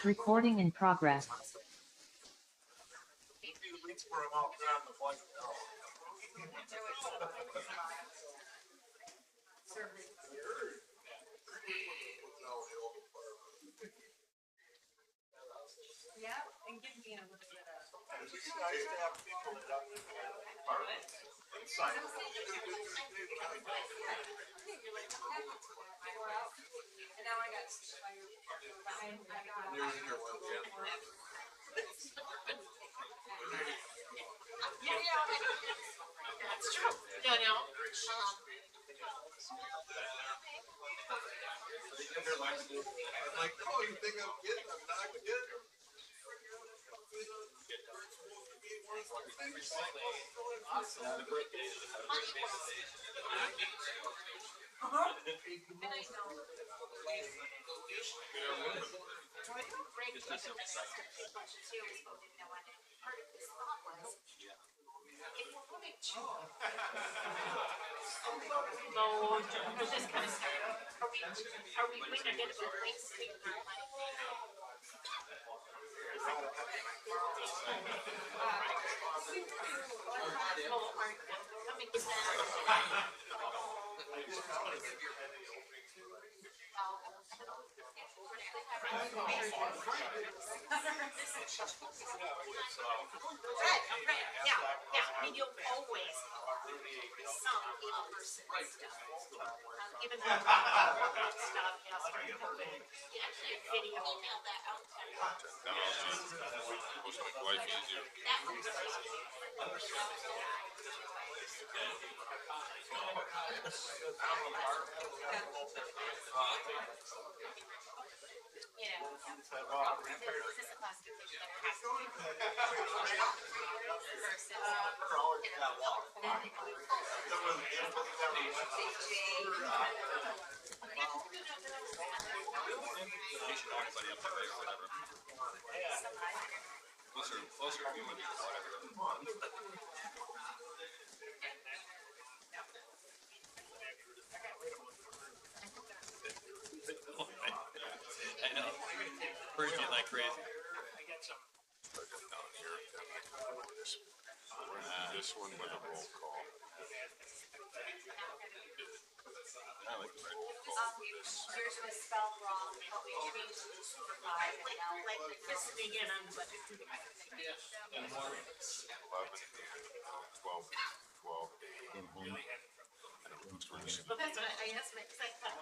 Recording in progress. Yeah, and give me a little bit of. And now I got behind. That's true. No, no. Like, no, you think I'm kidding? I'm not kidding. No, we're just kind of starting. Are we going to get a place? Right, yeah, yeah. I mean, you'll always some able person stuff. Even though stuff has video. Life easier. Closer to you. I know. Working like crazy. Down here. This one with a roll call. I like the roll call for this. Yours was spelled wrong, but we changed it to 5 and now like listening in on what. 11 and 12. 12. Well, that's what I asked my, cause I thought.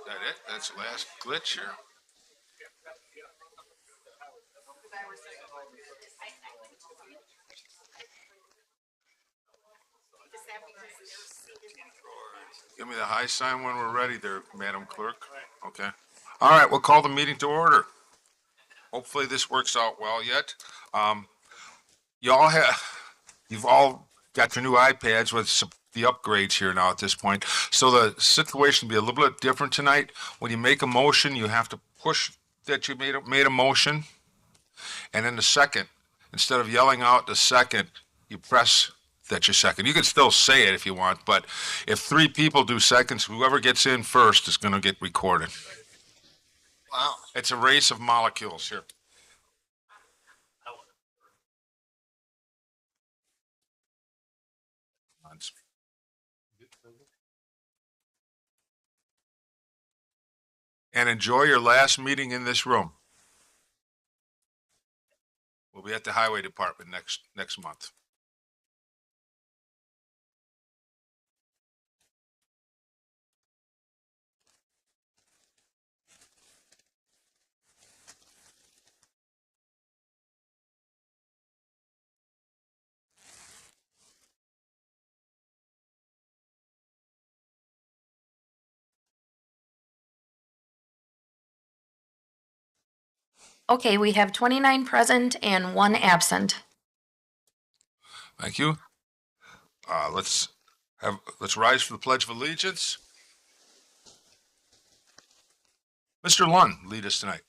That it? That's the last glitch here? Give me the high sign when we're ready there, Madam Clerk. Okay. All right, we'll call the meeting to order. Hopefully this works out well yet. You've all got your new iPads with the upgrades here now at this point. So the situation will be a little bit different tonight. When you make a motion, you have to push that you made a motion. And then the second, instead of yelling out the second, you press that you second. You can still say it if you want, but if 3 people do seconds, whoever gets in first is going to get recorded. Wow. It's a race of molecules here. And enjoy your last meeting in this room. We'll be at the Highway Department next month. Okay, we have 29 present and 1 absent. Thank you. Let's rise for the Pledge of Allegiance. Mr. Lund, lead us tonight.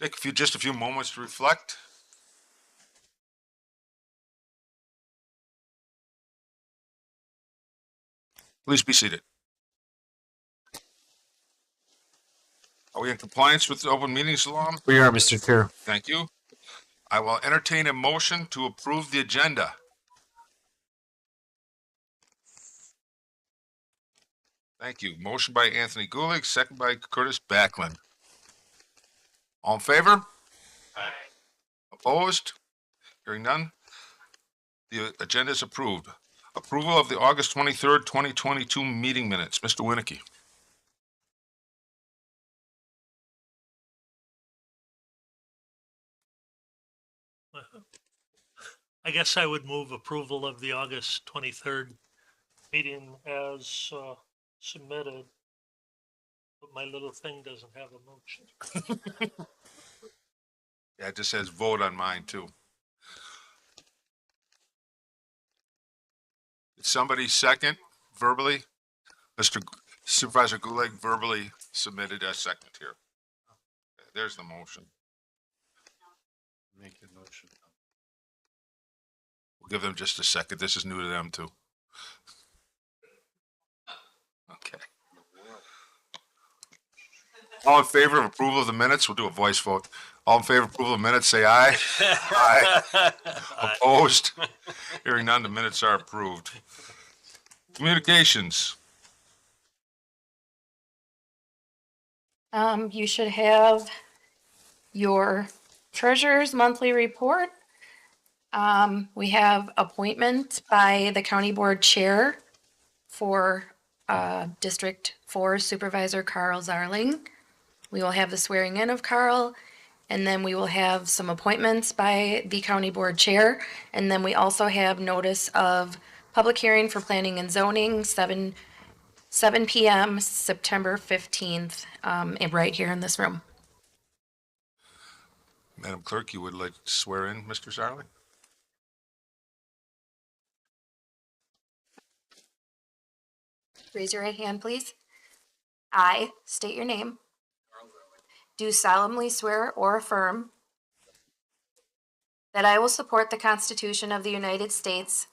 Take just a few moments to reflect. Please be seated. Are we in compliance with the open meetings law? We are, Mr. Chair. Thank you. I will entertain a motion to approve the agenda. Thank you. Motion by Anthony Gulick, second by Curtis Backlund. All in favor? Aye. Opposed? Hearing none. The agenda is approved. Approval of the August 23rd, 2022 meeting minutes. Mr. Winnicky. I guess I would move approval of the August 23rd meeting as submitted, but my little thing doesn't have a motion. Yeah, it just says vote on mine too. Did somebody second verbally? Mr. Supervisor Gulick verbally submitted a second here. There's the motion. Make the motion. We'll give them just a second. This is new to them too. Okay. All in favor of approval of the minutes? We'll do a voice vote. All in favor of approval of the minutes, say aye. Aye. Opposed? Hearing none, the minutes are approved. Communications. You should have your treasurer's monthly report. We have appointment by the county board chair for District 4 Supervisor Carl Zarling. We will have the swearing in of Carl, and then we will have some appointments by the county board chair. And then we also have notice of public hearing for planning and zoning, 7 p.m. September 15th, right here in this room. Madam Clerk, you would like to swear in Mr. Zarling? Raise your right hand, please. I state your name. Do solemnly swear or affirm that I will support the Constitution of the United States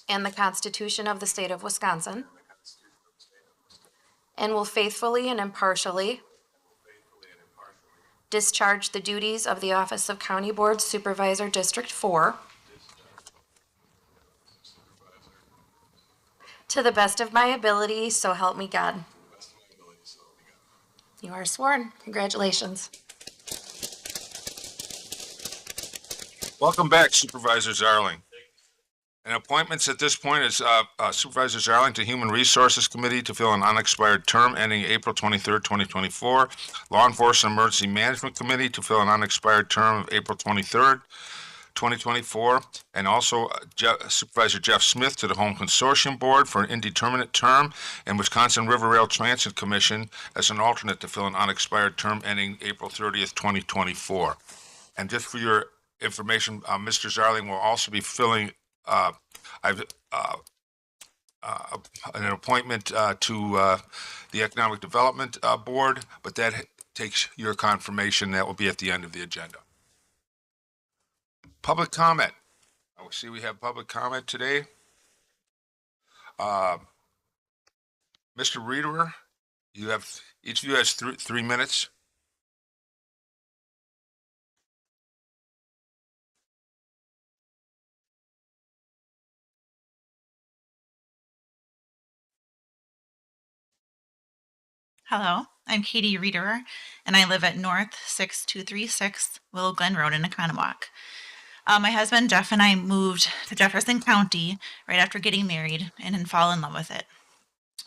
and the Constitution of the State of Wisconsin, and will faithfully and impartially discharge the duties of the office of County Board Supervisor District 4 to the best of my ability, so help me God. You are sworn. Congratulations. Welcome back, Supervisor Zarling. And appointments at this point is Supervisor Zarling to Human Resources Committee to fill an unexpired term ending April 23rd, 2024. Law Enforcement Emergency Management Committee to fill an unexpired term of April 23rd, 2024. And also Supervisor Jeff Smith to the Home Consortium Board for an indeterminate term, and Wisconsin River Rail Transit Commission as an alternate to fill an unexpired term ending April 30th, 2024. And just for your information, Mr. Zarling will also be filling an appointment to the Economic Development Board, but that takes your confirmation. That will be at the end of the agenda. Public comment. I see we have public comment today. Mr. Reederer, each of you has 3 minutes. Hello, I'm Katie Reederer, and I live at North 6236 Willow Glen Road in Oconomowoc. My husband Jeff and I moved to Jefferson County right after getting married and fall in love with it.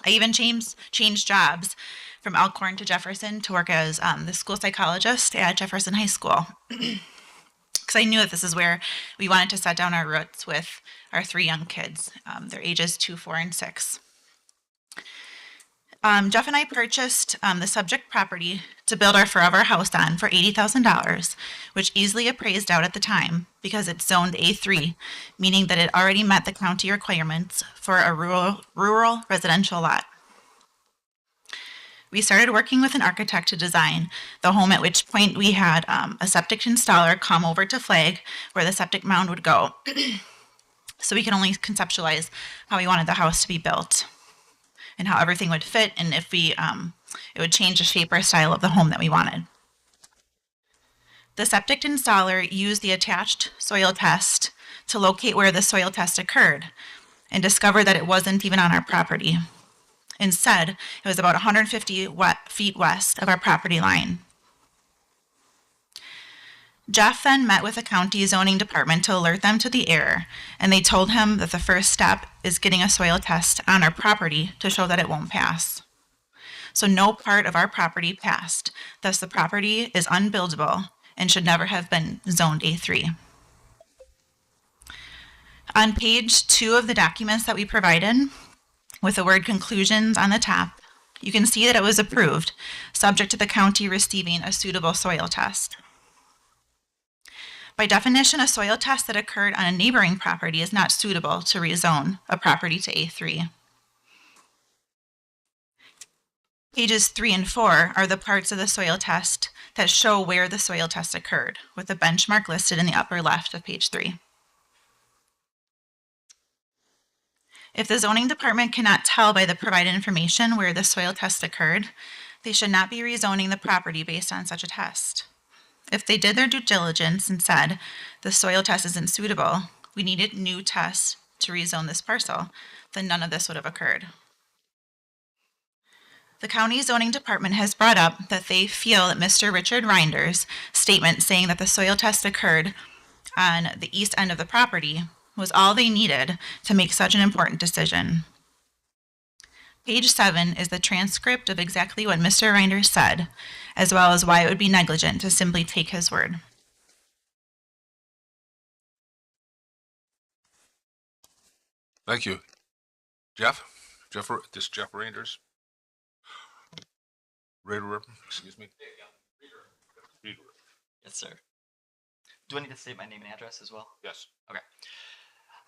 I even changed jobs from Elkhorn to Jefferson to work as the school psychologist at Jefferson High School. Because I knew that this is where we wanted to set down our roots with our 3 young kids. Their ages 2, 4, and 6. Jeff and I purchased the subject property to build our forever house on for $80,000, which easily appraised out at the time because it's zoned A3, meaning that it already met the county requirements for a rural residential lot. We started working with an architect to design the home, at which point we had a septic installer come over to flag where the septic mound would go. So we could only conceptualize how we wanted the house to be built and how everything would fit, and if it would change the shape or style of the home that we wanted. The septic installer used the attached soil test to locate where the soil test occurred and discovered that it wasn't even on our property. Instead, it was about 150 feet west of our property line. Jeff then met with the county zoning department to alert them to the error, and they told him that the first step is getting a soil test on our property to show that it won't pass. So no part of our property passed, thus the property is unbuildable and should never have been zoned A3. On page 2 of the documents that we provided, with the word conclusions on the top, you can see that it was approved, subject to the county receiving a suitable soil test. By definition, a soil test that occurred on a neighboring property is not suitable to rezone a property to A3. Pages 3 and 4 are the parts of the soil test that show where the soil test occurred, with the benchmark listed in the upper left of page 3. If the zoning department cannot tell by the provided information where the soil test occurred, they should not be rezoning the property based on such a test. If they did their due diligence and said the soil test isn't suitable, we needed new tests to rezone this parcel, then none of this would have occurred. The county zoning department has brought up that they feel that Mr. Richard Reinder's statement saying that the soil test occurred on the east end of the property was all they needed to make such an important decision. Page 7 is the transcript of exactly what Mr. Reiner said, as well as why it would be negligent to simply take his word. Thank you. Jeff? Jeff Randers? Raider, excuse me. Yes, sir. Do I need to state my name and address as well? Yes. Okay.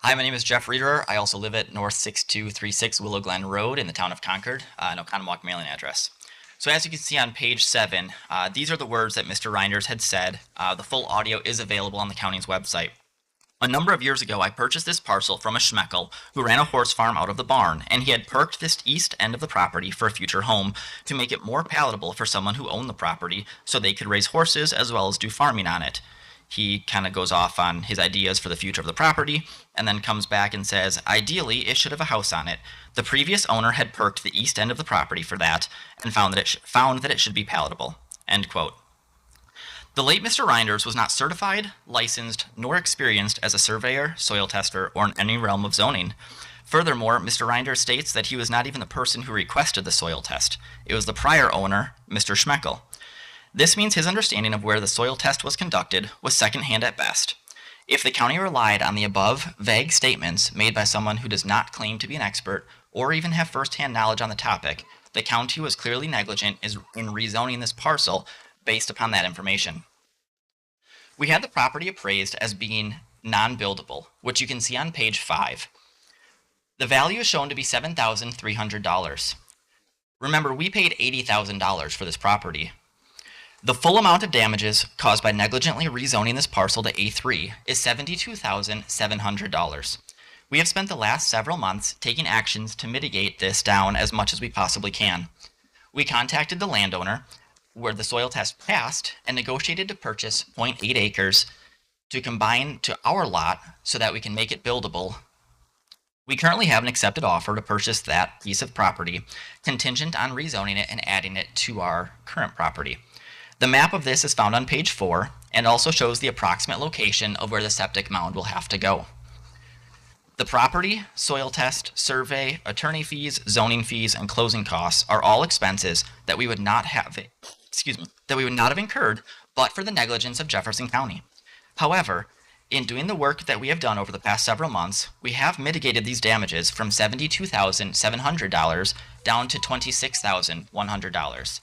Hi, my name is Jeff Reederer. I also live at North 6236 Willow Glen Road in the town of Concord, an Oconomowoc mailing address. So as you can see on page 7, these are the words that Mr. Reinders had said. The full audio is available on the county's website. A number of years ago, I purchased this parcel from a Schmeckel who ran a horse farm out of the barn, and he had perked this east end of the property for a future home to make it more palatable for someone who owned the property so they could raise horses as well as do farming on it. He kind of goes off on his ideas for the future of the property and then comes back and says, ideally, it should have a house on it. The previous owner had perked the east end of the property for that and found that it should be palatable. End quote. The late Mr. Reinders was not certified, licensed, nor experienced as a surveyor, soil tester, or in any realm of zoning. Furthermore, Mr. Reinders states that he was not even the person who requested the soil test. It was the prior owner, Mr. Schmeckel. This means his understanding of where the soil test was conducted was secondhand at best. If the county relied on the above vague statements made by someone who does not claim to be an expert or even have firsthand knowledge on the topic, the county was clearly negligent in rezoning this parcel based upon that information. We had the property appraised as being non-buildable, which you can see on page 5. The value is shown to be $7,300. Remember, we paid $80,000 for this property. The full amount of damages caused by negligently rezoning this parcel to A3 is $72,700. We have spent the last several months taking actions to mitigate this down as much as we possibly can. We contacted the landowner, where the soil test passed, and negotiated to purchase 0.8 acres to combine to our lot so that we can make it buildable. We currently have an accepted offer to purchase that piece of property, contingent on rezoning it and adding it to our current property. The map of this is found on page 4 and also shows the approximate location of where the septic mound will have to go. The property, soil test, survey, attorney fees, zoning fees, and closing costs are all expenses that we would not have incurred but for the negligence of Jefferson County. However, In doing the work that we have done over the past several months, we have mitigated these damages from $72,700 down to $26,100.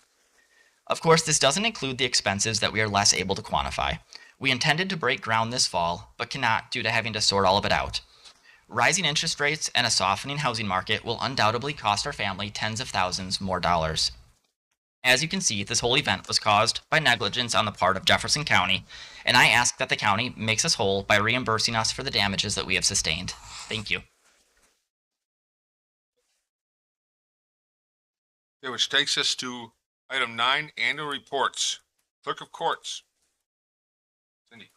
Of course, this doesn't include the expenses that we are less able to quantify. We intended to break ground this fall, but cannot due to having to sort all of it out. Rising interest rates and a softening housing market will undoubtedly cost our family tens of thousands more dollars. As you can see, this whole event was caused by negligence on the part of Jefferson County, and I ask that the county makes us whole by reimbursing us for the damages that we have sustained. Thank you. Okay, which takes us to item 9, annual reports. Clerk of Courts. Cindy.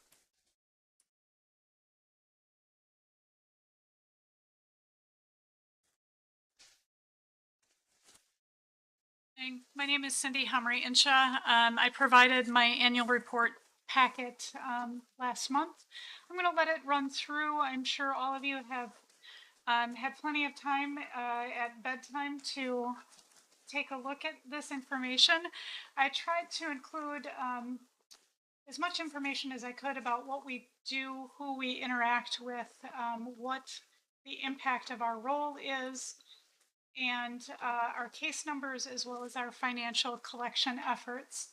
My name is Cindy Humry Insha. I provided my annual report packet last month. I'm going to let it run through. I'm sure all of you have had plenty of time at bedtime to take a look at this information. I tried to include as much information as I could about what we do, who we interact with, what the impact of our role is, and our case numbers, as well as our financial collection efforts.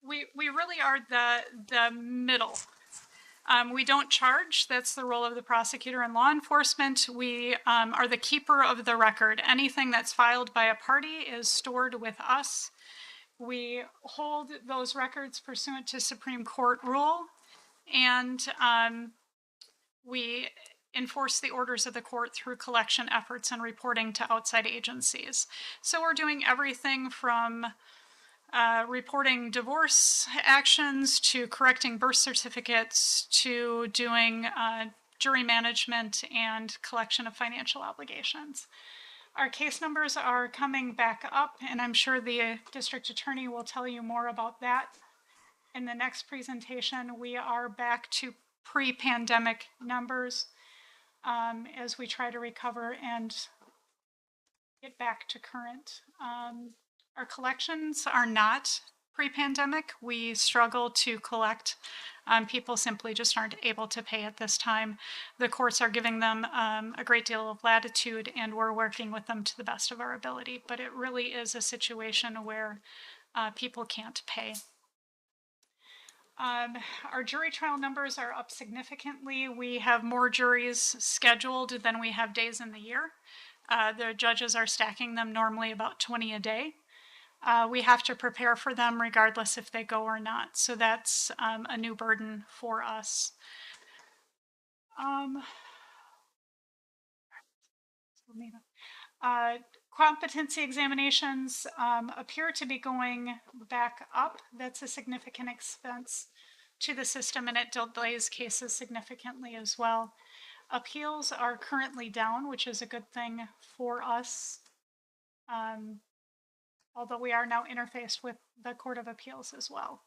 We really are the middle. We don't charge. That's the role of the prosecutor and law enforcement. We are the keeper of the record. Anything that's filed by a party is stored with us. We hold those records pursuant to Supreme Court rule, and we enforce the orders of the court through collection efforts and reporting to outside agencies. So we're doing everything from reporting divorce actions to correcting birth certificates to doing jury management and collection of financial obligations. Our case numbers are coming back up, and I'm sure the district attorney will tell you more about that in the next presentation. We are back to pre-pandemic numbers as we try to recover and get back to current. Our collections are not pre-pandemic. We struggle to collect. People simply just aren't able to pay at this time. The courts are giving them a great deal of latitude, and we're working with them to the best of our ability. But it really is a situation where people can't pay. Our jury trial numbers are up significantly. We have more juries scheduled than we have days in the year. The judges are stacking them normally about 20 a day. We have to prepare for them regardless if they go or not. So that's a new burden for us. Competency examinations appear to be going back up. That's a significant expense to the system, and it delays cases significantly as well. Appeals are currently down, which is a good thing for us. Although we are now interfaced with the Court of Appeals as well.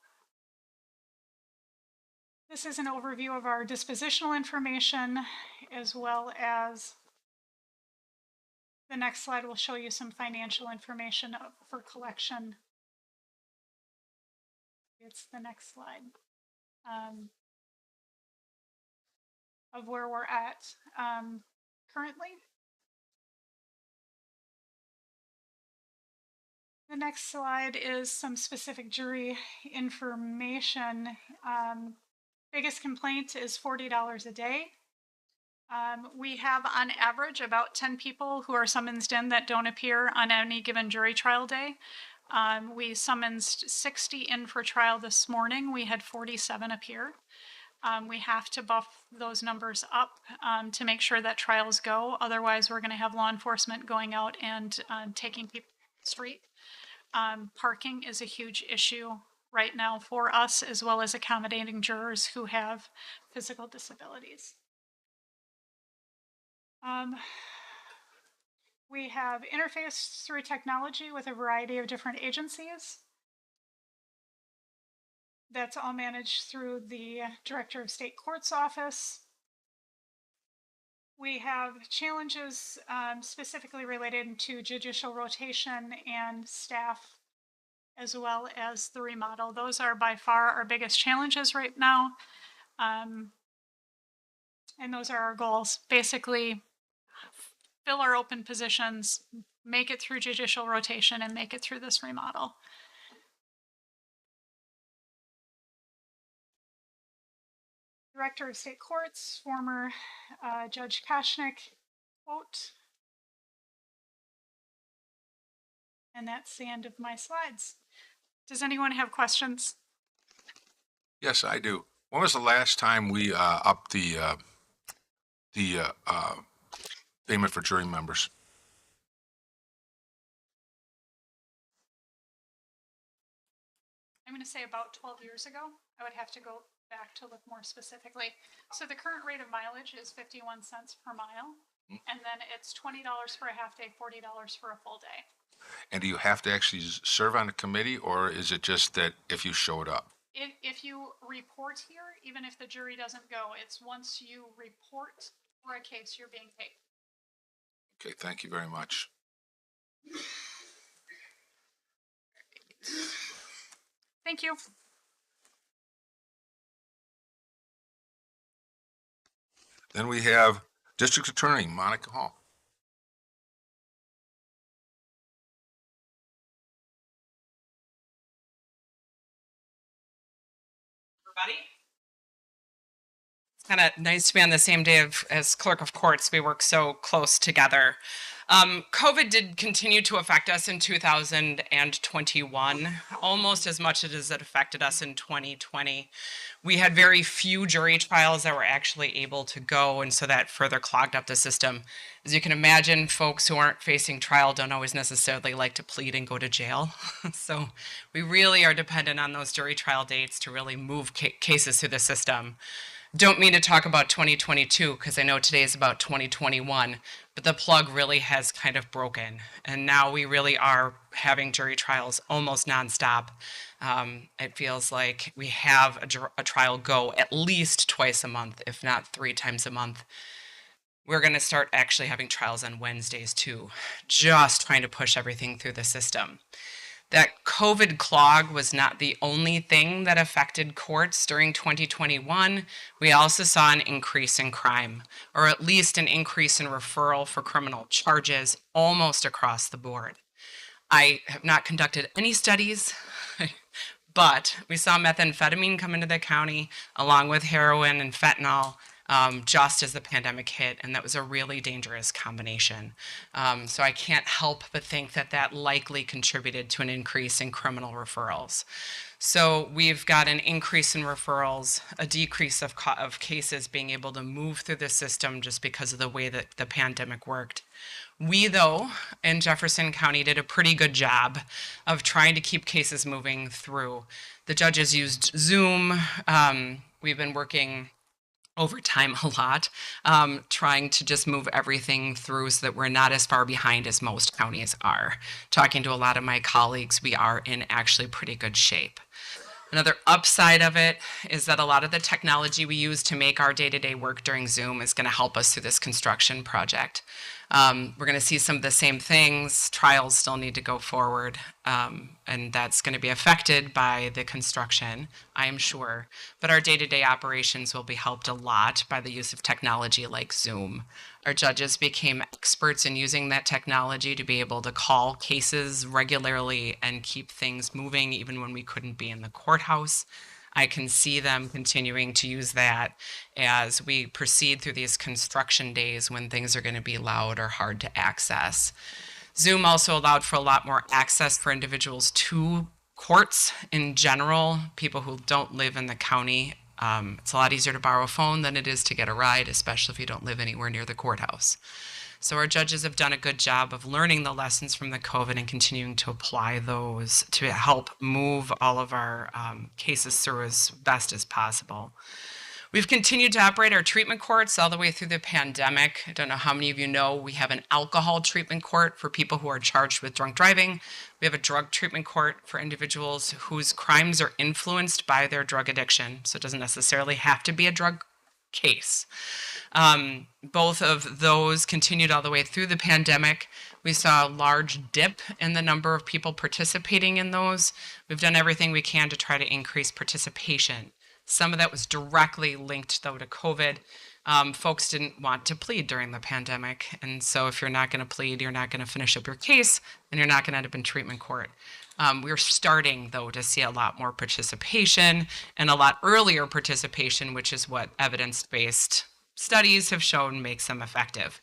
This is an overview of our dispositional information, as well as the next slide will show you some financial information for collection. It's the next slide of where we're at currently. The next slide is some specific jury information. Biggest complaint is $40 a day. We have on average about 10 people who are summoned in that don't appear on any given jury trial day. We summoned 60 in for trial this morning. We had 47 appear. We have to buff those numbers up to make sure that trials go. Otherwise, we're going to have law enforcement going out and taking people off the street. Parking is a huge issue right now for us, as well as accommodating jurors who have physical disabilities. We have interfaced through technology with a variety of different agencies. That's all managed through the Director of State Courts office. We have challenges specifically related to judicial rotation and staff as well as the remodel. Those are by far our biggest challenges right now. And those are our goals. Basically, fill our open positions, make it through judicial rotation, and make it through this remodel. Director of State Courts, former Judge Koshnick, quote. And that's the end of my slides. Does anyone have questions? Yes, I do. When was the last time we upped the payment for jury members? I'm going to say about 12 years ago. I would have to go back to look more specifically. So the current rate of mileage is 51 cents per mile, and then it's $20 for a half day, $40 for a full day. And do you have to actually serve on a committee, or is it just that if you showed up? If you report here, even if the jury doesn't go, it's once you report for a case, you're being paid. Okay, thank you very much. Thank you. Then we have District Attorney Monica Hall. Everybody? It's kind of nice to be on the same day as clerk of courts. We work so close together. COVID did continue to affect us in 2021, almost as much as it affected us in 2020. We had very few jury trials that were actually able to go, and so that further clogged up the system. As you can imagine, folks who aren't facing trial don't always necessarily like to plead and go to jail. So we really are dependent on those jury trial dates to really move cases through the system. Don't mean to talk about 2022 because I know today is about 2021, but the plug really has kind of broken. And now we really are having jury trials almost nonstop. It feels like we have a trial go at least twice a month, if not 3 times a month. We're going to start actually having trials on Wednesdays too, just trying to push everything through the system. That COVID clog was not the only thing that affected courts during 2021. We also saw an increase in crime, or at least an increase in referral for criminal charges almost across the board. I have not conducted any studies, but we saw methamphetamine come into the county along with heroin and fentanyl just as the pandemic hit, and that was a really dangerous combination. So I can't help but think that that likely contributed to an increase in criminal referrals. So we've got an increase in referrals, a decrease of cases being able to move through the system just because of the way that the pandemic worked. We, though, in Jefferson County did a pretty good job of trying to keep cases moving through. The judges used Zoom. We've been working overtime a lot, trying to just move everything through so that we're not as far behind as most counties are. Talking to a lot of my colleagues, we are in actually pretty good shape. Another upside of it is that a lot of the technology we use to make our day-to-day work during Zoom is going to help us through this construction project. We're going to see some of the same things. Trials still need to go forward, and that's going to be affected by the construction, I am sure. But our day-to-day operations will be helped a lot by the use of technology like Zoom. Our judges became experts in using that technology to be able to call cases regularly and keep things moving even when we couldn't be in the courthouse. I can see them continuing to use that as we proceed through these construction days when things are going to be loud or hard to access. Zoom also allowed for a lot more access for individuals to courts in general, people who don't live in the county. It's a lot easier to borrow a phone than it is to get a ride, especially if you don't live anywhere near the courthouse. So our judges have done a good job of learning the lessons from the COVID and continuing to apply those to help move all of our cases through as best as possible. We've continued to operate our treatment courts all the way through the pandemic. I don't know how many of you know we have an alcohol treatment court for people who are charged with drunk driving. We have a drug treatment court for individuals whose crimes are influenced by their drug addiction. So it doesn't necessarily have to be a drug case. Both of those continued all the way through the pandemic. We saw a large dip in the number of people participating in those. We've done everything we can to try to increase participation. Some of that was directly linked, though, to COVID. Folks didn't want to plead during the pandemic. And so if you're not going to plead, you're not going to finish up your case, and you're not going to end up in treatment court. We're starting, though, to see a lot more participation and a lot earlier participation, which is what evidence-based studies have shown makes them effective.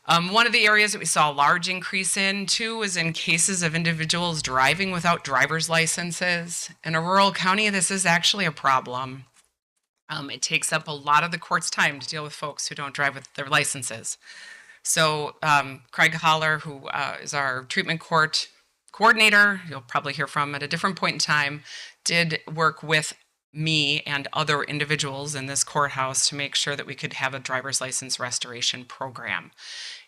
One of the areas that we saw a large increase in, too, was in cases of individuals driving without driver's licenses. In a rural county, this is actually a problem. It takes up a lot of the court's time to deal with folks who don't drive with their licenses. So Craig Holler, who is our treatment court coordinator, you'll probably hear from at a different point in time, did work with me and other individuals in this courthouse to make sure that we could have a driver's license restoration program.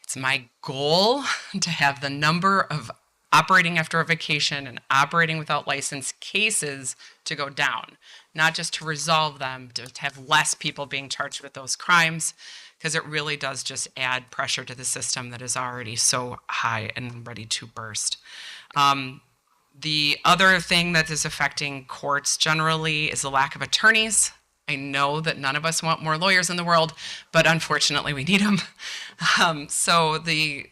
It's my goal to have the number of operating after a vacation and operating without license cases to go down, not just to resolve them, to have less people being charged with those crimes, because it really does just add pressure to the system that is already so high and ready to burst. The other thing that is affecting courts generally is the lack of attorneys. I know that none of us want more lawyers in the world, but unfortunately we need them. So the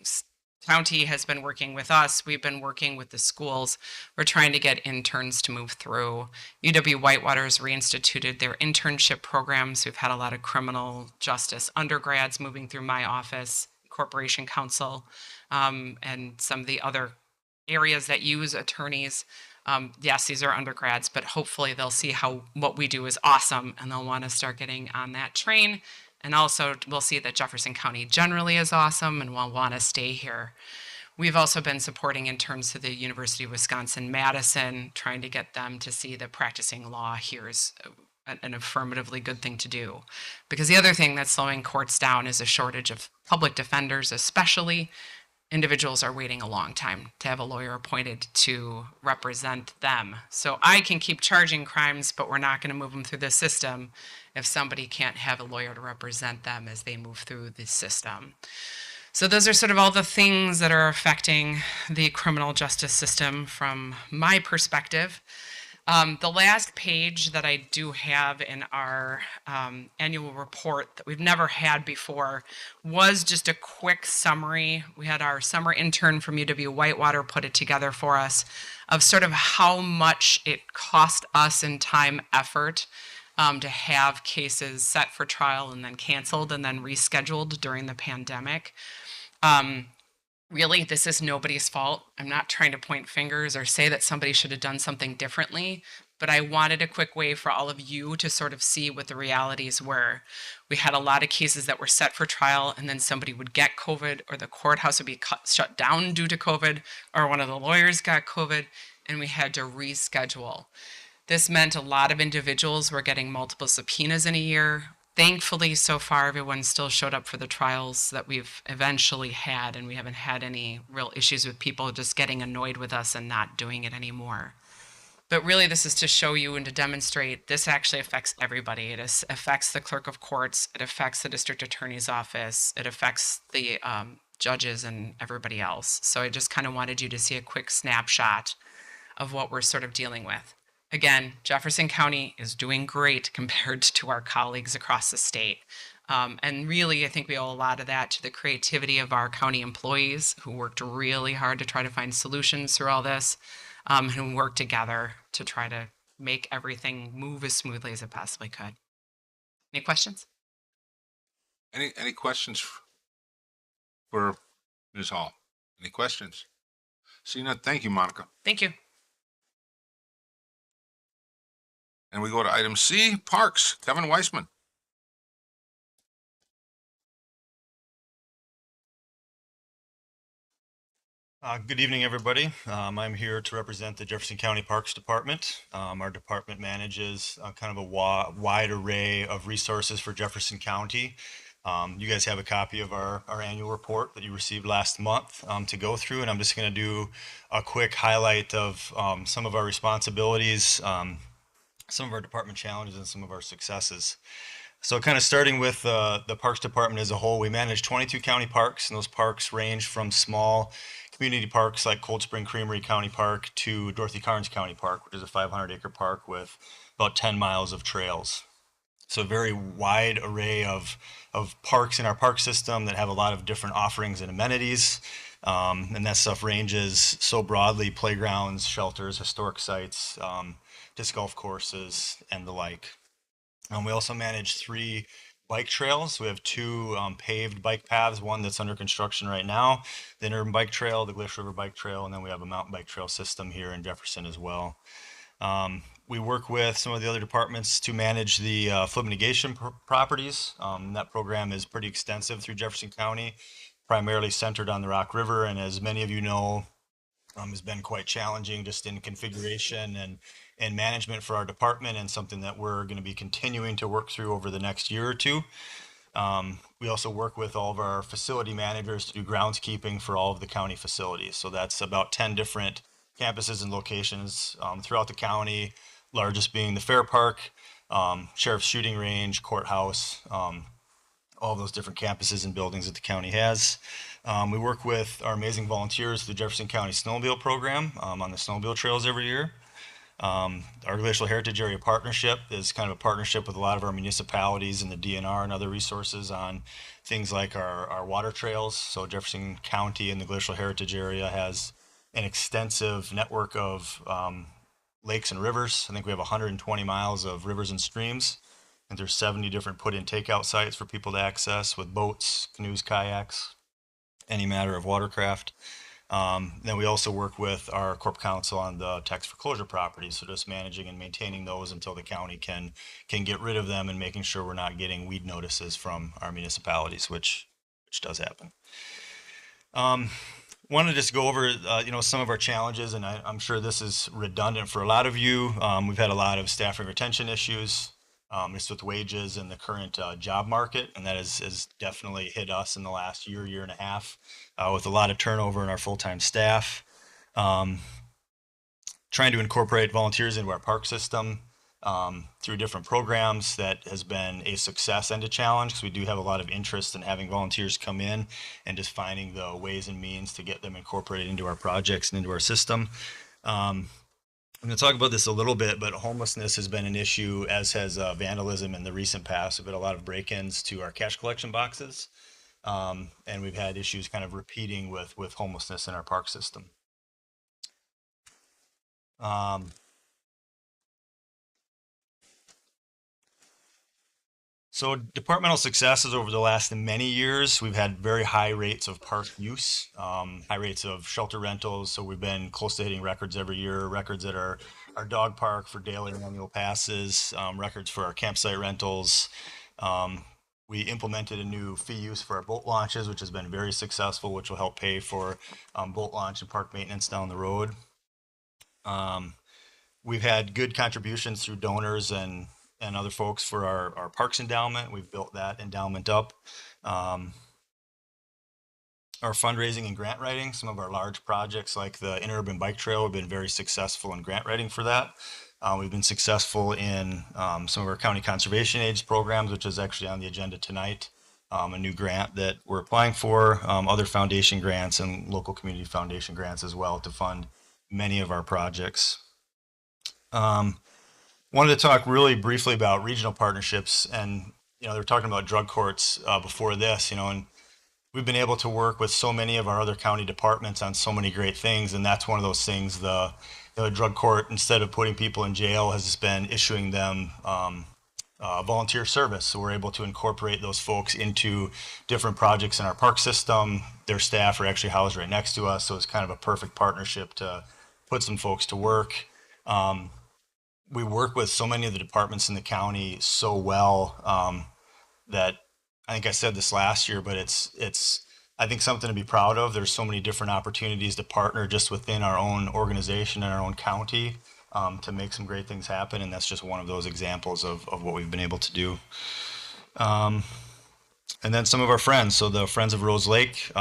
county has been working with us. We've been working with the schools. We're trying to get interns to move through. UW-Whitewater has reinstituted their internship programs. We've had a lot of criminal justice undergrads moving through my office, Corporation Counsel, and some of the other areas that use attorneys. Yes, these are undergrads, but hopefully they'll see what we do is awesome and they'll want to start getting on that train. And also we'll see that Jefferson County generally is awesome and will want to stay here. We've also been supporting interns to the University of Wisconsin-Madison, trying to get them to see that practicing law here is an affirmatively good thing to do. Because the other thing that's slowing courts down is a shortage of public defenders, especially. Individuals are waiting a long time to have a lawyer appointed to represent them. So I can keep charging crimes, but we're not going to move them through the system if somebody can't have a lawyer to represent them as they move through the system. So those are sort of all the things that are affecting the criminal justice system from my perspective. The last page that I do have in our annual report that we've never had before was just a quick summary. We had our summer intern from UW-Whitewater put it together for us of sort of how much it cost us in time, effort, to have cases set for trial and then canceled and then rescheduled during the pandemic. Really, this is nobody's fault. I'm not trying to point fingers or say that somebody should have done something differently, but I wanted a quick way for all of you to sort of see what the realities were. We had a lot of cases that were set for trial, and then somebody would get COVID, or the courthouse would be shut down due to COVID, or one of the lawyers got COVID, and we had to reschedule. This meant a lot of individuals were getting multiple subpoenas in a year. Thankfully, so far, everyone still showed up for the trials that we've eventually had, and we haven't had any real issues with people just getting annoyed with us and not doing it anymore. But really, this is to show you and to demonstrate this actually affects everybody. It affects the clerk of courts, it affects the district attorney's office, it affects the judges and everybody else. So I just kind of wanted you to see a quick snapshot of what we're sort of dealing with. Again, Jefferson County is doing great compared to our colleagues across the state. And really, I think we owe a lot of that to the creativity of our county employees who worked really hard to try to find solutions through all this, and worked together to try to make everything move as smoothly as it possibly could. Any questions? Any questions for Ms. Hall? Any questions? Seeing none, thank you, Monica. Thank you. And we go to item C, Parks, Kevin Weissman. Good evening, everybody. I'm here to represent the Jefferson County Parks Department. Our department manages kind of a wide array of resources for Jefferson County. You guys have a copy of our annual report that you received last month to go through, and I'm just going to do a quick highlight of some of our responsibilities, some of our department challenges, and some of our successes. So kind of starting with the Parks Department as a whole, we manage 22 county parks, and those parks range from small community parks like Cold Spring Creamery County Park to Dorothy Carnes County Park, which is a 500-acre park with about 10 miles of trails. So a very wide array of parks in our park system that have a lot of different offerings and amenities. And that stuff ranges so broadly: playgrounds, shelters, historic sites, disc golf courses, and the like. We also manage 3 bike trails. We have 2 paved bike paths, one that's under construction right now, the Interurban Bike Trail, the Glacier River Bike Trail, and then we have a mountain bike trail system here in Jefferson as well. We work with some of the other departments to manage the flood mitigation properties. That program is pretty extensive through Jefferson County, primarily centered on the Rock River, and as many of you know, has been quite challenging just in configuration and management for our department, and something that we're going to be continuing to work through over the next year or two. We also work with all of our facility managers to do groundskeeping for all of the county facilities. So that's about 10 different campuses and locations throughout the county, largest being the Fair Park, Sheriff's Shooting Range, Courthouse, all those different campuses and buildings that the county has. We work with our amazing volunteers through the Jefferson County Snowmobile Program on the snowmobile trails every year. Our Glacial Heritage Area Partnership is kind of a partnership with a lot of our municipalities and the DNR and other resources on things like our water trails. So Jefferson County and the Glacial Heritage Area has an extensive network of lakes and rivers. I think we have 120 miles of rivers and streams, and there's 70 different put-in takeout sites for people to access with boats, canoes, kayaks, any matter of watercraft. Then we also work with our Corp Council on the tax foreclosure properties, so just managing and maintaining those until the county can get rid of them, and making sure we're not getting weed notices from our municipalities, which does happen. Wanted to just go over some of our challenges, and I'm sure this is redundant for a lot of you. We've had a lot of staffing retention issues, just with wages and the current job market, and that has definitely hit us in the last year and a half, with a lot of turnover in our full-time staff. Trying to incorporate volunteers into our park system through different programs, that has been a success and a challenge, because we do have a lot of interest in having volunteers come in, and just finding the ways and means to get them incorporated into our projects and into our system. I'm going to talk about this a little bit, but homelessness has been an issue, as has vandalism in the recent past. We've had a lot of break-ins to our cash collection boxes, and we've had issues kind of repeating with homelessness in our park system. So departmental successes over the last many years, we've had very high rates of park use, high rates of shelter rentals. So we've been close to hitting records every year, records at our dog park for daily and annual passes, records for our campsite rentals. We implemented a new fee use for our boat launches, which has been very successful, which will help pay for boat launch and park maintenance down the road. We've had good contributions through donors and other folks for our parks endowment. We've built that endowment up. Our fundraising and grant writing, some of our large projects like the Interurban Bike Trail, have been very successful in grant writing for that. We've been successful in some of our county conservation aids programs, which is actually on the agenda tonight. A new grant that we're applying for, other foundation grants and local community foundation grants as well to fund many of our projects. Wanted to talk really briefly about regional partnerships, and they were talking about drug courts before this, and we've been able to work with so many of our other county departments on so many great things, and that's one of those things. The drug court, instead of putting people in jail, has been issuing them volunteer service. So we're able to incorporate those folks into different projects in our park system. Their staff are actually housed right next to us, so it's kind of a perfect partnership to put some folks to work. We work with so many of the departments in the county so well that I think I said this last year, but it's I think something to be proud of. There's so many different opportunities to partner just within our own organization and our own county to make some great things happen, and that's just one of those examples of what we've been able to do. And then some of our friends, so the Friends of Rose Lake,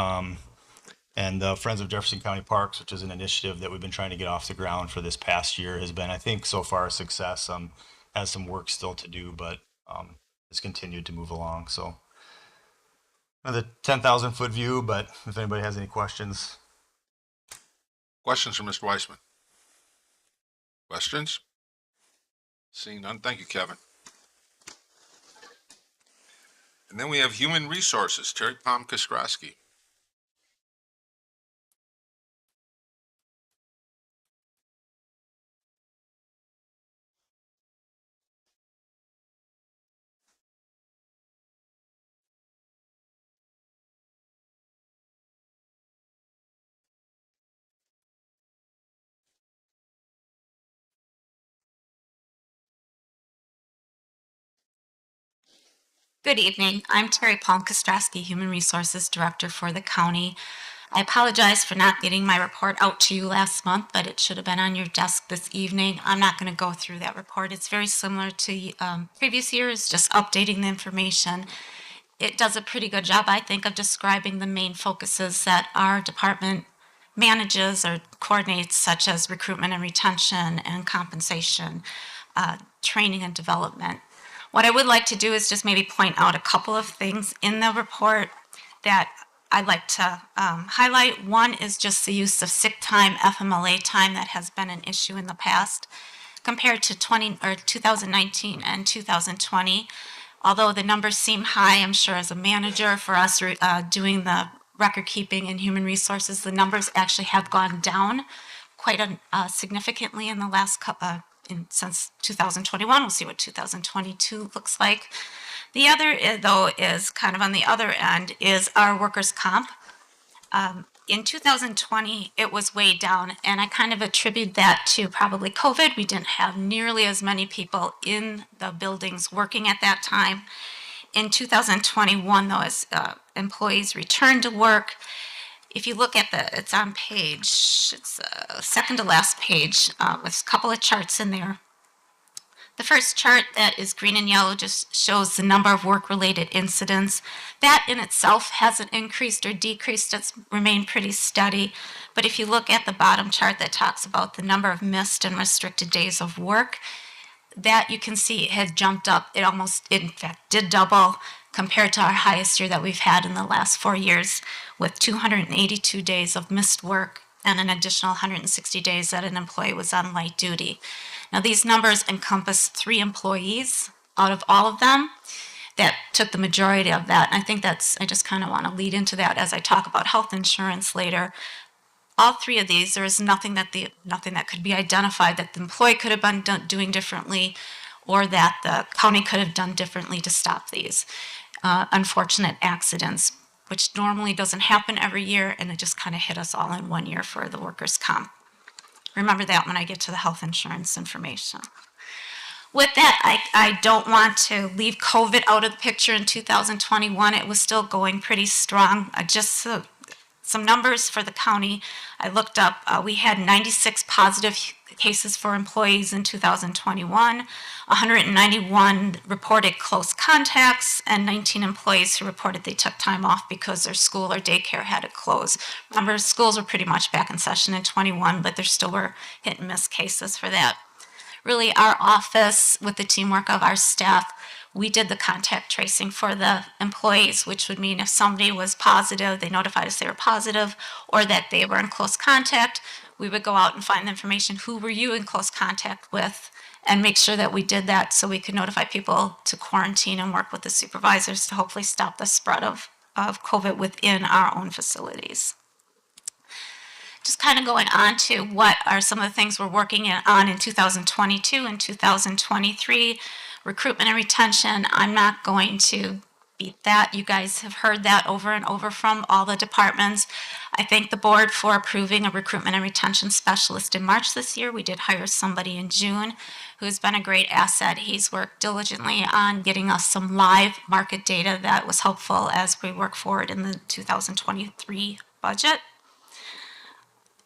and the Friends of Jefferson County Parks, which is an initiative that we've been trying to get off the ground for this past year, has been, I think, so far a success. Has some work still to do, but has continued to move along. So the 10,000 foot view, but if anybody has any questions. Questions for Mr. Weissman? Questions? Seeing none, thank you, Kevin. And then we have Human Resources, Terry Palm-Koskrowski. Good evening. I'm Terry Palm-Koskrowski, Human Resources Director for the county. I apologize for not getting my report out to you last month, but it should have been on your desk this evening. I'm not going to go through that report. It's very similar to previous years, just updating the information. It does a pretty good job, I think, of describing the main focuses that our department manages or coordinates, such as recruitment and retention and compensation, training and development. What I would like to do is just maybe point out a couple of things in the report that I'd like to highlight. One is just the use of sick time, FMLA time, that has been an issue in the past compared to 2019 and 2020. Although the numbers seem high, I'm sure as a manager for us doing the record keeping and human resources, the numbers actually have gone down quite significantly in the last couple since 2021. We'll see what 2022 looks like. The other, though, is kind of on the other end, is our workers' comp. In 2020, it was way down, and I kind of attribute that to probably COVID. We didn't have nearly as many people in the buildings working at that time. In 2021, though, as employees returned to work, if you look at it's on page, it's second to last page with a couple of charts in there. The first chart that is green and yellow just shows the number of work-related incidents. That in itself hasn't increased or decreased, it's remained pretty steady. But if you look at the bottom chart that talks about the number of missed and restricted days of work, that you can see it has jumped up. It almost, in fact, did double compared to our highest year that we've had in the last 4 years, with 282 days of missed work and an additional 160 days that an employee was on light duty. Now, these numbers encompass 3 employees out of all of them that took the majority of that. And I think I just kind of want to lead into that as I talk about health insurance later. All 3 of these, there is nothing that could be identified that the employee could have been doing differently or that the county could have done differently to stop these unfortunate accidents, which normally doesn't happen every year, and it just kind of hit us all in 1 year for the workers' comp. Remember that when I get to the health insurance information. With that, I don't want to leave COVID out of the picture in 2021. It was still going pretty strong. Just some numbers for the county. I looked up, we had 96 positive cases for employees in 2021, 191 reported close contacts, and 19 employees who reported they took time off because their school or daycare had to close. Remember, schools were pretty much back in session in 21, but there still were hit and miss cases for that. Really, our office, with the teamwork of our staff, we did the contact tracing for the employees, which would mean if somebody was positive, they notified us they were positive, or that they were in close contact, we would go out and find the information, who were you in close contact with, and make sure that we did that so we could notify people to quarantine and work with the supervisors to hopefully stop the spread of COVID within our own facilities. Just kind of going on to what are some of the things we're working on in 2022 and 2023. Recruitment and retention, I'm not going to beat that. You guys have heard that over and over from all the departments. I thank the board for approving a recruitment and retention specialist in March this year. We did hire somebody in June who's been a great asset. He's worked diligently on getting us some live market data that was helpful as we work forward in the 2023 budget.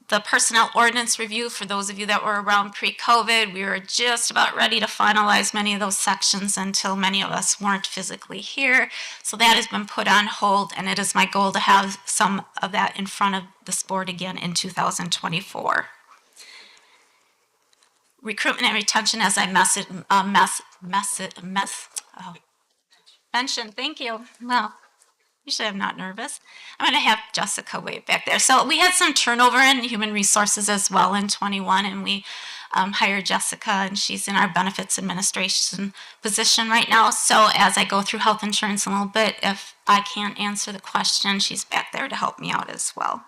The personnel ordinance review, for those of you that were around pre-COVID, we were just about ready to finalize many of those sections until many of us weren't physically here. So that has been put on hold, and it is my goal to have some of that in front of this board again in 2024. Recruitment and retention, as I suspension. Thank you. Well, usually I'm not nervous. I'm going to have Jessica wait back there. So we had some turnover in human resources as well in 21, and we hired Jessica, and she's in our benefits administration position right now. So as I go through health insurance a little bit, if I can't answer the question, she's back there to help me out as well.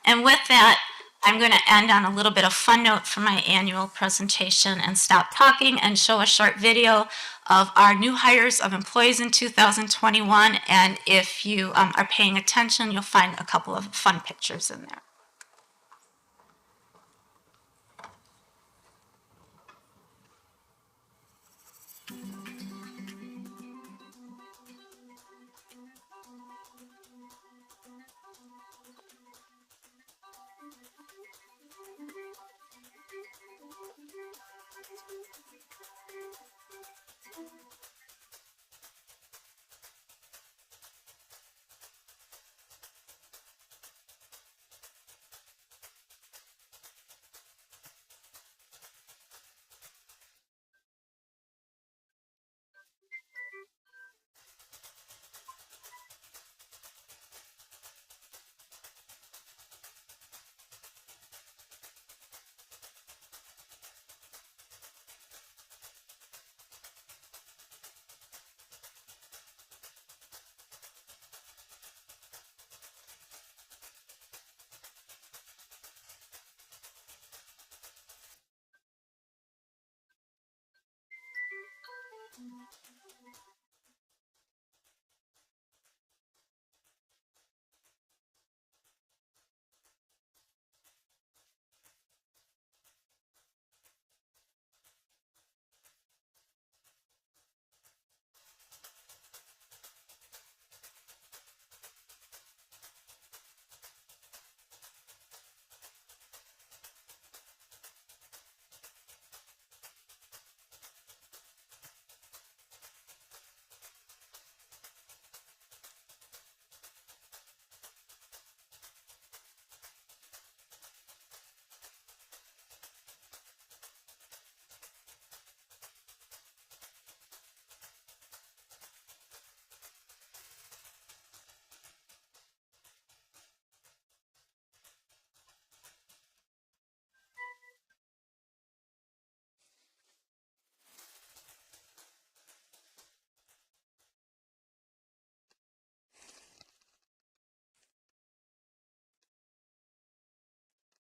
And with that, I'm going to end on a little bit of fun note for my annual presentation and stop talking and show a short video of our new hires of employees in 2021. And if you are paying attention, you'll find a couple of fun pictures in there.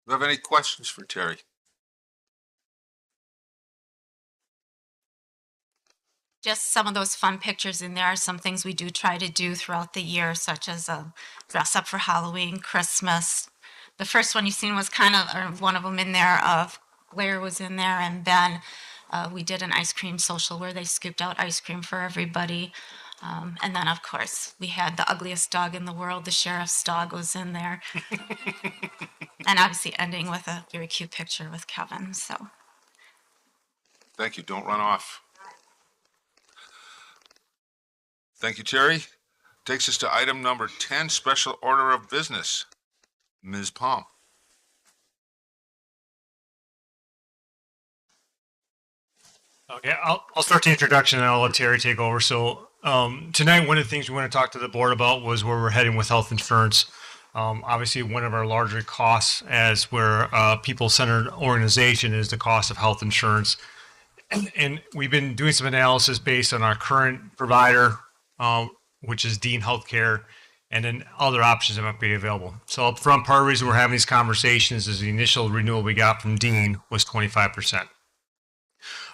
Do you have any questions for Terry? Just some of those fun pictures in there are some things we do try to do throughout the year, such as dress up for Halloween, Christmas. The first one you've seen was kind of, or one of them in there of Blair was in there, and then we did an ice cream social where they scooped out ice cream for everybody. And then, of course, we had the ugliest dog in the world, the sheriff's dog was in there. And obviously ending with a very cute picture with Kevin, so. Thank you. Don't run off. Thank you, Terry. Takes us to item number 10, special order of business. Ms. Palm. Okay, I'll start the introduction and I'll let Terry take over. So tonight, one of the things we want to talk to the board about was where we're heading with health insurance. Obviously, one of our larger costs as we're a people-centered organization is the cost of health insurance. And we've been doing some analysis based on our current provider, which is Dean Healthcare, and then other options that might be available. So up front, part of the reason we're having these conversations is the initial renewal we got from Dean was 25%.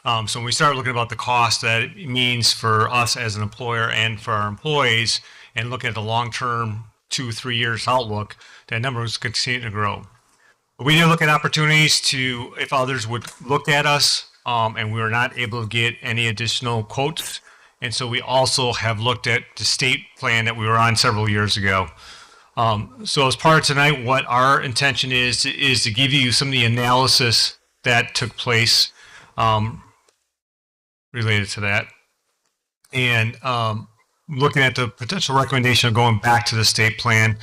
So when we start looking about the cost that it means for us as an employer and for our employees, and looking at the long-term 2-3 years outlook, that number is continuing to grow. But we did look at opportunities to, if others would look at us, and we were not able to get any additional quotes. And so we also have looked at the state plan that we were on several years ago. So as part of tonight, what our intention is to give you some of the analysis that took place related to that. And looking at the potential recommendation of going back to the state plan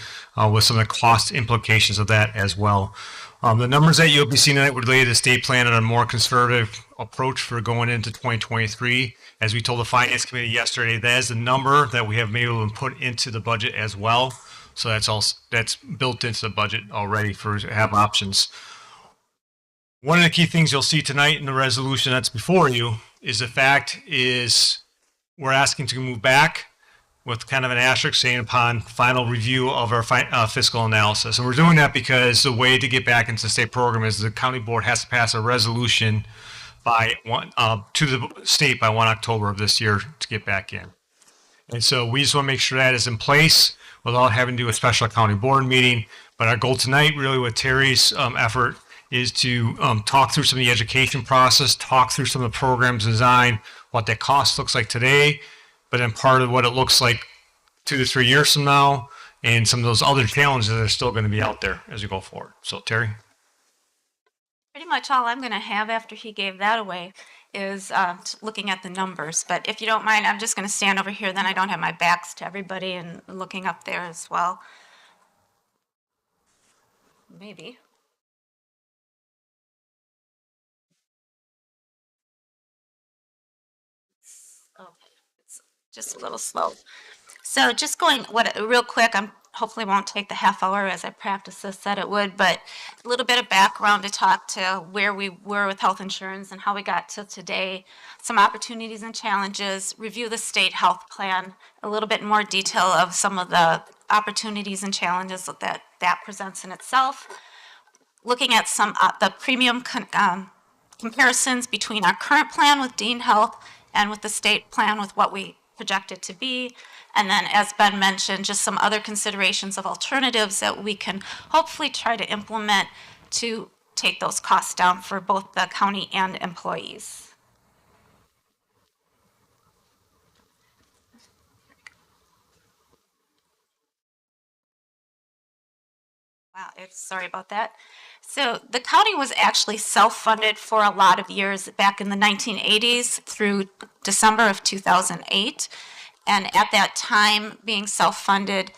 with some of the cost implications of that as well. The numbers that you'll be seeing tonight would lay the state plan on a more conservative approach for going into 2023. As we told the finance committee yesterday, that is the number that we have been able to put into the budget as well. So that's built into the budget already for to have options. One of the key things you'll see tonight in the resolution that's before you is the fact is we're asking to move back with kind of an asterisk saying upon final review of our fiscal analysis. And we're doing that because the way to get back into the state program is the county board has to pass a resolution by to the state by 1 October of this year to get back in. And so we just want to make sure that is in place without having to do a special county board meeting. But our goal tonight, really with Terry's effort, is to talk through some of the education process, talk through some of the programs design, what that cost looks like today, but then part of what it looks like 2 to 3 years from now, and some of those other challenges that are still going to be out there as we go forward. So Terry? Pretty much all I'm going to have after he gave that away is looking at the numbers. But if you don't mind, I'm just going to stand over here. Then I don't have my backs to everybody and looking up there as well. Maybe. Okay, it's just a little slow. So just going real quick, I'm hopefully won't take the half hour as I practiced this, said it would, but a little bit of background to talk to where we were with health insurance and how we got to today, some opportunities and challenges, review the state health plan, a little bit more detail of some of the opportunities and challenges that presents in itself, looking at some the premium comparisons between our current plan with Dean Health and with the state plan with what we project it to be. And then, as Ben mentioned, just some other considerations of alternatives that we can hopefully try to implement to take those costs down for both the county and employees. Wow, sorry about that. So the county was actually self-funded for a lot of years back in the 1980s through December of 2008. And at that time, being self-funded,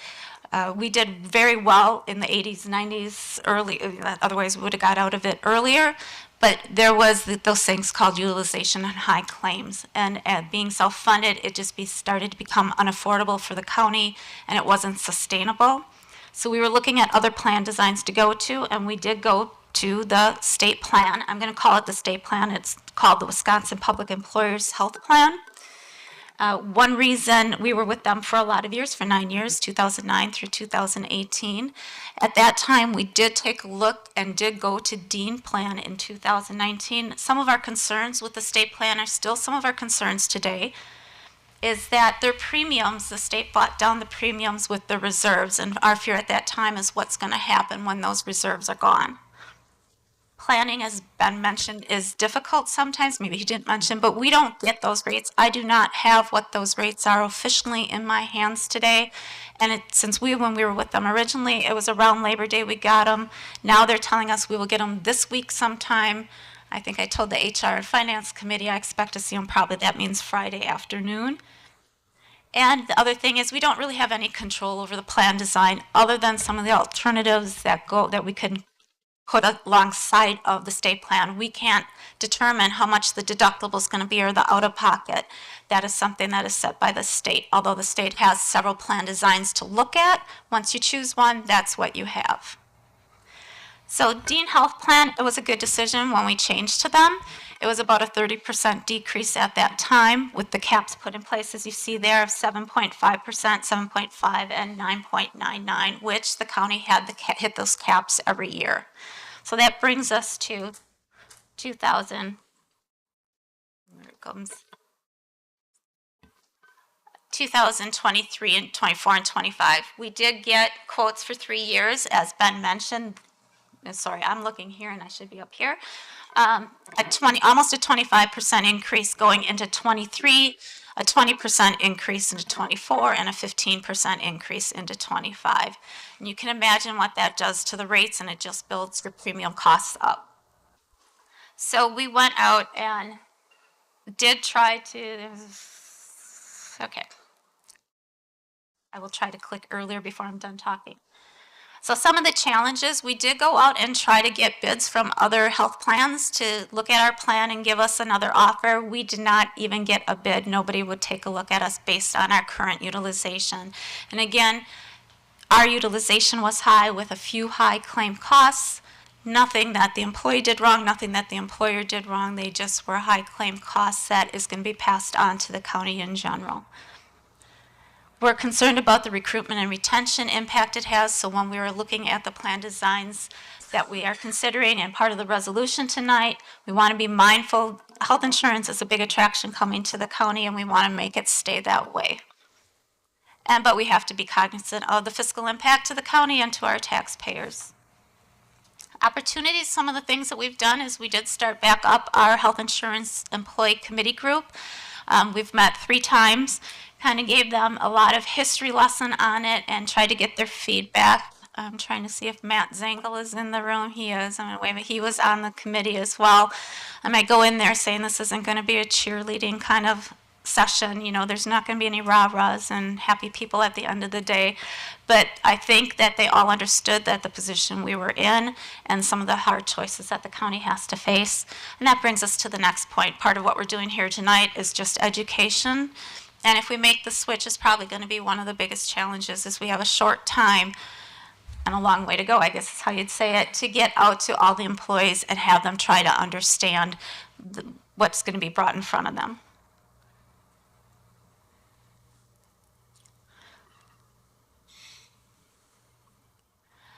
we did very well in the 80s, 90s, early, otherwise we would have got out of it earlier. But there was those things called utilization and high claims. And being self-funded, it just started to become unaffordable for the county, and it wasn't sustainable. So we were looking at other plan designs to go to, and we did go to the state plan. I'm going to call it the state plan. It's called the Wisconsin Public Employers Health Plan. One reason we were with them for a lot of years, for 9 years, 2009 through 2018. At that time, we did take a look and did go to Dean Plan in 2019. Some of our concerns with the state plan are still some of our concerns today, is that their premiums, the state bought down the premiums with the reserves, and our fear at that time is what's going to happen when those reserves are gone. Planning, as Ben mentioned, is difficult sometimes. Maybe he didn't mention, but we don't get those rates. I do not have what those rates are officially in my hands today. And since when we were with them originally, it was around Labor Day we got them. Now they're telling us we will get them this week sometime. I think I told the HR and Finance Committee I expect to see them probably, that means Friday afternoon. And the other thing is we don't really have any control over the plan design other than some of the alternatives that we can put alongside of the state plan. We can't determine how much the deductible is going to be or the out-of-pocket. That is something that is set by the state, although the state has several plan designs to look at. Once you choose one, that's what you have. So Dean Health Plan, it was a good decision when we changed to them. It was about a 30% decrease at that time with the caps put in place, as you see there, of 7.5%, 7.5, and 9.99, which the county had to hit those caps every year. So that brings us to 2023 and 24 and 25. We did get quotes for 3 years, as Ben mentioned. Sorry, I'm looking here and I should be up here. Almost a 25% increase going into 23, a 20% increase into 24, and a 15% increase into 25. And you can imagine what that does to the rates, and it just builds your premium costs up. So we went out and did try to, okay. I will try to click earlier before I'm done talking. So some of the challenges, we did go out and try to get bids from other health plans to look at our plan and give us another offer. We did not even get a bid. Nobody would take a look at us based on our current utilization. And again, our utilization was high with a few high claim costs. Nothing that the employee did wrong, nothing that the employer did wrong. They just were high claim costs that is going to be passed on to the county in general. We're concerned about the recruitment and retention impact it has, so when we were looking at the plan designs that we are considering and part of the resolution tonight, we want to be mindful. Health insurance is a big attraction coming to the county, and we want to make it stay that way. But we have to be cognizant of the fiscal impact to the county and to our taxpayers. Opportunities, some of the things that we've done is we did start back up our health insurance employee committee group. We've met 3 times. Kind of gave them a lot of history lesson on it and tried to get their feedback. I'm trying to see if Matt Zengel is in the room. He is. I'm going to wave it. He was on the committee as well. I might go in there saying this isn't going to be a cheerleading kind of session. You know, there's not going to be any rah-rahs and happy people at the end of the day. But I think that they all understood that the position we were in and some of the hard choices that the county has to face. And that brings us to the next point. Part of what we're doing here tonight is just education. And if we make the switch, it's probably going to be one of the biggest challenges is we have a short time and a long way to go, I guess is how you'd say it, to get out to all the employees and have them try to understand what's going to be brought in front of them.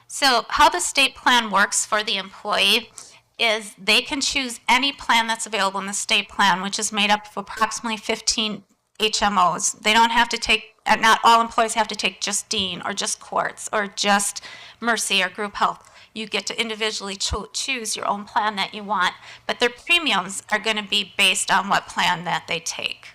So how the state plan works for the employee is they can choose any plan that's available in the state plan, which is made up of approximately 15 HMOs. They don't have to take, not all employees have to take just Dean or just Quartz or just Mercy or Group Health. You get to individually choose your own plan that you want, but their premiums are going to be based on what plan that they take.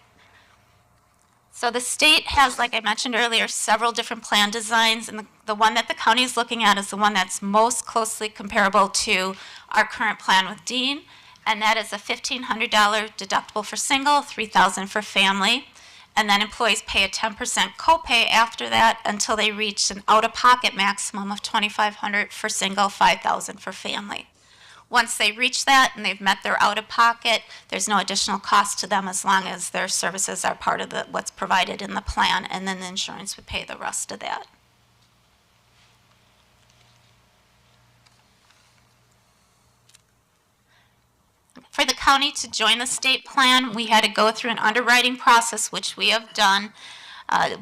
So the state has, like I mentioned earlier, several different plan designs, and the one that the county is looking at is the one that's most closely comparable to our current plan with Dean, and that is a $1,500 deductible for single, $3,000 for family. And then employees pay a 10% copay after that until they reach an out-of-pocket maximum of $2,500 for single, $5,000 for family. Once they reach that and they've met their out-of-pocket, there's no additional cost to them as long as their services are part of what's provided in the plan, and then the insurance would pay the rest of that. For the county to join the state plan, we had to go through an underwriting process, which we have done.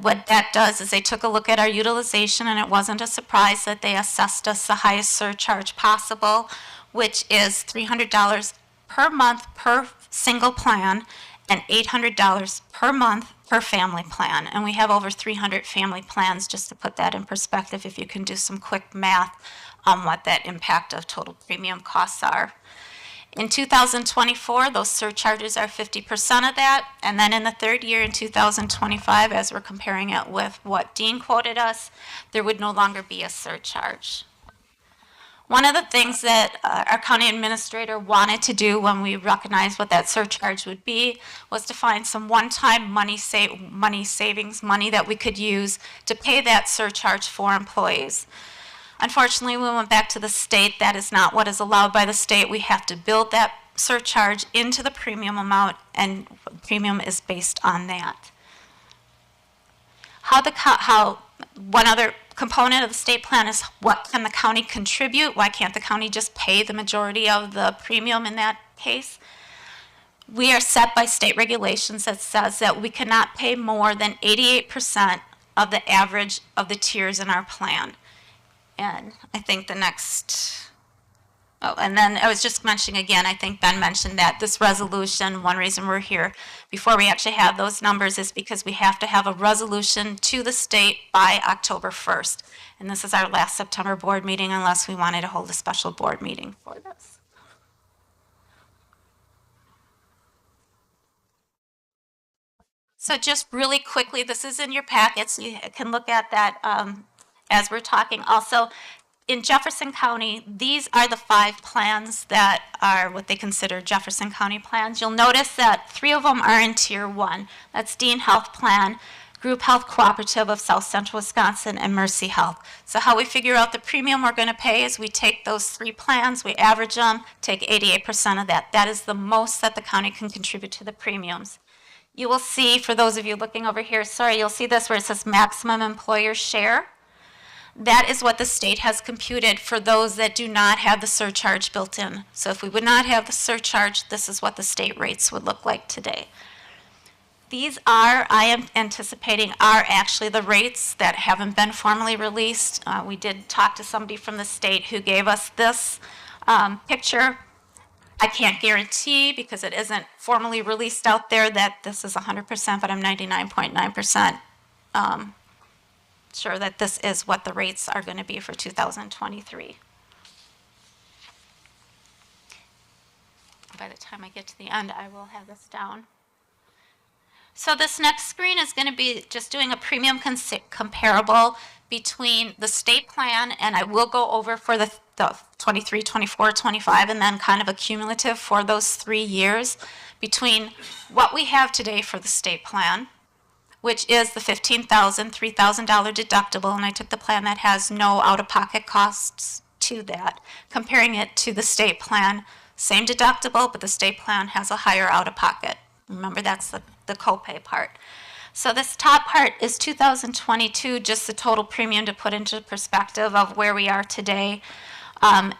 What that does is they took a look at our utilization, and it wasn't a surprise that they assessed us the highest surcharge possible, which is $300 per month per single plan and $800 per month per family plan. And we have over 300 family plans, just to put that in perspective, if you can do some quick math on what that impact of total premium costs are. In 2024, those surcharges are 50% of that, and then in the third year in 2025, as we're comparing it with what Dean quoted us, there would no longer be a surcharge. One of the things that our county administrator wanted to do when we recognized what that surcharge would be was to find some one-time money savings, money that we could use to pay that surcharge for employees. Unfortunately, we went back to the state. That is not what is allowed by the state. We have to build that surcharge into the premium amount, and premium is based on that. One other component of the state plan is what can the county contribute? Why can't the county just pay the majority of the premium in that case? We are set by state regulations that says that we cannot pay more than 88% of the average of the tiers in our plan. And I think the next, and then I was just mentioning again, I think Ben mentioned that this resolution, one reason we're here before we actually have those numbers is because we have to have a resolution to the state by October 1st. And this is our last September board meeting unless we wanted to hold a special board meeting for this. So just really quickly, this is in your packets. You can look at that as we're talking. Also, in Jefferson County, these are the 5 plans that are what they consider Jefferson County plans. You'll notice that 3 of them are in Tier 1. That's Dean Health Plan, Group Health Cooperative of South Central Wisconsin, and Mercy Health. So how we figure out the premium we're going to pay is we take those 3 plans, we average them, take 88% of that. That is the most that the county can contribute to the premiums. You will see, for those of you looking over here, sorry, you'll see this where it says maximum employer share. That is what the state has computed for those that do not have the surcharge built in. So if we would not have the surcharge, this is what the state rates would look like today. These are, I am anticipating, are actually the rates that haven't been formally released. We did talk to somebody from the state who gave us this picture. I can't guarantee, because it isn't formally released out there, that this is 100%, but I'm 99.9% sure that this is what the rates are going to be for 2023. By the time I get to the end, I will have this down. So this next screen is going to be just doing a premium comparable between the state plan, and I will go over for the 23, 24, 25, and then kind of a cumulative for those 3 years between what we have today for the state plan, which is the $15,000, $3,000 deductible, and I took the plan that has no out-of-pocket costs to that, comparing it to the state plan, same deductible, but the state plan has a higher out-of-pocket. Remember, that's the copay part. So this top part is 2022, just the total premium to put into perspective of where we are today.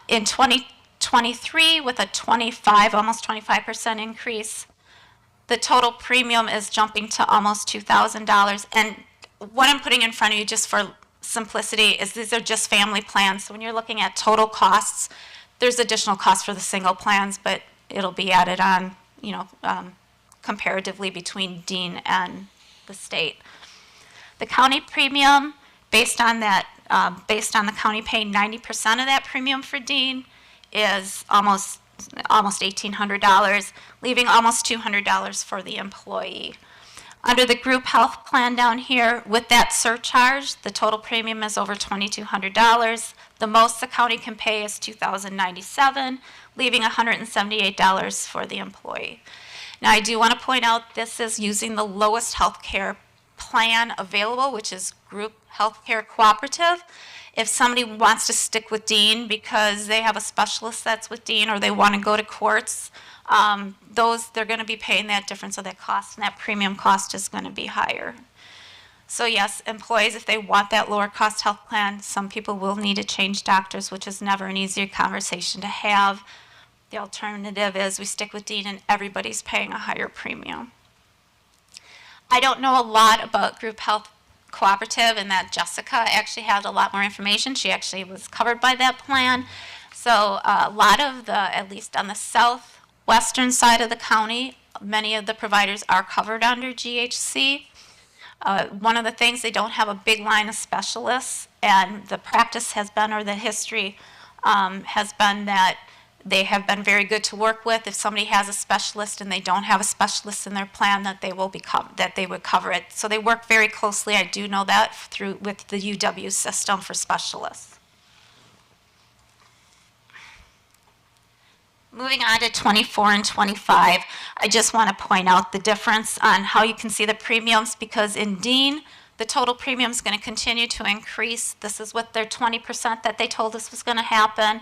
In 2023, with a 25, almost 25% increase, the total premium is jumping to almost $2,000. And what I'm putting in front of you, just for simplicity, is these are just family plans. So when you're looking at total costs, there's additional costs for the single plans, but it'll be added on, you know, comparatively between Dean and the state. The county premium, based on that, based on the county paying 90% of that premium for Dean, is almost $1,800, leaving almost $200 for the employee. Under the group health plan down here, with that surcharge, the total premium is over $2,200. The most the county can pay is $2,097, leaving $178 for the employee. Now, I do want to point out this is using the lowest health care plan available, which is Group Healthcare Cooperative. If somebody wants to stick with Dean because they have a specialist that's with Dean, or they want to go to courts, they're going to be paying that difference of that cost, and that premium cost is going to be higher. So yes, employees, if they want that lower cost health plan, some people will need to change doctors, which is never an easier conversation to have. The alternative is we stick with Dean and everybody's paying a higher premium. I don't know a lot about Group Health Cooperative, and that Jessica actually had a lot more information. She actually was covered by that plan. So a lot of the, at least on the southwestern side of the county, many of the providers are covered under GHC. One of the things, they don't have a big line of specialists, and the practice has been, or the history has been, that they have been very good to work with. If somebody has a specialist and they don't have a specialist in their plan, that they will be that they would cover it. So they work very closely. I do know that through with the UW system for specialists. Moving on to 24 and 25, I just want to point out the difference on how you can see the premiums, because in Dean, the total premium is going to continue to increase. This is with their 20% that they told us was going to happen.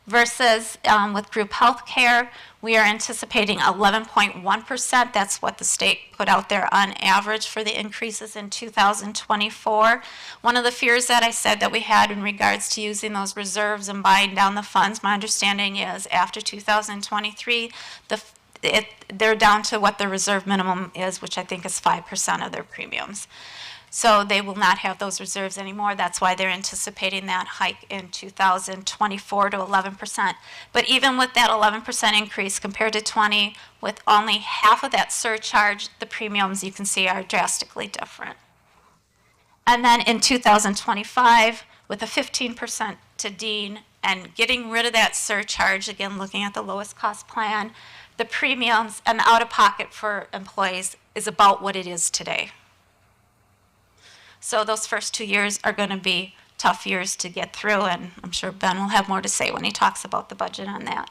Versus with group health care, we are anticipating 11.1%. That's what the state put out there on average for the increases in 2024. One of the fears that I said that we had in regards to using those reserves and buying down the funds, my understanding is after 2023, they're down to what the reserve minimum is, which I think is 5% of their premiums. So they will not have those reserves anymore. That's why they're anticipating that hike in 2024 to 11%. But even with that 11% increase compared to 20, with only half of that surcharge, the premiums you can see are drastically different. And then in 2025, with a 15% to Dean and getting rid of that surcharge, again looking at the lowest cost plan, the premiums and the out-of-pocket for employees is about what it is today. So those first 2 years are going to be tough years to get through, and I'm sure Ben will have more to say when he talks about the budget on that.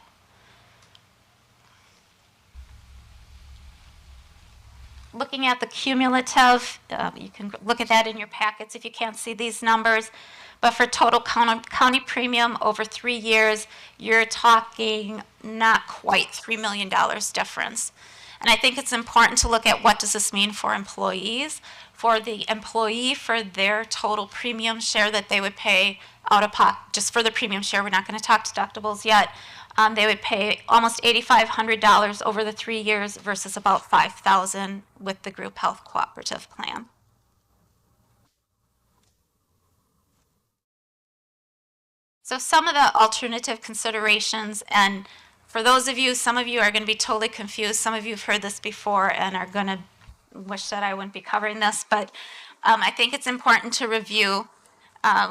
looking at the cumulative, you can look at that in your packets if you can't see these numbers. But for total county premium over 3 years, you're talking not quite $3 million difference. And I think it's important to look at what does this mean for employees. For the employee, for their total premium share that they would pay out of pocket, just for the premium share, we're not going to talk deductibles yet, they would pay almost $8,500 over the 3 years versus about $5,000 with the group health cooperative plan. So some of the alternative considerations, and for those of you, some of you are going to be totally confused. Some of you have heard this before and are going to wish that I wouldn't be covering this, but I think it's important to review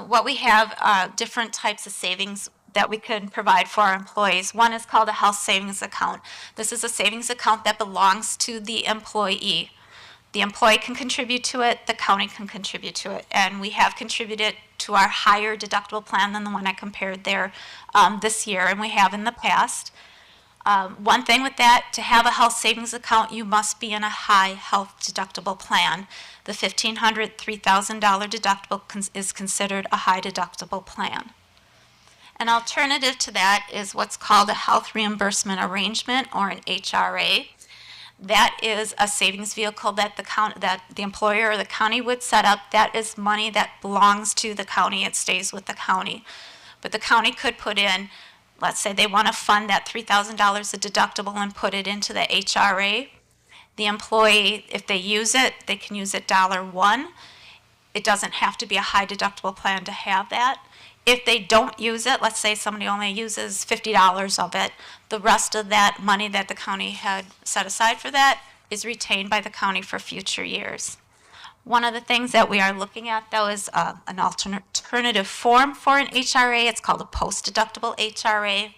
what we have, different types of savings that we could provide for our employees. One is called a health savings account. This is a savings account that belongs to the employee. The employee can contribute to it, the county can contribute to it, and we have contributed to our higher deductible plan than the one I compared there this year, and we have in the past. One thing with that, to have a health savings account, you must be in a high health deductible plan. The $1,500, $3,000 deductible is considered a high deductible plan. An alternative to that is what's called a health reimbursement arrangement, or an HRA. That is a savings vehicle that the employer or the county would set up. That is money that belongs to the county. It stays with the county. But the county could put in, let's say they want to fund that $3,000 of deductible and put it into the HRA. The employee, if they use it, they can use it $1. It doesn't have to be a high deductible plan to have that. If they don't use it, let's say somebody only uses $50 of it, the rest of that money that the county had set aside for that is retained by the county for future years. One of the things that we are looking at, though, is an alternative form for an HRA. It's called a post-deductible HRA.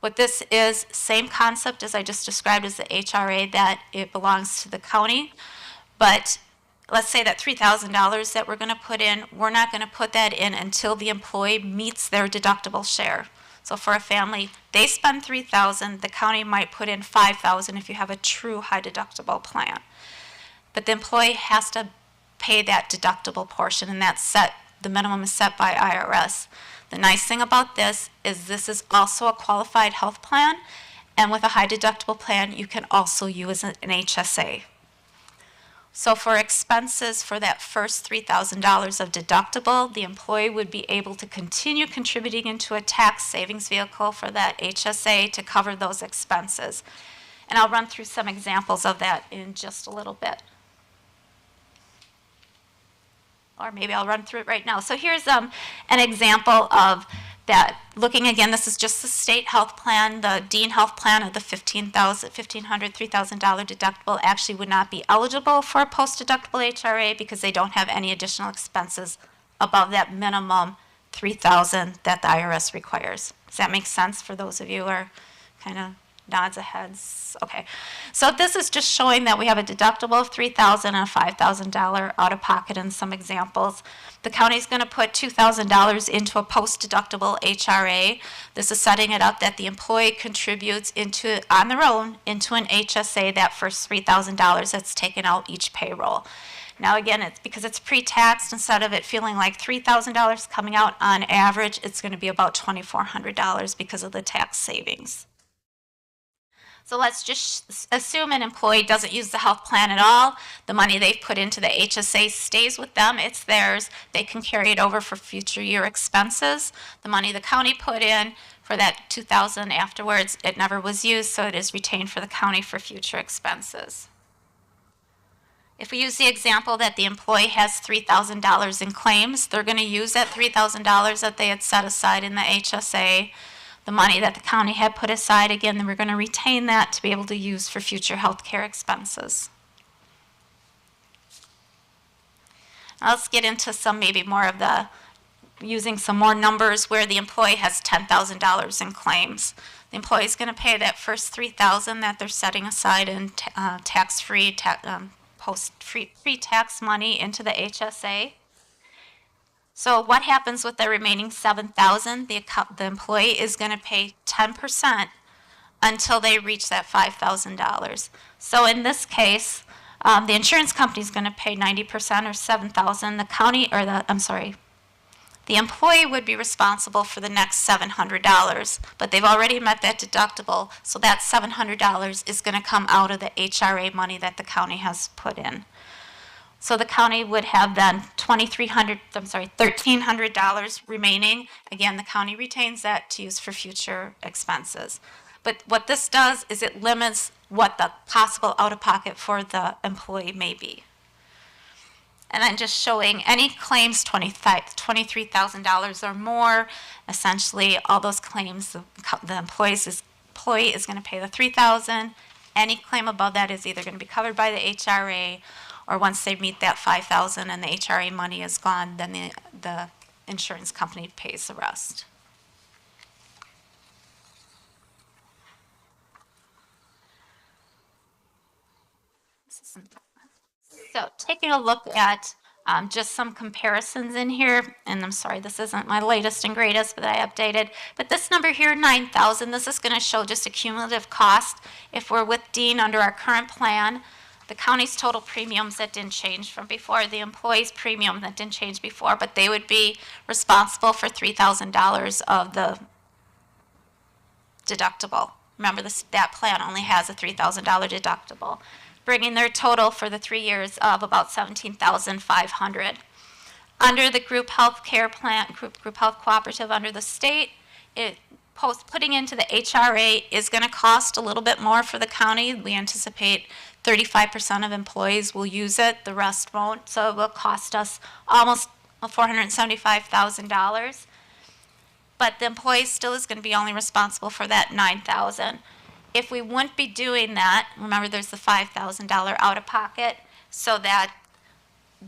What this is, same concept as I just described as the HRA, that it belongs to the county, but let's say that $3,000 that we're going to put in, we're not going to put that in until the employee meets their deductible share. So for a family, they spend $3,000, the county might put in $5,000 if you have a true high deductible plan. But the employee has to pay that deductible portion, and that's set, the minimum is set by IRS. The nice thing about this is also a qualified health plan, and with a high deductible plan, you can also use an HSA. So for expenses for that first $3,000 of deductible, the employee would be able to continue contributing into a tax savings vehicle for that HSA to cover those expenses. And I'll run through some examples of that in just a little bit. Or maybe I'll run through it right now. So here's an example of that. Looking again, this is just the state health plan. The Dean health plan of the $1,500, $3,000 deductible actually would not be eligible for a post-deductible HRA because they don't have any additional expenses above that minimum $3,000 that the IRS requires. Does that make sense for those of you who are kind of nods of heads? Okay. So this is just showing that we have a deductible of $3,000 and a $5,000 out of pocket in some examples. The county is going to put $2,000 into a post-deductible HRA. This is setting it up that the employee contributes into, on their own, into an HSA, that first $3,000 that's taken out each payroll. Now again, it's because it's pre-taxed, instead of it feeling like $3,000 coming out on average, it's going to be about $2,400 because of the tax savings. So let's just assume an employee doesn't use the health plan at all. The money they've put into the HSA stays with them. It's theirs. They can carry it over for future year expenses. The money the county put in for that $2,000 afterwards, it never was used, so it is retained for the county for future expenses. If we use the example that the employee has $3,000 in claims, they're going to use that $3,000 that they had set aside in the HSA. The money that the county had put aside, again, then we're going to retain that to be able to use for future health care expenses. Now let's get into some maybe more of the, using some more numbers where the employee has $10,000 in claims. The employee is going to pay that first $3,000 that they're setting aside in tax-free, post-free tax money into the HSA. So what happens with the remaining $7,000? The employee is going to pay 10% until they reach that $5,000. So in this case, The insurance company is going to pay 90% or $7,000. The county, or the employee would be responsible for the next $700, but they've already met that deductible, so that $700 is going to come out of the HRA money that the county has put in. So the county would have then $1,300 remaining. Again, the county retains that to use for future expenses. But what this does is it limits what the possible out-of-pocket for the employee may be. And then just showing any claims $23,000 or more, essentially all those claims, the employee is going to pay the $3,000. Any claim above that is either going to be covered by the HRA, or once they meet that $5,000 and the HRA money is gone, then the insurance company pays the rest. So taking a look at just some comparisons in here, and I'm sorry, this isn't my latest and greatest, but I updated. But this number here, 9,000, this is going to show just a cumulative cost. If we're with Dean under our current plan, the county's total premiums that didn't change from before, the employee's premium that didn't change before, but they would be responsible for $3,000 of the deductible. Remember, that plan only has a $3,000 deductible, bringing their total for the 3 years of about $17,500. Under the group health care plan, group health cooperative under the state, putting into the HRA is going to cost a little bit more for the county. We anticipate 35% of employees will use it, the rest won't, so it will cost us almost $475,000. But the employee still is going to be only responsible for that $9,000. If we wouldn't be doing that, remember there's the $5,000 out-of-pocket, so that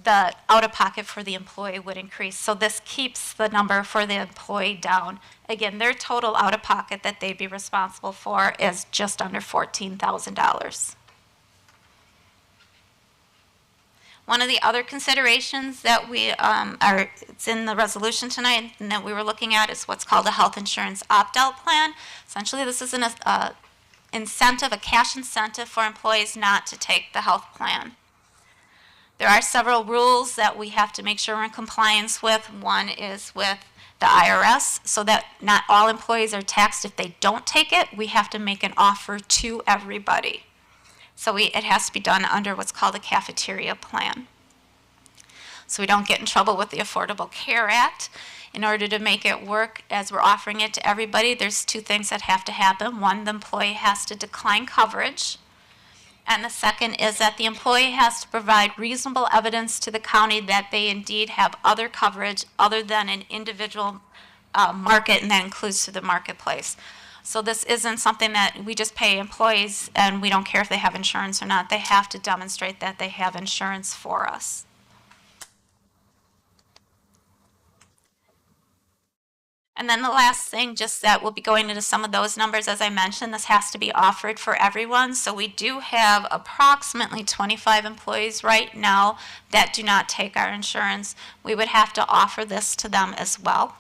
the out-of-pocket for the employee would increase. So this keeps the number for the employee down. Again, their total out-of-pocket that they'd be responsible for is just under $14,000. One of the other considerations that it's in the resolution tonight and that we were looking at is what's called a health insurance opt-out plan. Essentially, this is an incentive, a cash incentive for employees not to take the health plan. There are several rules that we have to make sure we're in compliance with. One is with the IRS, so that not all employees are taxed if they don't take it. We have to make an offer to everybody. So it has to be done under what's called a cafeteria plan. So we don't get in trouble with the Affordable Care Act. In order to make it work as we're offering it to everybody, there's two things that have to happen. One, the employee has to decline coverage. And the second is that the employee has to provide reasonable evidence to the county that they indeed have other coverage other than an individual market, and that includes to the marketplace. So this isn't something that we just pay employees and we don't care if they have insurance or not. They have to demonstrate that they have insurance for us. And then the last thing, just that we'll be going into some of those numbers, as I mentioned, this has to be offered for everyone. So we do have approximately 25 employees right now that do not take our insurance. We would have to offer this to them as well.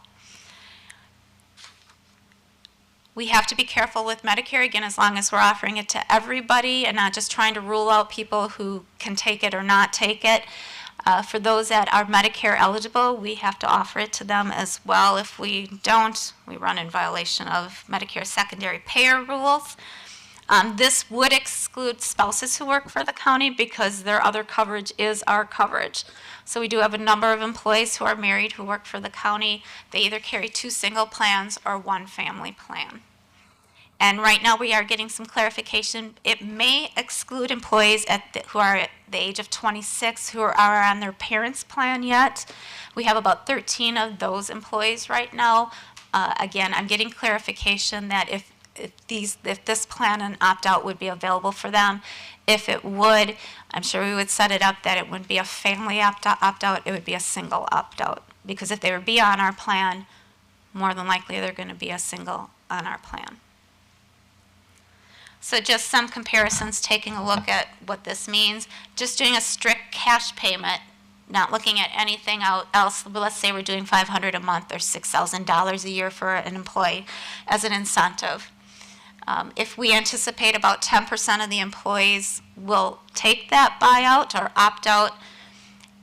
We have to be careful with Medicare, again, as long as we're offering it to everybody and not just trying to rule out people who can take it or not take it. For those that are Medicare eligible, we have to offer it to them as well. If we don't, we run in violation of Medicare secondary payer rules. This would exclude spouses who work for the county because their other coverage is our coverage. So we do have a number of employees who are married who work for the county. They either carry 2 single plans or 1 family plan. And right now we are getting some clarification. It may exclude employees who are at the age of 26 who are on their parents' plan yet. We have about 13 of those employees right now. Again, I'm getting clarification that if this plan and opt-out would be available for them. If it would, I'm sure we would set it up that it wouldn't be a family opt-out, it would be a single opt-out. Because if they would be on our plan, more than likely they're going to be a single on our plan. So just some comparisons, taking a look at what this means. Just doing a strict cash payment, not looking at anything else. But let's say we're doing $500 a month or $6,000 a year for an employee as an incentive. If we anticipate about 10% of the employees will take that buyout or opt out,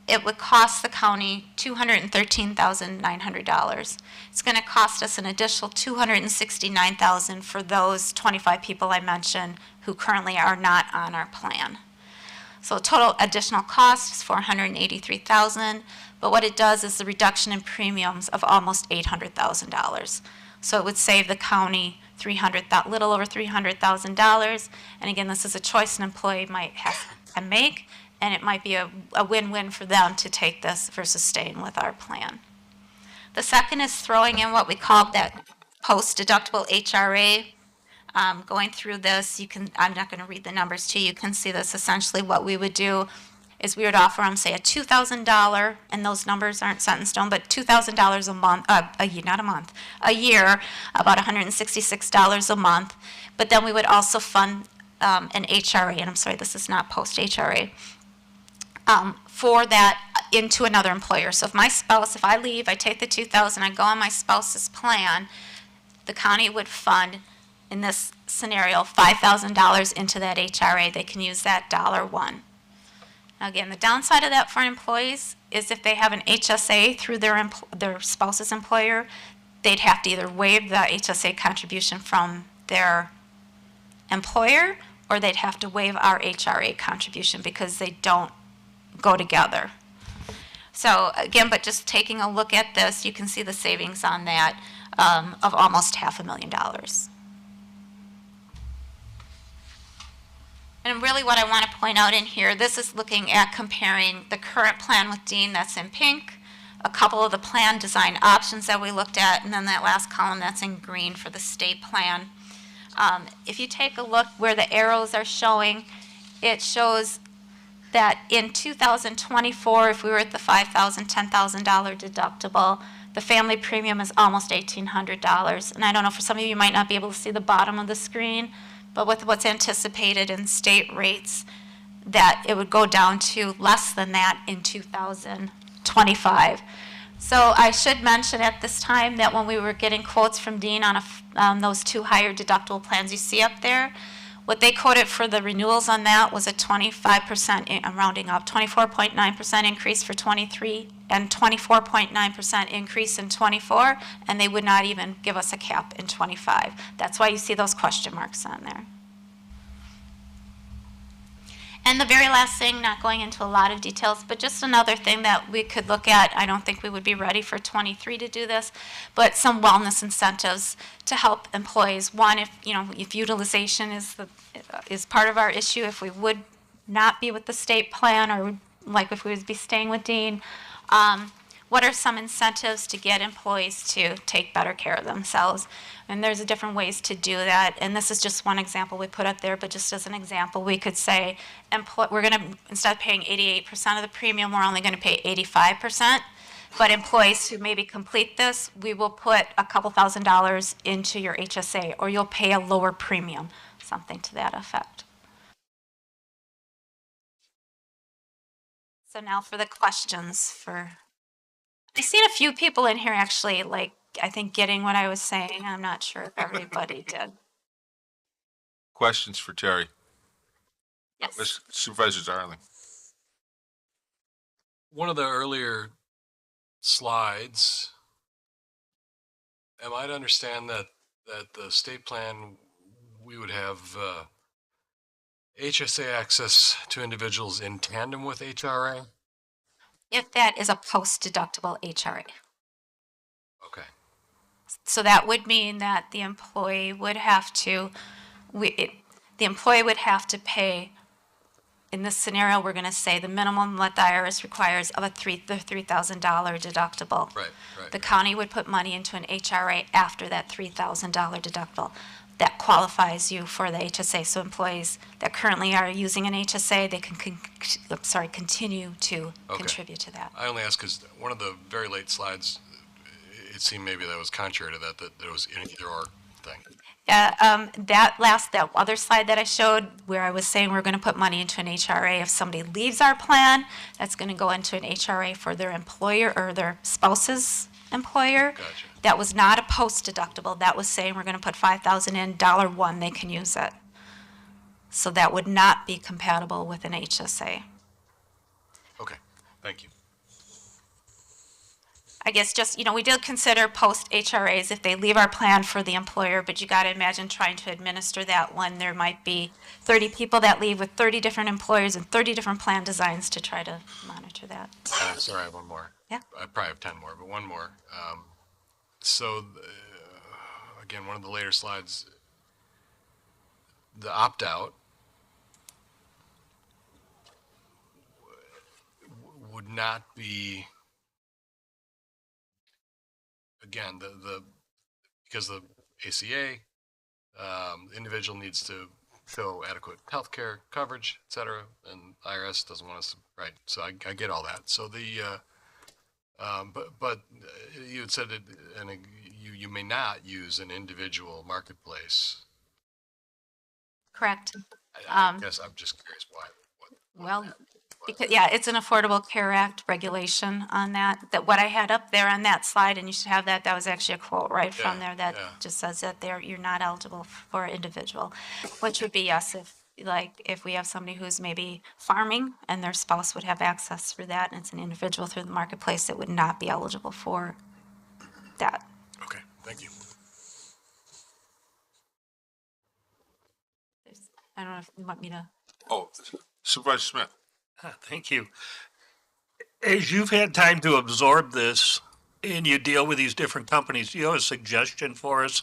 it would cost the county $213,900. It's going to cost us an additional $269,000 for those 25 people I mentioned who currently are not on our plan. So total additional cost is $483,000, but what it does is the reduction in premiums of almost $800,000. So it would save the county little over $300,000. And again, this is a choice an employee might have to make, and it might be a win-win for them to take this versus staying with our plan. The second is throwing in what we call that post-deductible HRA. Going through this, I'm not going to read the numbers to you. You can see this. Essentially what we would do is we would offer them, say, a $2,000, and those numbers aren't set in stone, but $2,000 a month, a year, about $166 a month. But then we would also fund an HRA, and I'm sorry, this is not post-HRA, for that into another employer. So if my spouse, if I leave, I take the $2,000, I go on my spouse's plan, the county would fund, in this scenario, $5,000 into that HRA. They can use that $1. Now again, the downside of that for employees is if they have an HSA through their spouse's employer, they'd have to either waive the HSA contribution from their employer, or they'd have to waive our HRA contribution because they don't go together. So again, but just taking a look at this, you can see the savings on that of almost $500,000. And really what I want to point out in here, this is looking at comparing the current plan with Dean, that's in pink, a couple of the plan design options that we looked at, and then that last column that's in green for the state plan. If you take a look where the arrows are showing, it shows that in 2024, if we were at the $5,000, $10,000 deductible, the family premium is almost $1,800. And I don't know, for some of you might not be able to see the bottom of the screen, but with what's anticipated in state rates, that it would go down to less than that in 2025. So I should mention at this time that when we were getting quotes from Dean on those two higher deductible plans you see up there, what they quoted for the renewals on that was a 25%, I'm rounding up, 24.9% increase for 23 and 24.9% increase in 24, and they would not even give us a cap in 25. That's why you see those question marks on there. And the very last thing, not going into a lot of details, but just another thing that we could look at, I don't think we would be ready for 23 to do this, but some wellness incentives to help employees. One, if utilization is part of our issue, if we would not be with the state plan, or like if we would be staying with Dean, what are some incentives to get employees to take better care of themselves? And there's different ways to do that. And this is just one example we put up there, but just as an example, we could say, we're going to, instead of paying 88% of the premium, we're only going to pay 85%. But employees who maybe complete this, we will put a couple $1,000s into your HSA, or you'll pay a lower premium, something to that effect. So now for the questions. I seen a few people in here actually, like, I think getting what I was saying. I'm not sure if everybody did. Questions for Terry? Yes. Supervisor Darling. One of the earlier slides, am I to understand that the state plan, we would have HSA access to individuals in tandem with HRA? If that is a post-deductible HRA. Okay. So that would mean that the employee would have to, pay, in this scenario, we're going to say the minimum what the IRS requires of the $3,000 deductible. Right. The county would put money into an HRA after that $3,000 deductible. That qualifies you for the HSA. So employees that currently are using an HSA, they can continue to contribute to that. I only ask because one of the very late slides, it seemed maybe that was contrary to that there was an either or thing. That other slide that I showed where I was saying we're going to put money into an HRA. If somebody leaves our plan, that's going to go into an HRA for their employer or their spouse's employer. Gotcha. That was not a post-deductible. That was saying we're going to put 5,000 in, $1 they can use it. So that would not be compatible with an HSA. Okay, thank you. I guess just, we did consider post-HRAs if they leave our plan for the employer, but you got to imagine trying to administer that when there might be 30 people that leave with 30 different employers and 30 different plan designs to try to monitor that. Sorry, I have one more. Yeah. I probably have 10 more, but one more. Again, one of the later slides, the opt-out would not be, again, because the ACA, the individual needs to show adequate health care coverage, et cetera, and IRS doesn't want us to, right? So I get all that. So but you had said it, and you may not use an individual marketplace. Correct. I guess I'm just curious why. Well, because, it's an Affordable Care Act regulation on that. That what I had up there on that slide, and you should have that, that was actually a quote right from there that just says that you're not eligible for individual, which would be yes, if we have somebody who's maybe farming and their spouse would have access through that, and it's an individual through the marketplace that would not be eligible for that. Okay, thank you. I don't know if you want me to. Oh, Supervisor Smith. Thank you. As you've had time to absorb this and you deal with these different companies, do you have a suggestion for us?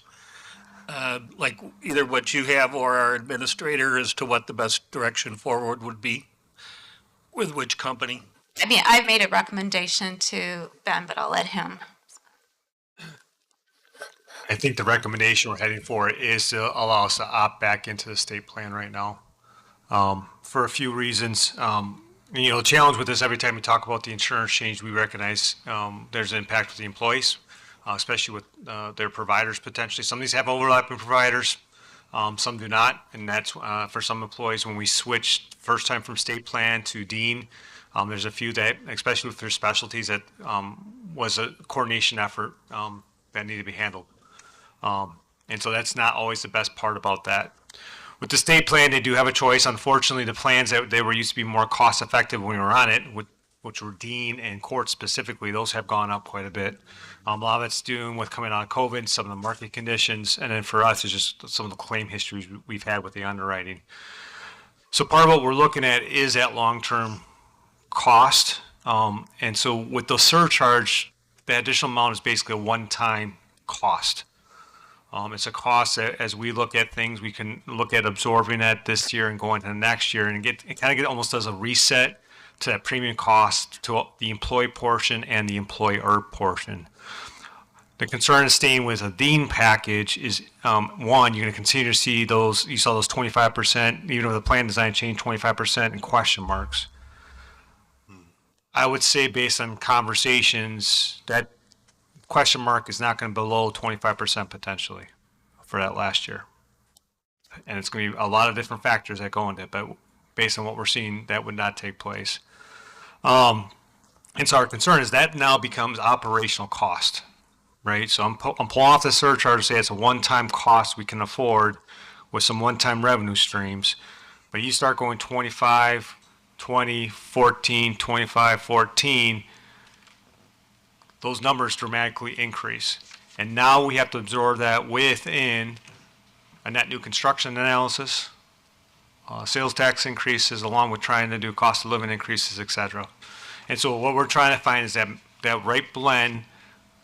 Like either what you have or our administrator as to what the best direction forward would be with which company? I mean, I've made a recommendation to Ben, but I'll let him. I think the recommendation we're heading for is to allow us to opt back into the state plan right now, for a few reasons. The challenge with this, every time we talk about the insurance change, we recognize there's an impact with the employees, especially with their providers potentially. Some of these have overlapping providers, some do not, and that's for some employees when we switched first time from state plan to Dean. There's a few that, especially with their specialties, that was a coordination effort that needed to be handled. And so that's not always the best part about that. With the state plan, they do have a choice. Unfortunately, the plans that they were used to be more cost effective when we were on it, which were Dean and Court specifically, those have gone up quite a bit. A lot of it's doing with coming out of COVID, some of the market conditions, and then for us, it's just some of the claim histories we've had with the underwriting. So part of what we're looking at is that long-term cost. And so with the surcharge, the additional amount is basically a one-time cost. It's a cost that as we look at things, we can look at absorbing that this year and going to the next year and it kind of almost as a reset to that premium cost to the employee portion and the employer portion. The concern of staying with a Dean package is, one, you're going to continue to see those, you saw those 25%, even with the plan design change, 25% in question marks. I would say based on conversations that question mark is not going to be below 25% potentially for that last year. And it's going to be a lot of different factors that go into it, but based on what we're seeing, that would not take place. And so our concern is that now becomes operational cost, right? So I'm pulling off the surcharge to say it's a one-time cost we can afford with some one-time revenue streams. But you start going 25, 20, 14, 25, 14, those numbers dramatically increase. And now we have to absorb that within a net new construction analysis, sales tax increases, along with trying to do cost of living increases, et cetera. And so what we're trying to find is that right blend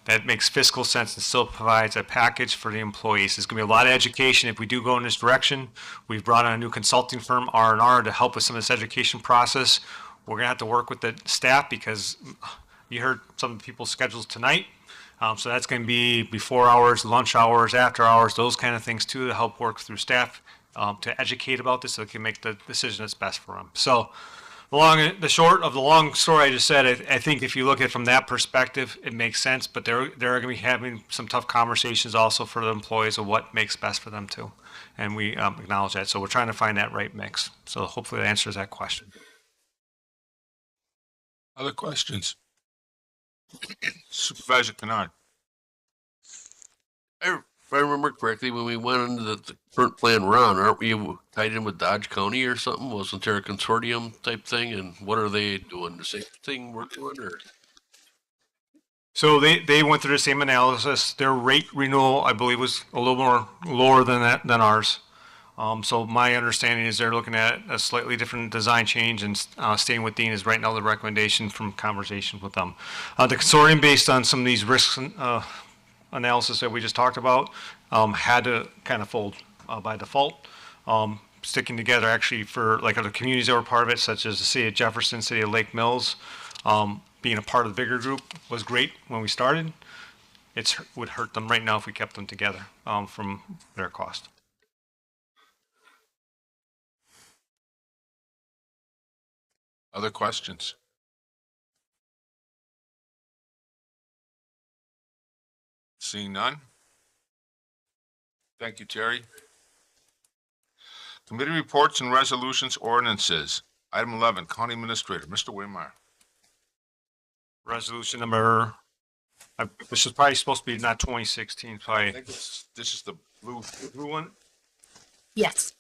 that makes fiscal sense and still provides a package for the employees. There's going to be a lot of education if we do go in this direction. We've brought on a new consulting firm, R&R, to help with some of this education process. We're going to have to work with the staff because you heard some of the people's schedules tonight. So that's going to be before hours, lunch hours, after hours, those kind of things too, to help work through staff to educate about this so they can make the decision that's best for them. So the short of the long story I just said, I think if you look at it from that perspective, it makes sense, but they're going to be having some tough conversations also for the employees of what makes best for them too. And we acknowledge that. So we're trying to find that right mix. So hopefully that answers that question. Other questions? Supervisor Kennard. If I remember correctly, when we went into the current plan run, aren't we tied in with Dodge County or something? Wasn't there a consortium type thing? And what are they doing? The same thing we're doing, or? So they went through the same analysis. Their rate renewal, I believe, was a little more lower than ours. So my understanding is they're looking at a slightly different design change, and staying with Dean is right now the recommendation from conversations with them. The consortium, based on some of these risks analysis that we just talked about, had to kind of fold by default. Sticking together actually for like other communities that were part of it, such as the city of Jefferson, city of Lake Mills, being a part of the bigger group was great when we started. It would hurt them right now if we kept them together from their cost. Other questions? Seeing none? Thank you, Terry. Committee reports and resolutions, ordinances. Item 11, County Administrator, Mr. Waymire. Resolution number, this is probably supposed to be not 2016, I probably. think this is the blue one. Yes.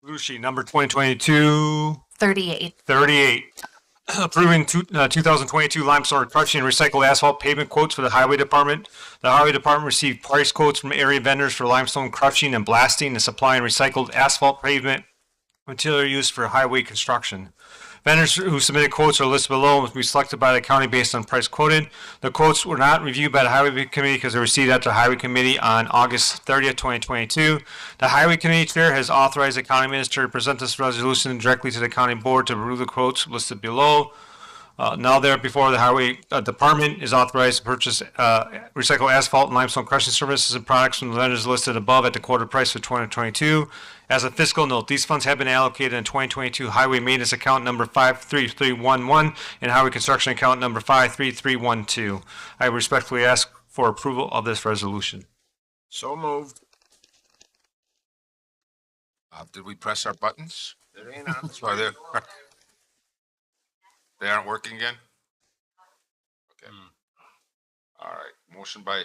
Blue sheet number 2022. 38. Approving 2022 limestone crushing and recycled asphalt pavement quotes for the Highway Department. The Highway Department received price quotes from area vendors for limestone crushing and blasting and supplying recycled asphalt pavement material used for highway construction. Vendors who submitted quotes are listed below and will be selected by the county based on price quoted. The quotes were not reviewed by the Highway Committee because they were received after the Highway Committee on August 30th, 2022. The Highway Committee Chair has authorized the County Administrator to present this resolution directly to the County Board to review the quotes listed below. Now therefore, the Highway Department is authorized to purchase recycled asphalt and limestone crushing services and products from the vendors listed above at the quoted price for 2022. As a fiscal note, these funds have been allocated in 2022 Highway Maintenance Account number 53311 and Highway Construction Account number 53312. I respectfully ask for approval of this resolution. So moved. Did we press our buttons? It ain't on. That's why they're. They aren't working again? Okay. All right. Motion by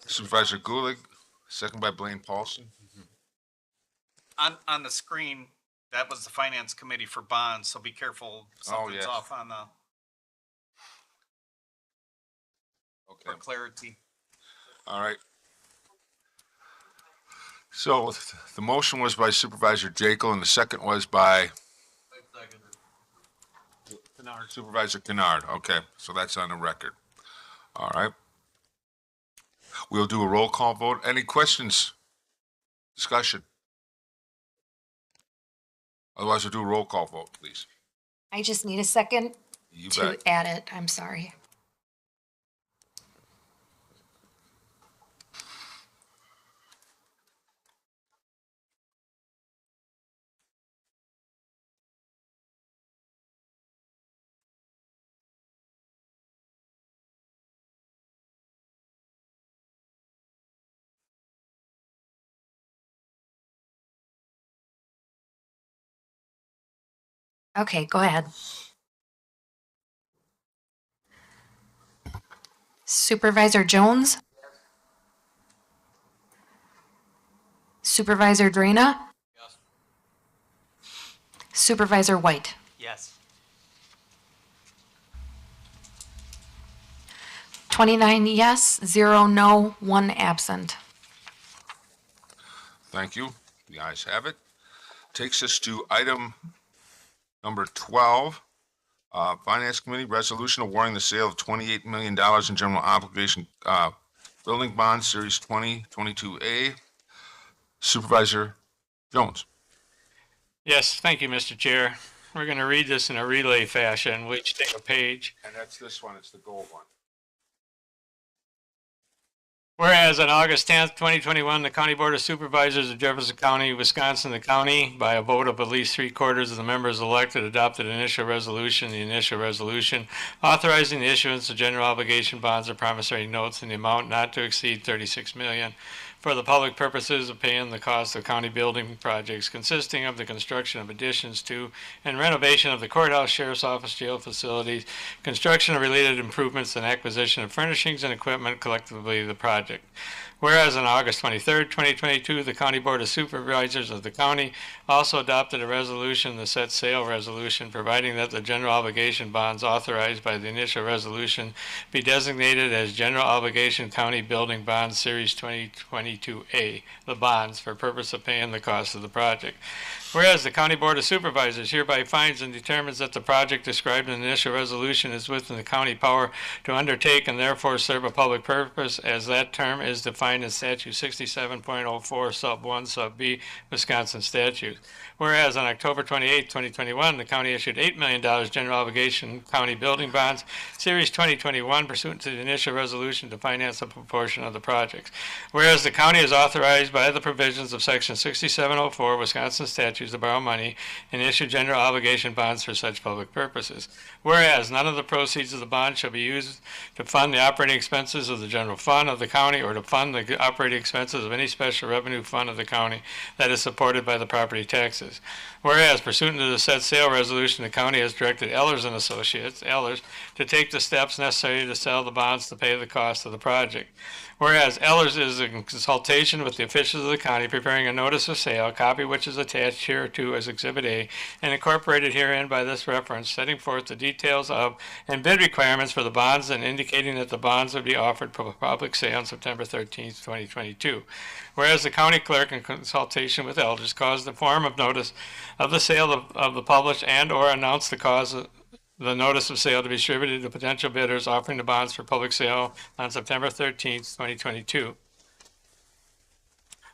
Supervisor Gulig, second by Blaine Paulson. On the screen, that was the Finance Committee for bonds, so be careful. Something's yes. off on the, Okay. for clarity. All right. So the motion was by Supervisor Jekyll and the second was by Supervisor Kennard. Okay, so that's on the record. All right. We'll do a roll call vote. Any questions? Discussion? Otherwise, we'll do a roll call vote, please. I just need a second You to bet. add it. I'm sorry. Okay, go ahead. Supervisor Jones? Supervisor Drana? Yes. Supervisor White? Yes. 29 yes, 0 no, 1 absent. Thank you. The ayes have it. Takes us to item number 12. Finance Committee resolution awarding the sale of $28 million in general obligation building bonds, Series 2022A. Supervisor Jones. Yes, thank you, Mr. Chair. We're going to read this in a relay fashion. We each take a page. And that's this one. It's the gold one. Whereas on August 10th, 2021, the County Board of Supervisors of Jefferson County, Wisconsin, the county, by a vote of at least 3/4 of the members elected, adopted an initial resolution, authorizing the issuance of general obligation bonds or promissory notes in the amount not to exceed $36 million for the public purposes of paying the cost of county building projects consisting of the construction of additions to and renovation of the courthouse, sheriff's office, jail facilities, construction of related improvements, and acquisition of furnishings and equipment, collectively the project. Whereas on August 23rd, 2022, the County Board of Supervisors of the county also adopted a resolution, the set sale resolution, providing that the general obligation bonds authorized by the initial resolution be designated as General Obligation County Building Bonds Series 2022A, the bonds for purpose of paying the cost of the project. Whereas the County Board of Supervisors hereby finds and determines that the project described in the initial resolution is within the county power to undertake and therefore serve a public purpose as that term is defined in Statute 67.04 Sub 1 Sub B Wisconsin statute. Whereas on October 28, 2021, the county issued $8 million general obligation county building bonds, Series 2021, pursuant to the initial resolution to finance a proportion of the projects. Whereas the county is authorized by the provisions of Section 6704 Wisconsin statutes to borrow money and issue general obligation bonds for such public purposes. Whereas none of the proceeds of the bond shall be used to fund the operating expenses of the general fund of the county or to fund the operating expenses of any special revenue fund of the county that is supported by the property taxes. Whereas pursuant to the said sale resolution, the county has directed Ehlers and Associates, Ehlers, to take the steps necessary to sell the bonds to pay the cost of the project. Whereas Ehlers is in consultation with the officials of the county preparing a notice of sale, a copy which is attached hereto as Exhibit A, and incorporated herein by this reference, setting forth the details of and bid requirements for the bonds and indicating that the bonds would be offered for public sale on September 13th, 2022. Whereas the county clerk, in consultation with Elders, caused the form of notice of the sale of the published and or announced the cause of the notice of sale to be distributed to potential bidders offering the bonds for public sale on September 13th, 2022.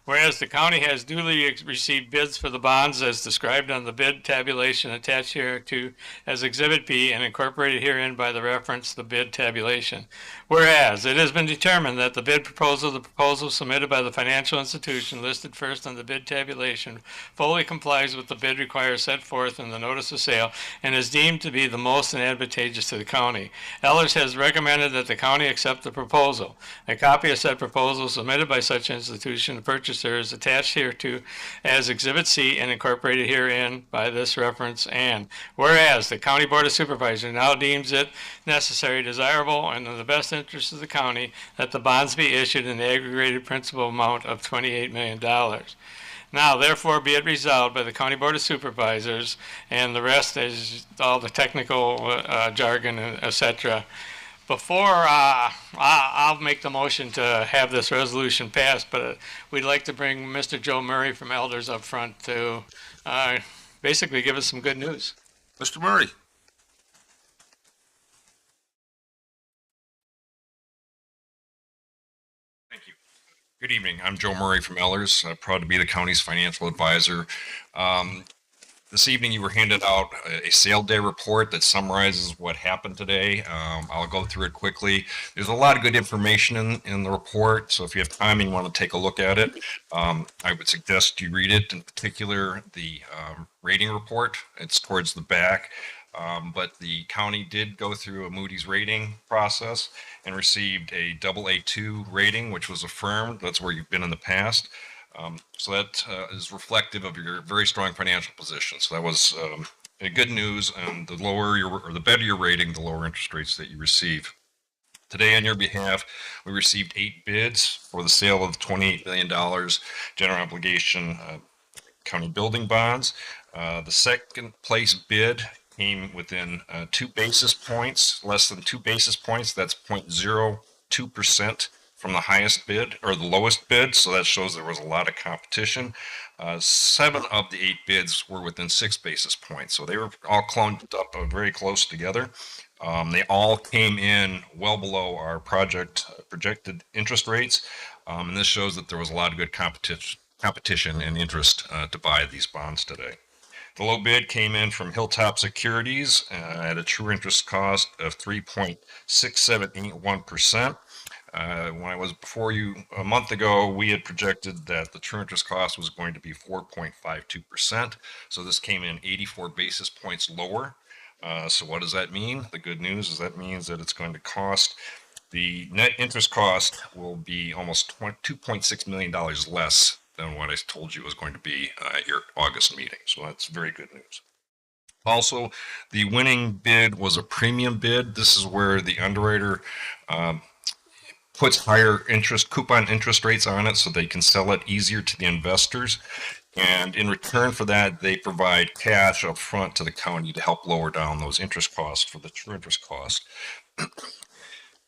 Whereas the county has duly received bids for the bonds as described on the bid tabulation attached hereto as Exhibit B and incorporated herein by the reference the bid tabulation. Whereas it has been determined that the bid proposal, the proposal submitted by the financial institution listed first on the bid tabulation, fully complies with the bid requirements set forth in the notice of sale and is deemed to be the most advantageous to the county. Ehlers has recommended that the county accept the proposal. A copy of said proposal submitted by such institution to purchaser is attached hereto as Exhibit C and incorporated herein by this reference. And whereas the County Board of Supervisors now deems it necessary, desirable, and in the best interest of the county that the bonds be issued in the aggregated principal amount of $28 million. Now, therefore, be it resolved by the County Board of Supervisors, and the rest is all the technical jargon, etc. Before I'll make the motion to have this resolution passed, but we'd like to bring Mr. Joe Murray from Elders up front to basically give us some good news. Mr. Murray. Thank you. Good evening. I'm Joe Murray from Ehlers, proud to be the county's financial advisor. This evening you were handed out a sale day report that summarizes what happened today. I'll go through it quickly. There's a lot of good information in the report, so if you have time and you want to take a look at it, I would suggest you read it, in particular the rating report. It's towards the back. But the county did go through a Moody's rating process and received a AA2 rating, which was affirmed. That's where you've been in the past. So that is reflective of your very strong financial position. So that was a good news, and the lower or the better your rating, the lower interest rates that you receive. Today, on your behalf, we received 8 bids for the sale of $28 million general obligation county building bonds. The second place bid came within 2 basis points, less than 2 basis points. That's 0.02% from the highest bid or the lowest bid. So that shows there was a lot of competition. 7 of the 8 bids were within 6 basis points. So they were all clumped up very close together. They all came in well below our projected interest rates. And this shows that there was a lot of good competition and interest to buy these bonds today. The low bid came in from Hilltop Securities at a true interest cost of 3.6781%. When I was before you a month ago, we had projected that the true interest cost was going to be 4.52%. So this came in 84 basis points lower. So what does that mean? The good news is that means that it's going to cost The net interest cost will be almost $2.6 million less than what I told you was going to be at your August meeting. So that's very good news. Also, the winning bid was a premium bid. This is where the underwriter puts higher coupon interest rates on it so they can sell it easier to the investors. And in return for that, they provide cash up front to the county to help lower down those interest costs for the true interest cost.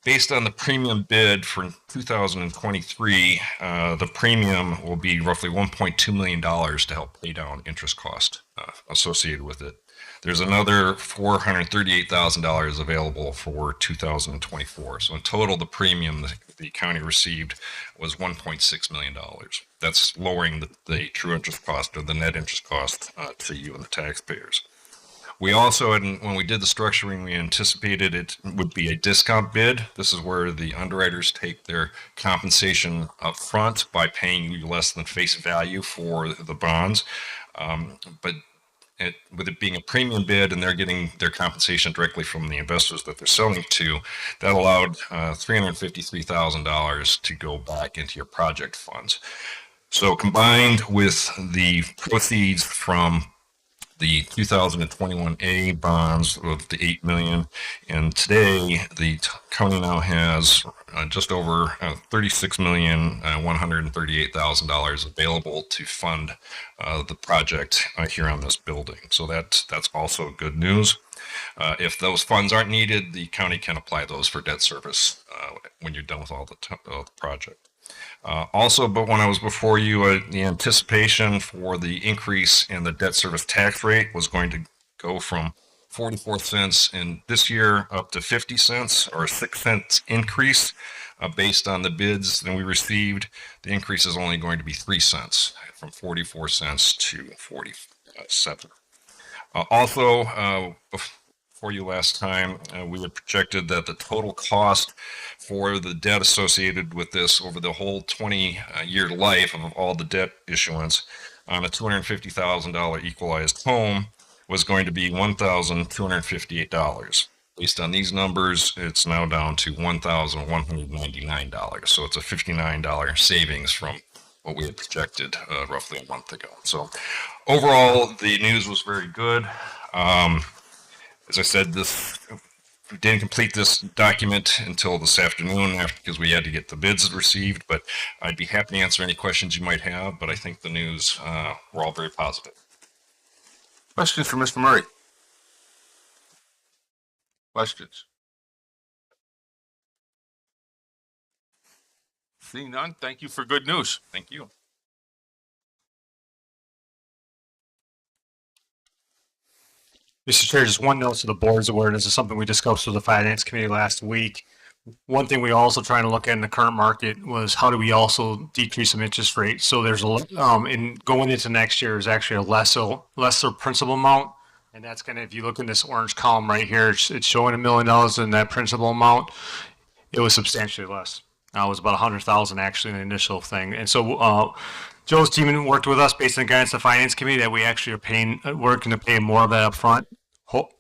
Based on the premium bid for 2023, the premium will be roughly $1.2 million to help pay down interest cost associated with it. There's another $438,000 available for 2024. So in total, the premium the county received was $1.6 million. That's lowering the true interest cost or the net interest cost to you and the taxpayers. We also, when we did the structuring, we anticipated it would be a discount bid. This is where the underwriters take their compensation up front by paying you less than face value for the bonds. But with it being a premium bid and they're getting their compensation directly from the investors that they're selling to, that allowed $353,000 to go back into your project funds. So combined with the proceeds from the 2021A bonds of the $8 million, and today the county now has just over $36,138,000 available to fund the project here on this building. So that's also good news. If those funds aren't needed, the county can apply those for debt service when you're done with all the project. Also, but when I was before you, the anticipation for the increase in the debt service tax rate was going to go from 44 cents in this year up to 50 cents, or a 6 cents increase based on the bids that we received. The increase is only going to be 3 cents, from 44 cents to 47. Also, before you last time, we had projected that the total cost for the debt associated with this over the whole 20-year life of all the debt issuance on a $250,000 equalized home was going to be $1,258. Based on these numbers, it's now down to $1,199. So it's a $59 savings from what we had projected roughly a month ago. So overall, the news was very good. As I said, we didn't complete this document until this afternoon because we had to get the bids received, but I'd be happy to answer any questions you might have, but I think the news were all very positive. Questions for Mr. Murray? Questions? Seeing none, thank you for good news. Thank you. Mr. Chair, just one note to the board's awareness. This is something we discussed with the finance committee last week. One thing we also trying to look at in the current market was how do we also decrease some interest rates? So there's in going into next year is actually a lesser principal amount. And that's kind of, if you look in this orange column right here, it's showing $1 million in that principal amount. It was substantially less. It was about 100,000 actually in the initial thing. And so Joe's team worked with us based on guidance of the finance committee that we actually are we're going to pay more of that up front